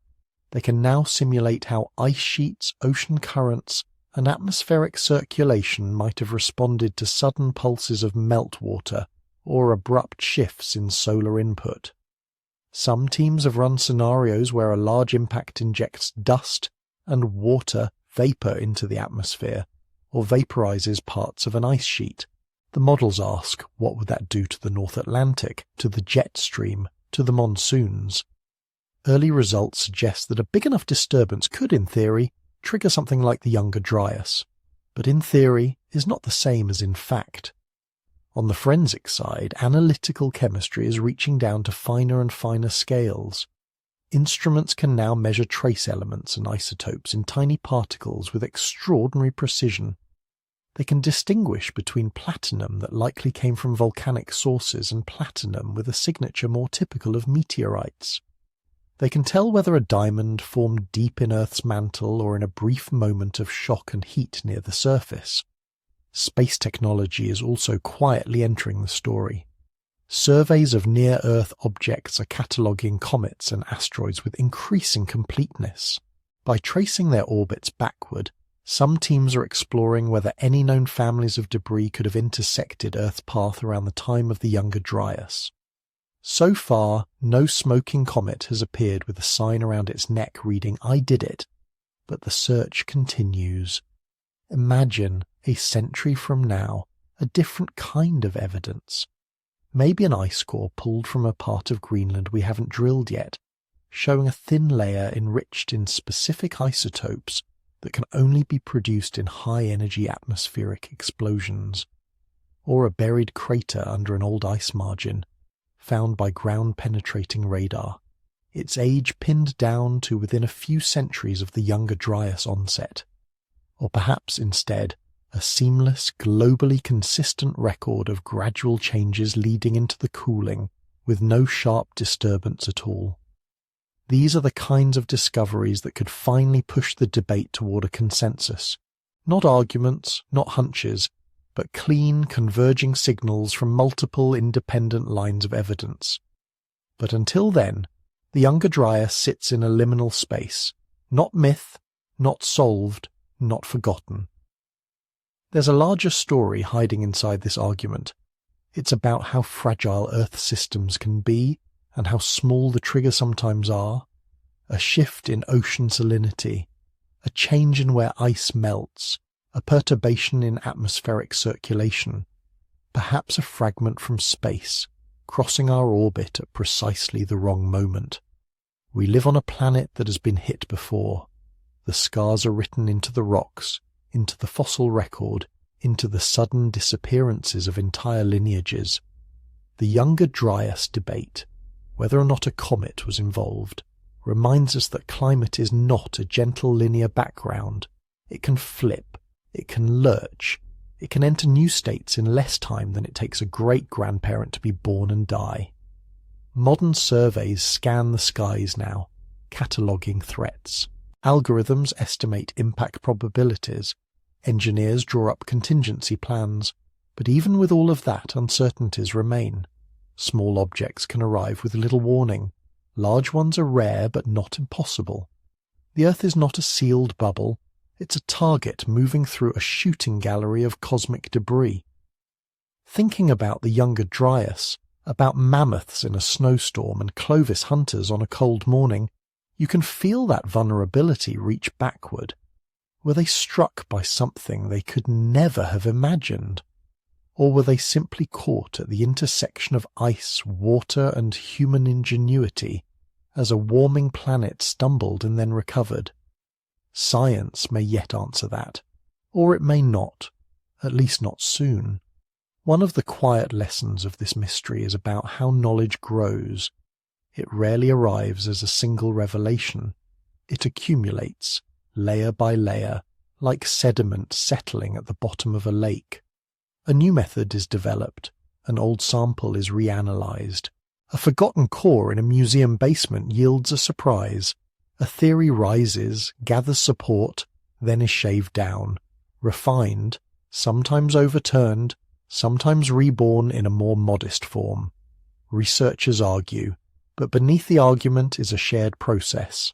They can now simulate how ice sheets, ocean currents, and atmospheric circulation might have responded to sudden pulses of meltwater or abrupt shifts in solar input. Some teams have run scenarios where a large impact injects dust and water vapor into the atmosphere, or vaporizes parts of an ice sheet. The models ask, what would that do to the North Atlantic, to the jet stream, to the monsoons? Early results suggest that a big enough disturbance could, in theory, trigger something like the Younger Dryas, but in theory is not the same as in fact. On the forensic side, analytical chemistry is reaching down to finer and finer scales. Instruments can now measure trace elements and isotopes in tiny particles with extraordinary precision. They can distinguish between platinum that likely came from volcanic sources and platinum with a signature more typical of meteorites. They can tell whether a diamond formed deep in Earth's mantle or in a brief moment of shock and heat near the surface. Space technology is also quietly entering the story. Surveys of near-Earth objects are cataloguing comets and asteroids with increasing completeness. By tracing their orbits backward, some teams are exploring whether any known families of debris could have intersected Earth's path around the time of the Younger Dryas. So far, no smoking comet has appeared with a sign around its neck reading, "I did it," but the search continues. Imagine, a century from now, a different kind of evidence. Maybe an ice core pulled from a part of Greenland we haven't drilled yet, showing a thin layer enriched in specific isotopes that can only be produced in high-energy atmospheric explosions. Or a buried crater under an old ice margin, found by ground-penetrating radar, its age pinned down to within a few centuries of the Younger Dryas onset. Or perhaps instead, a seamless, globally consistent record of gradual changes leading into the cooling, with no sharp disturbance at all. These are the kinds of discoveries that could finally push the debate toward a consensus. Not arguments, not hunches, but clean, converging signals from multiple independent lines of evidence. But until then, the Younger Dryas sits in a liminal space, not myth, not solved, not forgotten. There's a larger story hiding inside this argument. It's about how fragile Earth systems can be and how small the triggers sometimes are, a shift in ocean salinity, a change in where ice melts, a perturbation in atmospheric circulation, perhaps a fragment from space, crossing our orbit at precisely the wrong moment. We live on a planet that has been hit before. The scars are written into the rocks, into the fossil record, into the sudden disappearances of entire lineages. The Younger Dryas debate, whether or not a comet was involved, reminds us that climate is not a gentle linear background. It can flip, it can lurch, it can enter new states in less time than it takes a great-grandparent to be born and die. Modern surveys scan the skies now, cataloguing threats. Algorithms estimate impact probabilities. Engineers draw up contingency plans. But even with all of that, uncertainties remain. Small objects can arrive with little warning. Large ones are rare but not impossible. The Earth is not a sealed bubble. It's a target moving through a shooting gallery of cosmic debris. Thinking about the Younger Dryas, about mammoths in a snowstorm and Clovis hunters on a cold morning, you can feel that vulnerability reach backward. Were they struck by something they could never have imagined? Or were they simply caught at the intersection of ice, water, and human ingenuity as a warming planet stumbled and then recovered? Science may yet answer that, or it may not, at least not soon. One of the quiet lessons of this mystery is about how knowledge grows. It rarely arrives as a single revelation. It accumulates, layer by layer, like sediment settling at the bottom of a lake. A new method is developed, an old sample is reanalyzed. A forgotten core in a museum basement yields a surprise. A theory rises, gathers support, then is shaved down, refined, sometimes overturned, sometimes reborn in a more modest form. Researchers argue, but beneath the argument is a shared process.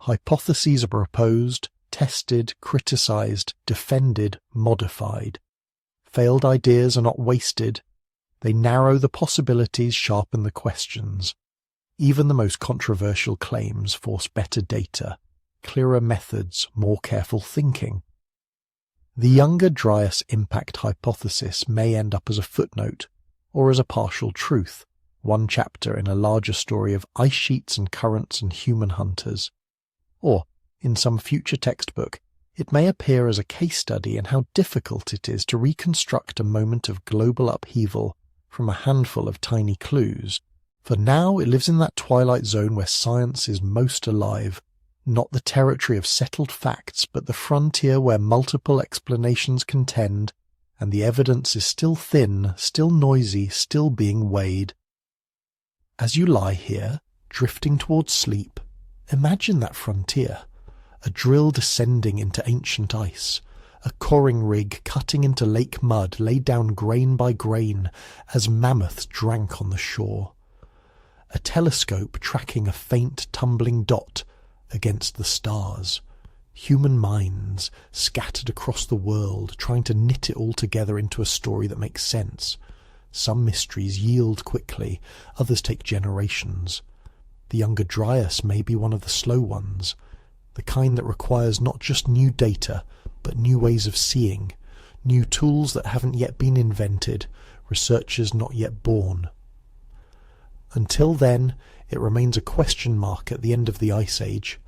Hypotheses are proposed, tested, criticized, defended, modified. Failed ideas are not wasted. They narrow the possibilities, sharpen the questions. Even the most controversial claims force better data, clearer methods, more careful thinking. The Younger Dryas impact hypothesis may end up as a footnote, or as a partial truth, one chapter in a larger story of ice sheets and currents and human hunters. Or, in some future textbook, it may appear as a case study in how difficult it is to reconstruct a moment of global upheaval from a handful of tiny clues. For now it lives in that twilight zone where science is most alive, not the territory of settled facts, but the frontier where multiple explanations contend, and the evidence is still thin, still noisy, still being weighed. As you lie here, drifting towards sleep, imagine that frontier, a drill descending into ancient ice, a coring rig cutting into lake mud laid down grain by grain as mammoths drank on the shore. A telescope tracking a faint tumbling dot against the stars. Human minds scattered across the world trying to knit it all together into a story that makes sense. Some mysteries yield quickly, others take generations. The Younger Dryas may be one of the slow ones, the kind that requires not just new data, but new ways of seeing, new tools that haven't yet been invented, researchers not yet born. Until then, it remains a question mark at the end of the Ice Age,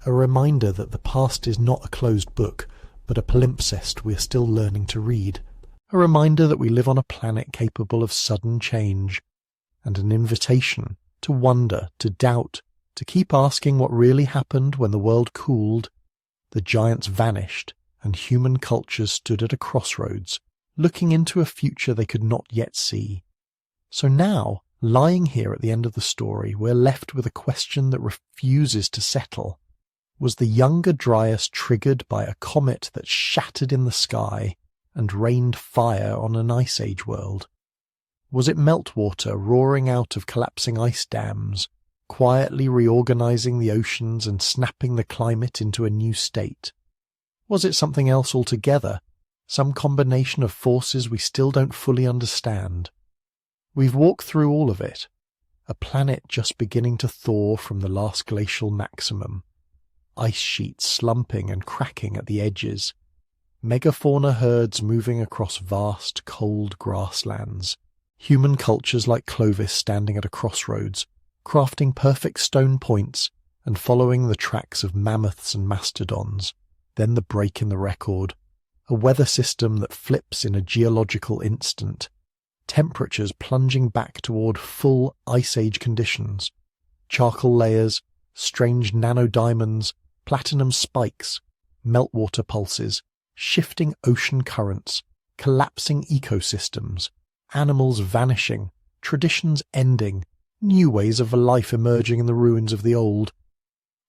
a reminder that the past is not a closed book, but a palimpsest we are still learning to read, a reminder that we live on a planet capable of sudden change, and an invitation to wonder, to doubt, to keep asking what really happened when the world cooled, the giants vanished, and human cultures stood at a crossroads, looking into a future they could not yet see. So now, lying here at the end of the story, we're left with a question that refuses to settle. Was the Younger Dryas triggered by a comet that shattered in the sky and rained fire on an Ice Age world? Was it meltwater roaring out of collapsing ice dams, quietly reorganizing the oceans and snapping the climate into a new state? Was it something else altogether, some combination of forces we still don't fully understand? We've walked through all of it, a planet just beginning to thaw from the last glacial maximum, ice sheets slumping and cracking at the edges, megafauna herds moving across vast, cold grasslands, human cultures like Clovis standing at a crossroads, crafting perfect stone points and following the tracks of mammoths and mastodons, then the break in the record, a weather system that flips in a geological instant, temperatures plunging back toward full Ice Age conditions, charcoal layers, strange nanodiamonds, platinum spikes, meltwater pulses, shifting ocean currents, collapsing ecosystems, animals vanishing, traditions ending, new ways of life emerging in the ruins of the old.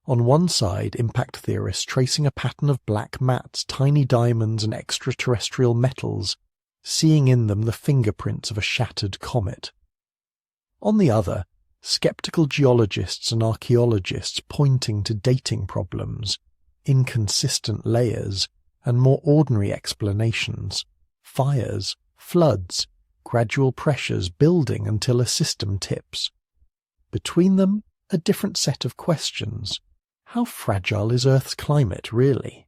On one side, impact theorists tracing a pattern of black mats, tiny diamonds and extraterrestrial metals, seeing in them the fingerprints of a shattered comet. On the other, skeptical geologists and archaeologists pointing to dating problems, inconsistent layers, and more ordinary explanations, fires, floods, gradual pressures building until a system tips. Between them, a different set of questions. How fragile is Earth's climate, really?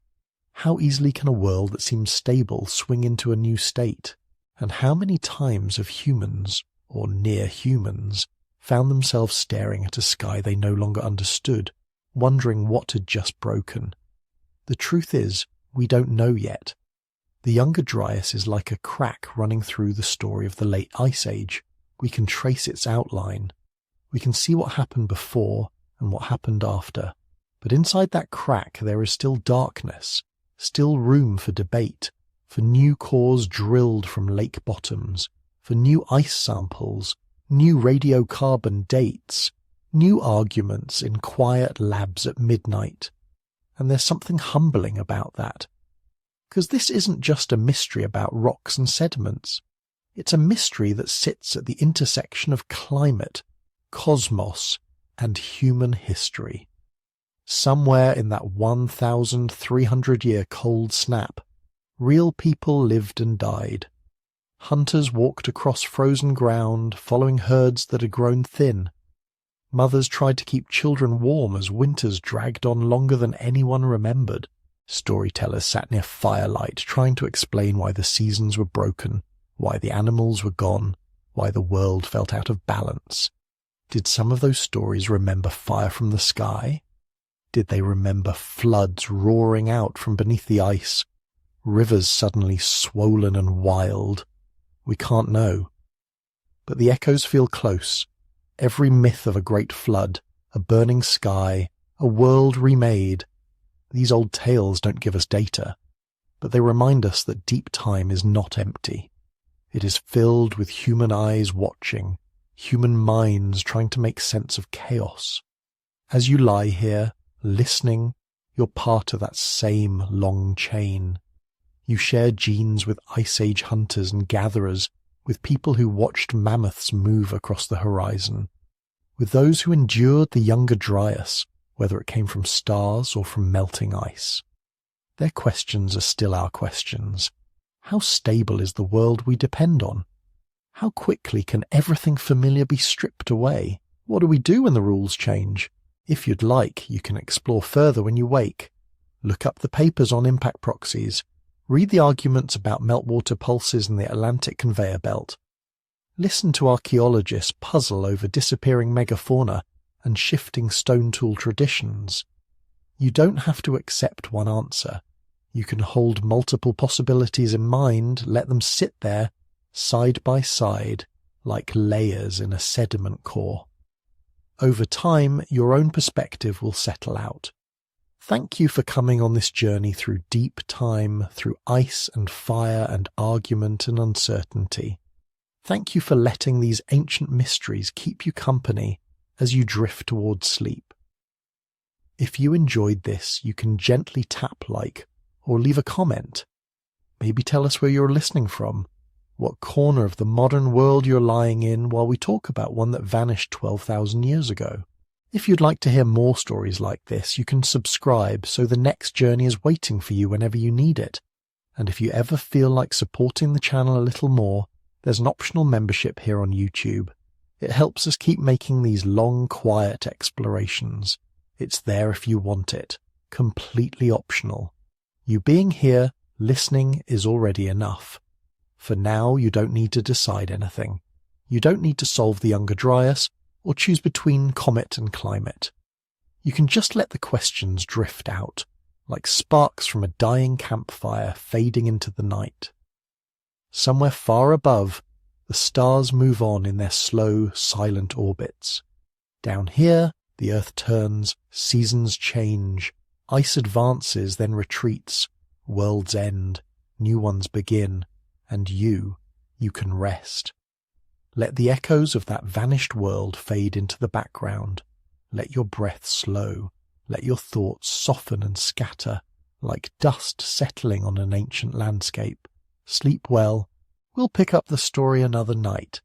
How easily can a world that seems stable swing into a new state? And how many times have humans, or near humans, found themselves staring at a sky they no longer understood, wondering what had just broken? The truth is, we don't know yet. The Younger Dryas is like a crack running through the story of the late Ice Age. We can trace its outline. We can see what happened before and what happened after. But inside that crack there is still darkness, still room for debate, for new cores drilled from lake bottoms, for new ice samples, new radiocarbon dates, new arguments in quiet labs at midnight. And there's something humbling about that. Because this isn't just a mystery about rocks and sediments. It's a mystery that sits at the intersection of climate, cosmos, and human history. Somewhere in that 1,300-year cold snap, real people lived and died. Hunters walked across frozen ground, following herds that had grown thin. Mothers tried to keep children warm as winters dragged on longer than anyone remembered. Storytellers sat near firelight trying to explain why the seasons were broken, why the animals were gone, why the world felt out of balance. Did some of those stories remember fire from the sky? Did they remember floods roaring out from beneath the ice, rivers suddenly swollen and wild? We can't know. But the echoes feel close. Every myth of a great flood, a burning sky, a world remade. These old tales don't give us data, but they remind us that deep time is not empty. It is filled with human eyes watching, human minds trying to make sense of chaos. As you lie here, listening, you're part of that same long chain. You share genes with Ice Age hunters and gatherers, with people who watched mammoths move across the horizon, with those who endured the Younger Dryas, whether it came from stars or from melting ice. Their questions are still our questions. How stable is the world we depend on? How quickly can everything familiar be stripped away? What do we do when the rules change? If you'd like, you can explore further when you wake. Look up the papers on impact proxies. Read the arguments about meltwater pulses in the Atlantic conveyor belt. Listen to archaeologists puzzle over disappearing megafauna and shifting stone tool traditions. You don't have to accept one answer. You can hold multiple possibilities in mind, let them sit there, side by side, like layers in a sediment core. Over time, your own perspective will settle out. Thank you for coming on this journey through deep time, through ice and fire and argument and uncertainty. Thank you for letting these ancient mysteries keep you company as you drift towards sleep. If you enjoyed this, you can gently tap like or leave a comment. Maybe tell us where you're listening from, what corner of the modern world you're lying in while we talk about one that vanished 12,000 years ago. If you'd like to hear more stories like this, you can subscribe so the next journey is waiting for you whenever you need it. And if you ever feel like supporting the channel a little more, there's an optional membership here on YouTube. It helps us keep making these long, quiet explorations. It's there if you want it, completely optional. You being here, listening, is already enough. For now, you don't need to decide anything. You don't need to solve the Younger Dryas or choose between comet and climate. You can just let the questions drift out, like sparks from a dying campfire fading into the night. Somewhere far above, the stars move on in their slow, silent orbits. Down here, the Earth turns, seasons change, ice advances then retreats, worlds end, new ones begin, and you can rest. Let the echoes of that vanished world fade into the background. Let your breath slow. Let your thoughts soften and scatter, like dust settling on an ancient landscape. Sleep well. We'll pick up the story another night.